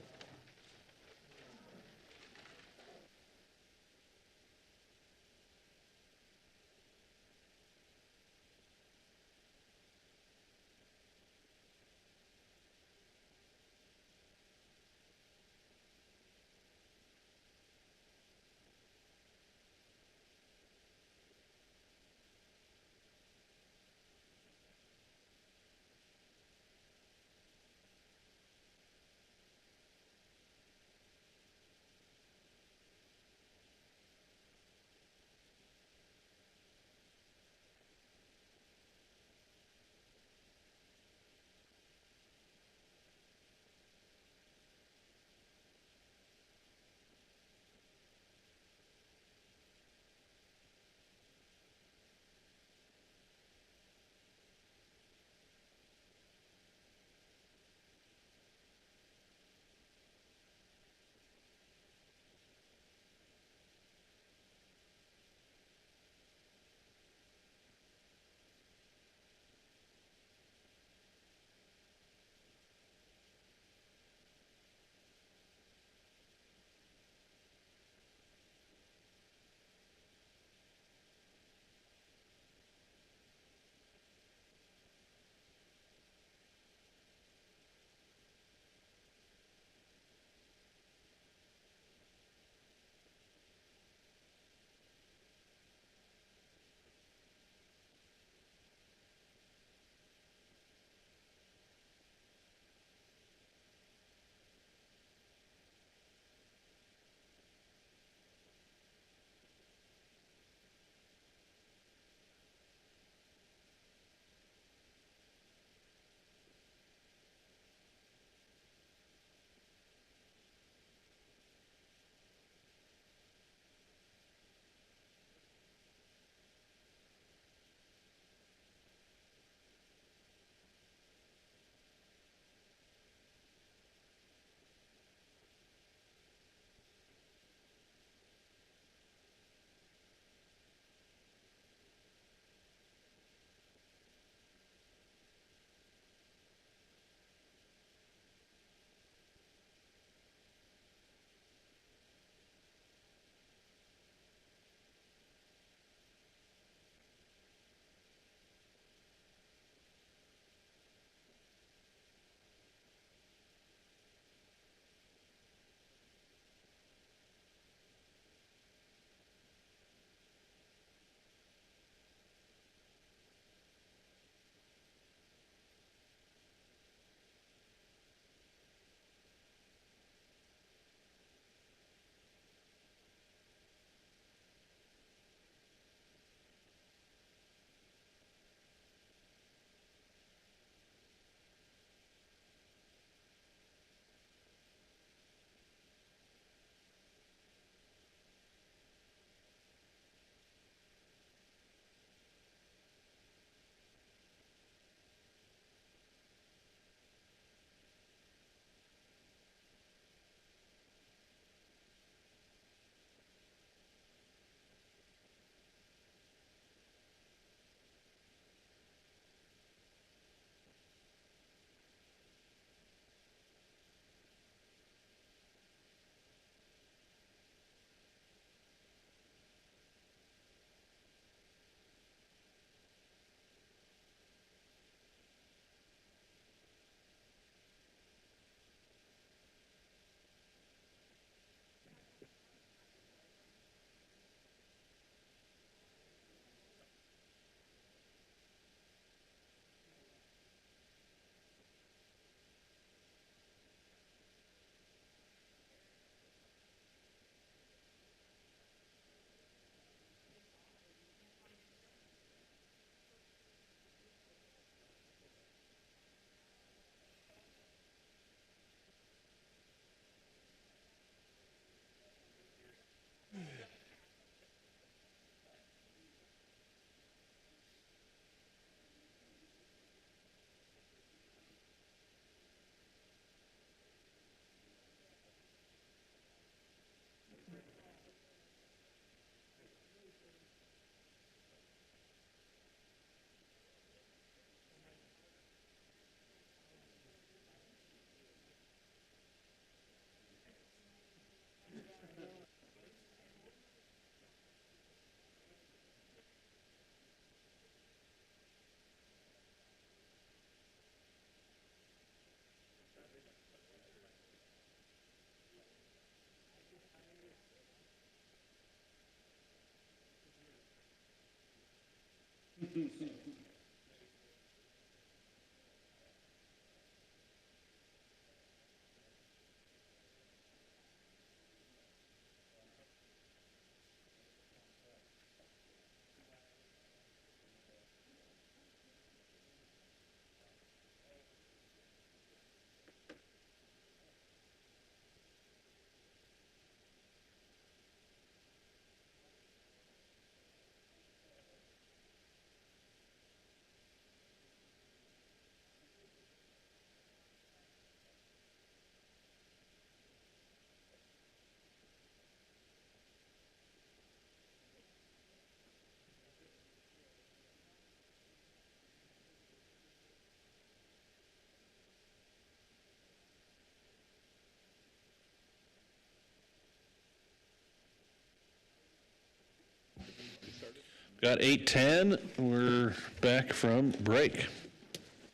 Got 8:10. We're back from break.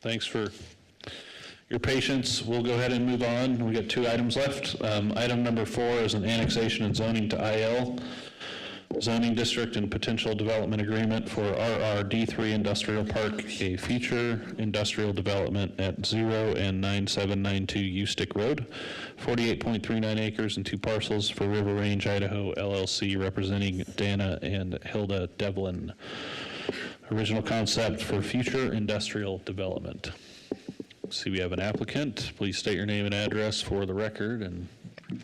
Thanks for your patience. We'll go ahead and move on. We got 2 items left. Item number 4 is an annexation and zoning to IL zoning district and potential development agreement for RRD3 Industrial Park, a future industrial development at 0 and 9792 Ustick Road, 48.39 acres and 2 parcels for River Range, Idaho LLC, representing Dana and Hilda Devlin. Original concept for future industrial development. See, we have an applicant. Please state your name and address for the record and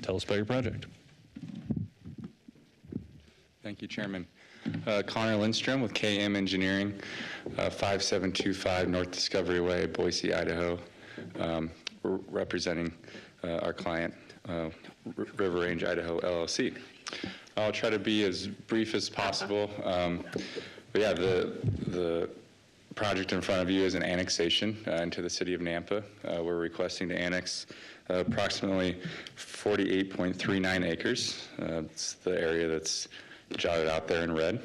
tell us about your project. Thank you, Chairman. Connor Lindstrom with KM Engineering, 5725 North Discovery Way, Boise, Idaho. We're representing our client, River Range, Idaho LLC. I'll try to be as brief as possible. But yeah, the project in front of you is an annexation into the city of Nampa. We're requesting to annex approximately 48.39 acres. It's the area that's jotted out there in red.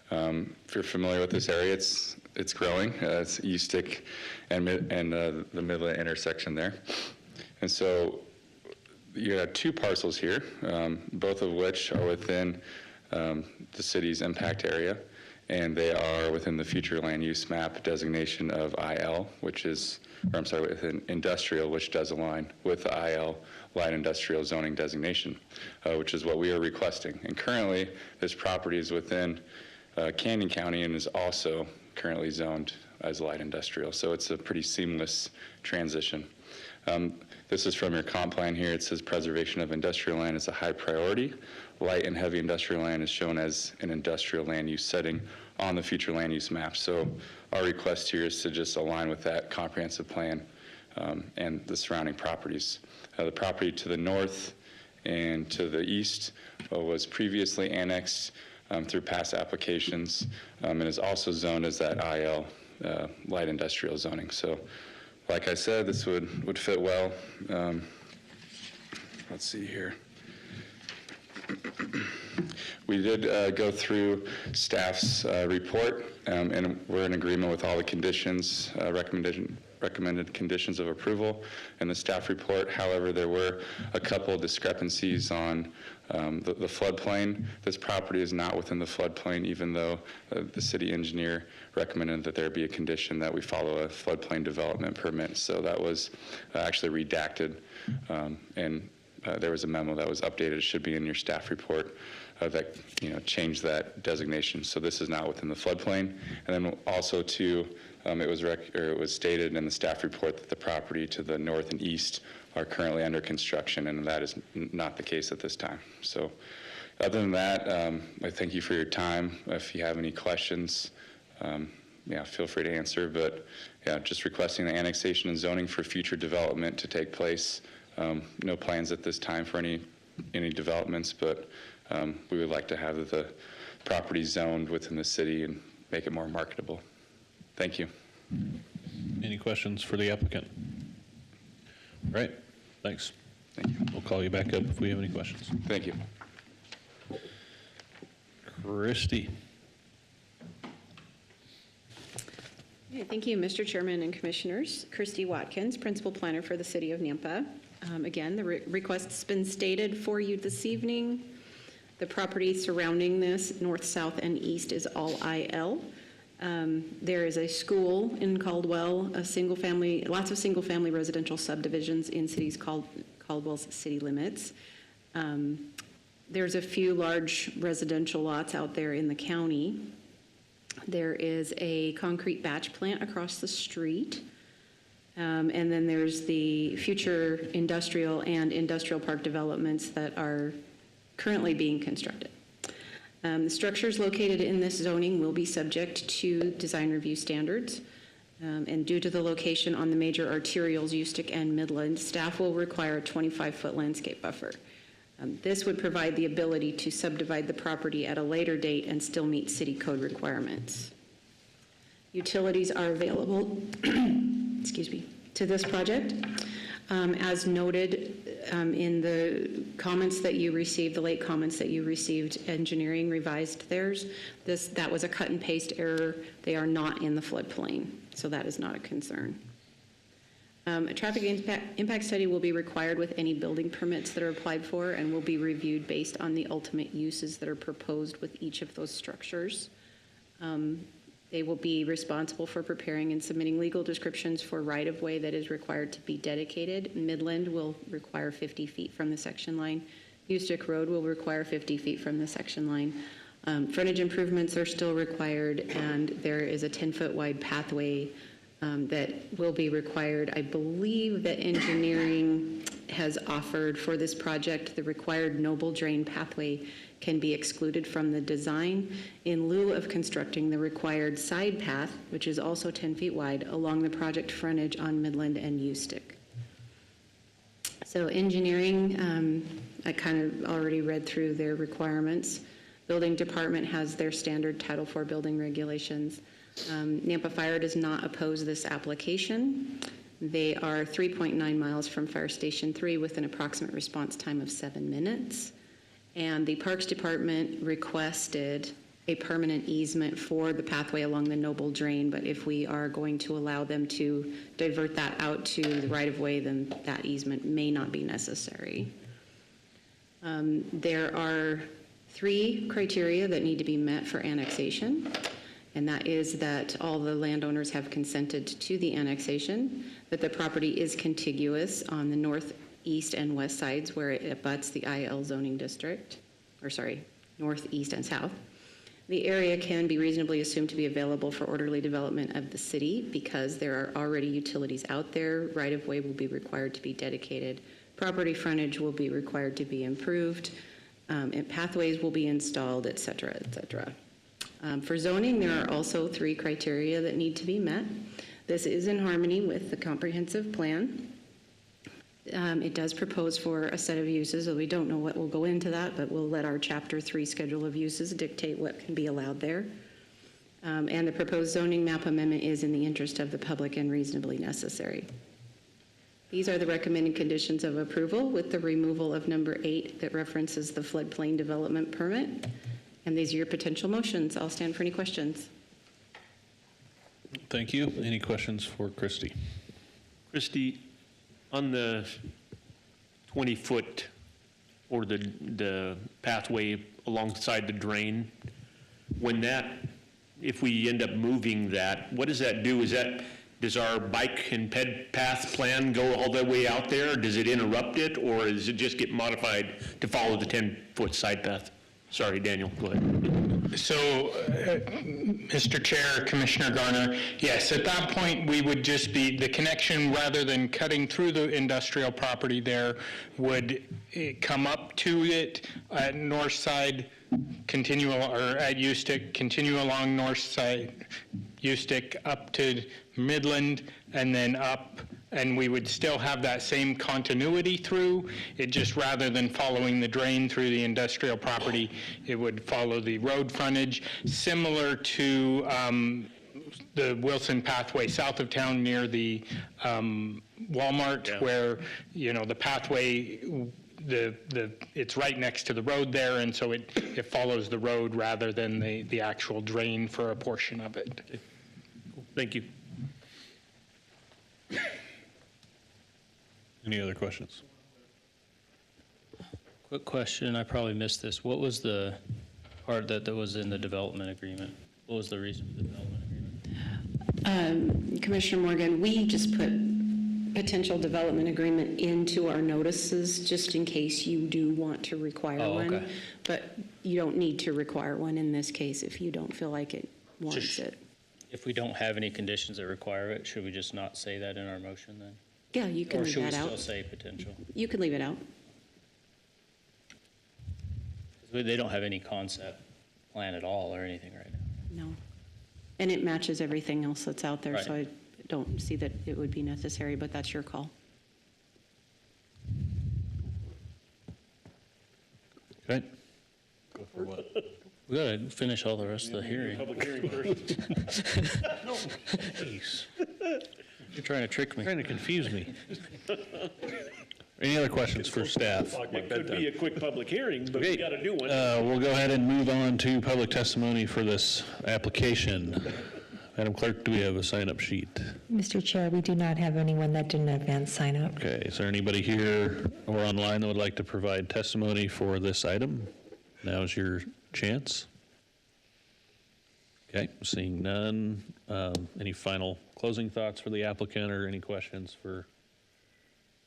If you're familiar with this area, it's growing. It's Ustick and the Midland intersection there. And so you have 2 parcels here, both of which are within the city's impact area, and they are within the future land use map designation of IL, which is, or I'm sorry, within industrial, which does align with the IL light industrial zoning designation, which is what we are requesting. And currently, this property is within Canyon County and is also currently zoned as light industrial. So it's a pretty seamless transition. This is from your comp plan here. It says preservation of industrial land is a high priority. Light and heavy industrial land is shown as an industrial land use setting on the future land use map. So our request here is to just align with that comprehensive plan and the surrounding properties. The property to the north and to the east was previously annexed through past applications and is also zoned as that IL light industrial zoning. So like I said, this would fit well. Let's see here. We did go through staff's report, and we're in agreement with all the conditions, recommended conditions of approval in the staff report. However, there were a couple of discrepancies on the floodplain. This property is not within the floodplain, even though the city engineer recommended that there be a condition that we follow a floodplain development permit. So that was actually redacted, and there was a memo that was updated. It should be in your staff report that changed that designation. So this is not within the floodplain. And then also too, it was stated in the staff report that the property to the north and east are currently under construction, and that is not the case at this time. So other than that, I thank you for your time. If you have any questions, feel free to answer. But yeah, just requesting the annexation and zoning for future development to take place. No plans at this time for any developments, but we would like to have the property zoned within the city and make it more marketable. Thank you. Any questions for the applicant? All right, thanks. Thank you. We'll call you back up if we have any questions. Thank you. Christy. Okay, thank you, Mr. Chairman and Commissioners. Christy Watkins, Principal Planner for the City of Nampa. Again, the request's been stated for you this evening. The property surrounding this, north, south, and east, is all IL. There is a school in Caldwell, lots of single-family residential subdivisions in Caldwell's city limits. There's a few large residential lots out there in the county. There is a concrete batch plant across the street. And then there's the future industrial and industrial park developments that are currently being constructed. The structures located in this zoning will be subject to design review standards. And due to the location on the major arterials, Ustick and Midland, staff will require a 25-foot landscape buffer. This would provide the ability to subdivide the property at a later date and still meet city code requirements. Utilities are available excuse me, to this project. As noted in the comments that you received, the late comments that you received, engineering revised theirs. That was a cut and paste error. They are not in the floodplain, so that is not a concern. A traffic impact study will be required with any building permits that are applied for and will be reviewed based on the ultimate uses that are proposed with each of those structures. They will be responsible for preparing and submitting legal descriptions for right-of-way that is required to be dedicated. Midland will require 50 feet from the section line. Ustick Road will require 50 feet from the section line. Frontage improvements are still required, and there is a 10-foot wide pathway that will be required. I believe that engineering has offered for this project the required noble drain pathway can be excluded from the design in lieu of constructing the required side path, which is also 10 feet wide, along the project frontage on Midland and Ustick. So engineering, I kind of already read through their requirements. Building department has their standard Title IV building regulations. Nampa Fire does not oppose this application. They are 3.9 miles from Fire Station 3 with an approximate response time of 7 minutes. And the Parks Department requested a permanent easement for the pathway along the Noble Drain, but if we are going to allow them to divert that out to the right-of-way, then that easement may not be necessary. There are 3 criteria that need to be met for annexation, and that is that all the landowners have consented to the annexation, that the property is contiguous on the north, east, and west sides where it abuts the IL zoning district, north, east, and south. The area can be reasonably assumed to be available for orderly development of the city because there are already utilities out there. Right-of-way will be required to be dedicated. Property frontage will be required to be improved. And pathways will be installed, et cetera, et cetera. For zoning, there are also 3 criteria that need to be met. This is in harmony with the comprehensive plan. It does propose for a set of uses, so we don't know what will go into that, but we'll let our Chapter 3 schedule of uses dictate what can be allowed there. And the proposed zoning map amendment is in the interest of the public and reasonably necessary. These are the recommended conditions of approval with the removal of number 8 that references the floodplain development permit. And these are your potential motions. I'll stand for any questions. Thank you. Any questions for Christy? Christy, on the 20-foot or the pathway alongside the drain, if we end up moving that, what does that do? Does our bike and ped path plan go all the way out there? Does it interrupt it, or does it just get modified to follow the 10-foot side path? Sorry, Daniel, go ahead. So, Mr. Chair, Commissioner Garner, yes, at that point, we would just be, the connection, rather than cutting through the industrial property there, would come up to it at north side, continue, or at Ustick, continue along north side, Ustick up to Midland, and then up, and we would still have that same continuity through. It just, rather than following the drain through the industrial property, it would follow the road frontage, similar to the Wilson pathway south of town near the Walmart, where, the pathway, it's right next to the road there, and so it follows the road rather than the actual drain for a portion of it. Okay. Cool. Thank you. Any other questions? Quick question, I probably missed this. What was the part that was in the development agreement? What was the reason for the development agreement? Commissioner Morgan, we just put potential development agreement into our notices just in case you do want to require one. Okay. But you don't need to require one in this case if you don't feel like it warrants it. If we don't have any conditions that require it, should we just not say that in our motion then? Yeah, you can Or leave should we that still out. say potential? You can leave it out. They don't have any concept plan at all or anything right now. No. And it matches everything else that's out there, so Right. I don't see that it would be necessary, but that's your call. Okay. Go for what? We gotta finish all the rest of the hearing. Public hearing first. No, jeez. You're trying to trick me. Trying to confuse me. Any other questions for staff? It could be a quick public hearing, but we got to do one. We'll go ahead and move on to public testimony for this application. Madam Clerk, do we have a sign-up sheet? Mr. Chair, we do not have anyone that did an advance sign up. Okay, is there anybody here or online that would like to provide testimony for this item? Now's your chance. Okay, seeing none. Any final closing thoughts for the applicant or any questions for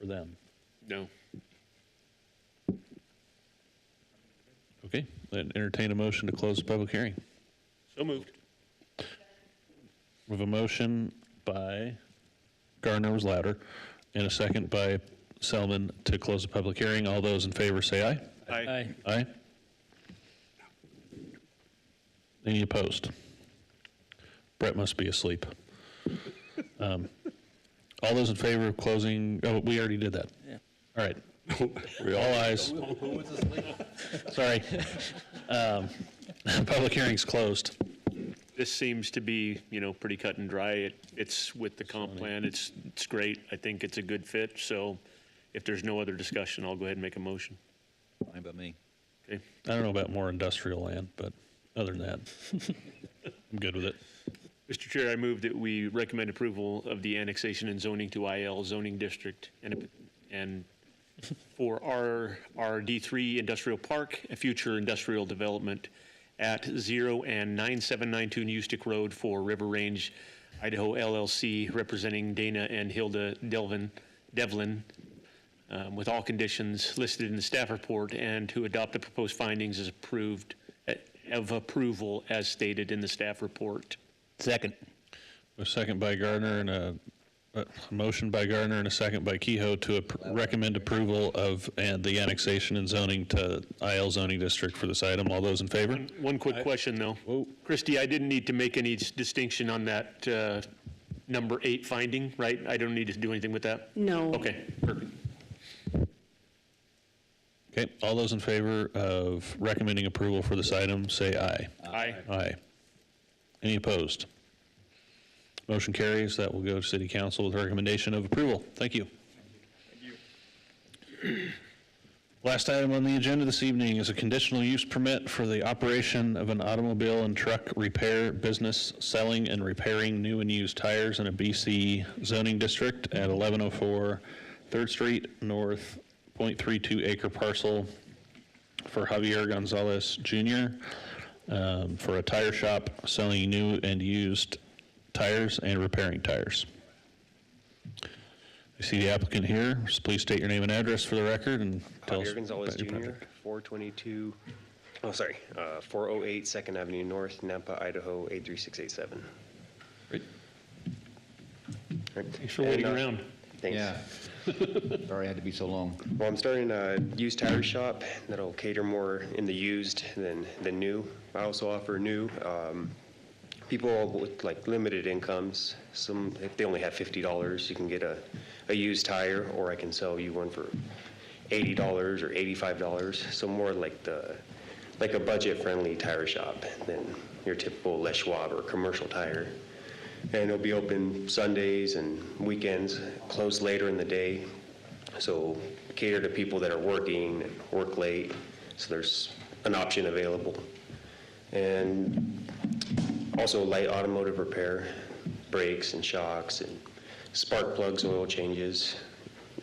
them? No. Okay, then entertain a motion to close the public hearing. So moved. We have a motion by Gardner, was louder, and a second by Selman to close the public hearing. All those in favor say aye. Aye. Aye. Any opposed? Brett must be asleep. All those in favor of closing, oh, we already did that. Yeah. All right. All ayes. Sorry. Public hearing's closed. This seems to be, pretty cut and dry. It's with the comp plan. It's great. I think it's a good fit. So if there's no other discussion, I'll go ahead and make a motion. Fine by me. Okay. I don't know about more industrial land, but other than that, I'm good with it. Mr. Chair, I move that we recommend approval of the annexation and zoning to IL zoning district and for our D3 Industrial Park, a future industrial development at 0 and 9792 New Stick Road for River Range, Idaho LLC, representing Dana and Hilda Devlin, with all conditions listed in the staff report, and to adopt the proposed findings as of approval as stated in the staff report. Second. A second by Gardner and a motion by Gardner and a second by Kehoe to recommend approval of the annexation and zoning to IL zoning district for this item. All those in favor? One quick question, though. Whoa. Christie, I didn't need to make any distinction on that number 8 finding, right? I don't need to do anything with that? No. Okay, perfect. Okay, all those in favor of recommending approval for this item, say aye. Aye. Aye. Any opposed? Motion carries. That will go to City Council with a recommendation of approval. Thank you. Last item on the agenda this evening is a conditional use permit for the operation of an automobile and truck repair business selling and repairing new and used tires in a BC zoning district at 1104 3rd Street North, 0.32 acre parcel for Javier Gonzalez Jr. For a tire shop selling new and used tires and repairing tires. I see the applicant here. So please state your name and address for the record and tell us Javier Gonzalez about your Jr., project. 408 2nd Avenue North, Nampa, Idaho, 83687. Great. Thanks for waiting around. Thanks. Yeah. Sorry I had to be so long. Well, I'm starting a used tire shop that'll cater more in the used than new. I also offer new. People with like limited incomes, if they only have $50, you can get a used tire, or I can sell you one for $80 or $85. So more like a budget-friendly tire shop than your typical Les Schwab or commercial tire. And it'll be open Sundays and weekends, closed later in the day. So cater to people that are working and work late. So there's an option available. And also light automotive repair, brakes and shocks and spark plugs, oil changes.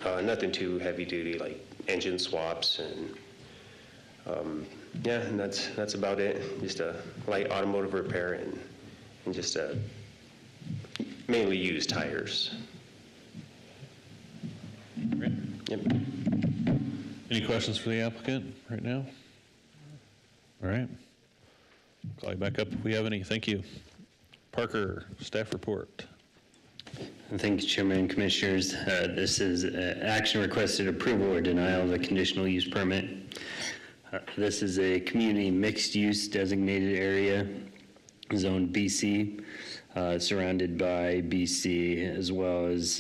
Nothing too heavy duty like engine swaps and Yeah, and that's about it. Just a light automotive repair and just mainly used tires. Yep. Any questions for the applicant right now? All right. Call you back up if we have any. Thank you. Parker, staff report. Thank you, Chairman and Commissioners. This is action requested approval or denial of a conditional use permit. This is a community mixed use designated area, zone BC, surrounded by BC as well as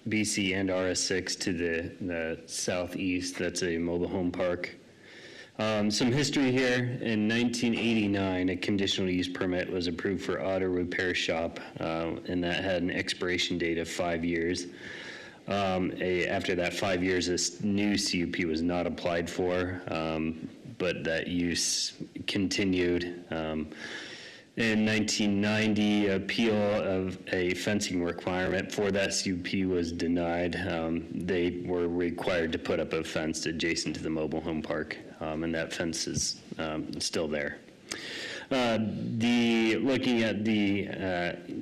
BC and RS6 to the southeast. That's a mobile home park. Some history here. In 1989, a conditional use permit was approved for auto repair shop, and that had an expiration date of 5 years. After that 5 years, this new CUP was not applied for, but that use continued. In 1990, appeal of a fencing requirement for that CUP was denied. They were required to put up a fence adjacent to the mobile home park, and that fence is still there. Looking at the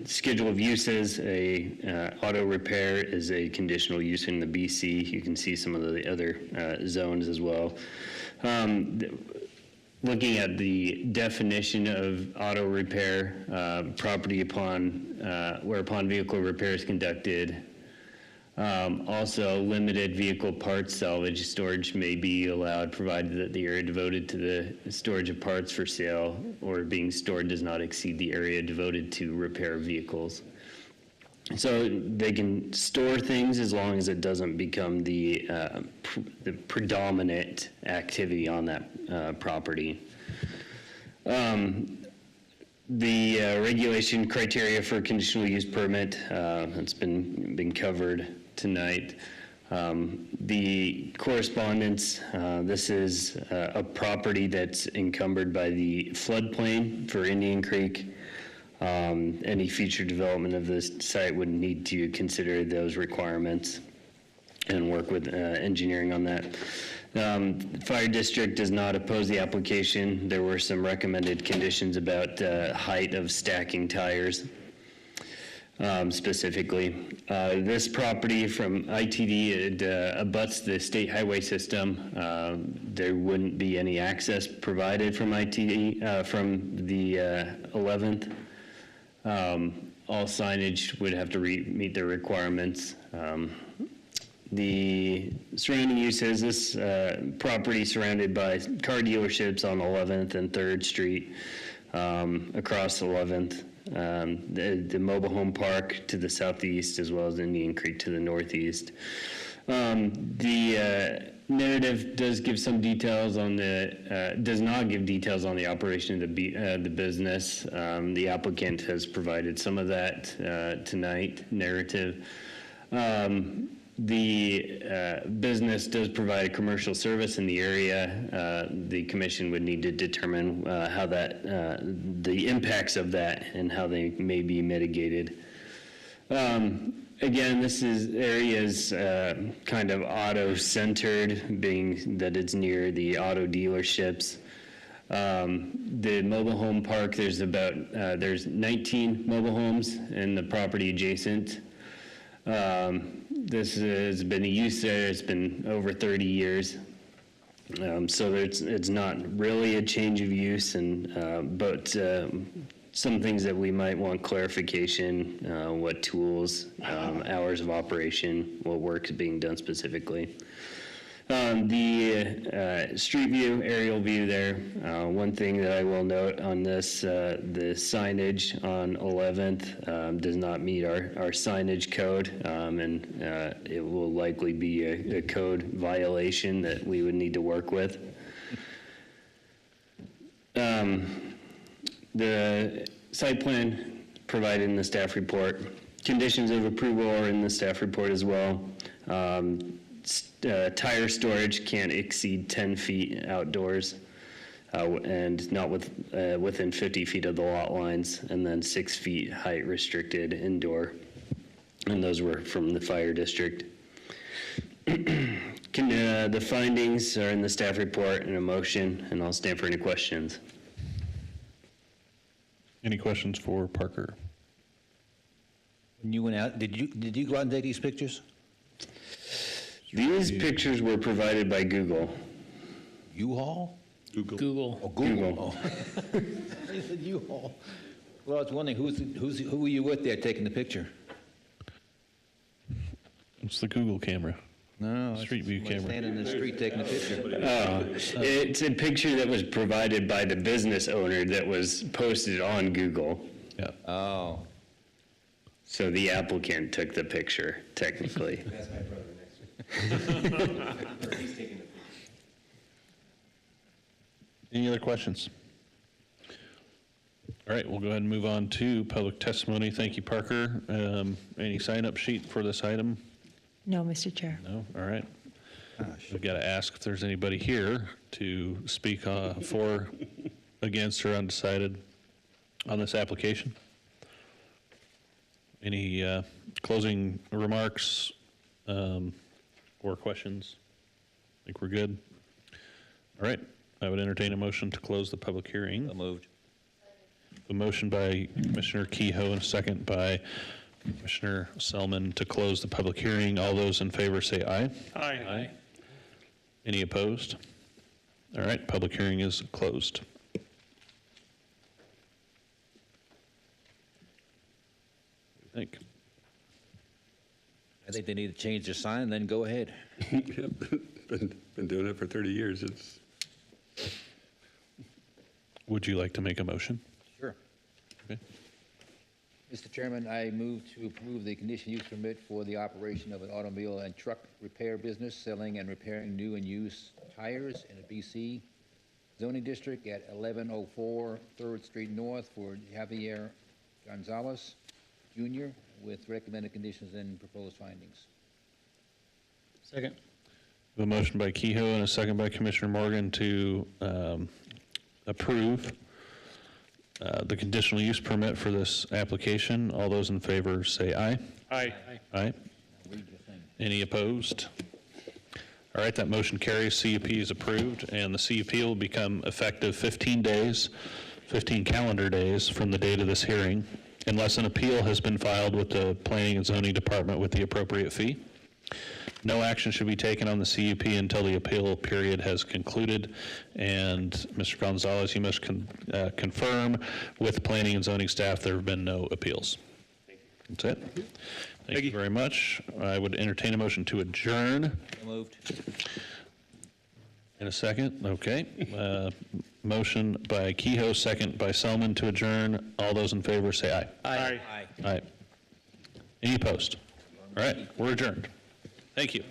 schedule of uses, auto repair is a conditional use in the BC. You can see some of the other zones as well. Looking at the definition of auto repair, property whereupon vehicle repair is conducted. Also, limited vehicle parts salvage storage may be allowed, provided that the area devoted to the storage of parts for sale or being stored does not exceed the area devoted to repair vehicles. So they can store things as long as it doesn't become the predominant activity on that property. The regulation criteria for conditional use permit, that's been covered tonight. The correspondence, this is a property that's encumbered by the floodplain for Indian Creek. Any future development of this site would need to consider those requirements and work with engineering on that. Fire district does not oppose the application. There were some recommended conditions about height of stacking tires. Specifically, this property from ITD, it abuts the state highway system. There wouldn't be any access provided from ITD, from the 11th. All signage would have to meet their requirements. The surrounding uses, this property surrounded by car dealerships on 11th and 3rd Street, across 11th. The mobile home park to the southeast, as well as Indian Creek to the northeast. The narrative does give some details on does not give details on the operation of the business. The applicant has provided some of that tonight, narrative. The business does provide a commercial service in the area. The commission would need to determine how the impacts of that and how they may be mitigated. Again, this area is kind of auto-centered, being that it's near the auto dealerships. The mobile home park, there's 19 mobile homes in the property adjacent. This has been a use there. It's been over 30 years. So it's not really a change of use, but some things that we might want clarification, what tools, hours of operation, what work is being done specifically. The street view, aerial view there, one thing that I will note on this, the signage on 11th does not meet our signage code, and it will likely be a code violation that we would need to work with. The site plan provided in the staff report. Conditions of approval are in the staff report as well. Tire storage can't exceed 10 feet outdoors and not within 50 feet of the lot lines, and then 6 feet height restricted indoor. And those were from the fire district. The findings are in the staff report and a motion, and I'll stand for any questions. Any questions for Parker? When you went out, did you go out and take these pictures? These pictures were provided by Google. U-Haul? Google. Oh, Google. Oh. You said U-Haul. Well, I was wondering, who were you with there taking the picture? It's the Google camera. No, Street view camera. Standing in the street taking the picture. It's a picture that was provided by the business owner that was posted on Google. Yeah. Oh. So the applicant took the picture, technically. That's my brother next to me. He's taking the picture. Any other questions? All right, we'll go ahead and move on to public testimony. Thank you, Parker. Any sign-up sheet for this item? No, Mr. Chair. No? All right. We've got to ask if there's anybody here to speak for, against, or undecided on this application. Any closing remarks or questions? I think we're good. All right, I would entertain a motion to close the public hearing. Moved. A motion by Commissioner Kehoe and a second by Commissioner Selman to close the public hearing. All those in favor say aye. Aye. Any opposed? All right, public hearing is closed. What do you think? I think they need to change their sign and then go ahead. Yep, been doing it for 30 years. It's Would you like to make a motion? Sure. Okay. Mr. Chairman, I move to approve the conditional use permit for the operation of an automobile and truck repair business selling and repairing new and used tires in a BC zoning district at 1104 3rd Street North for Javier Gonzalez Jr. with recommended conditions and proposed findings. Second. A motion by Kehoe and a second by Commissioner Morgan to approve the conditional use permit for this application. All those in favor say aye. Aye. Aye. Any opposed? All right, that motion carries. CUP is approved, and the CUP will become effective 15 calendar days from the date of this hearing, unless an appeal has been filed with the Planning and Zoning Department with the appropriate fee. No action should be taken on the CUP until the appeal period has concluded. And Mr. Gonzalez, you must confirm with planning and zoning staff there have been no appeals. That's it. Thank you very much. I would entertain a motion to adjourn. Moved. In a second, okay. Motion by Kehoe, second by Selman to adjourn. All those in favor say aye. Aye. Aye. Any opposed? All right, we're adjourned. Thank you.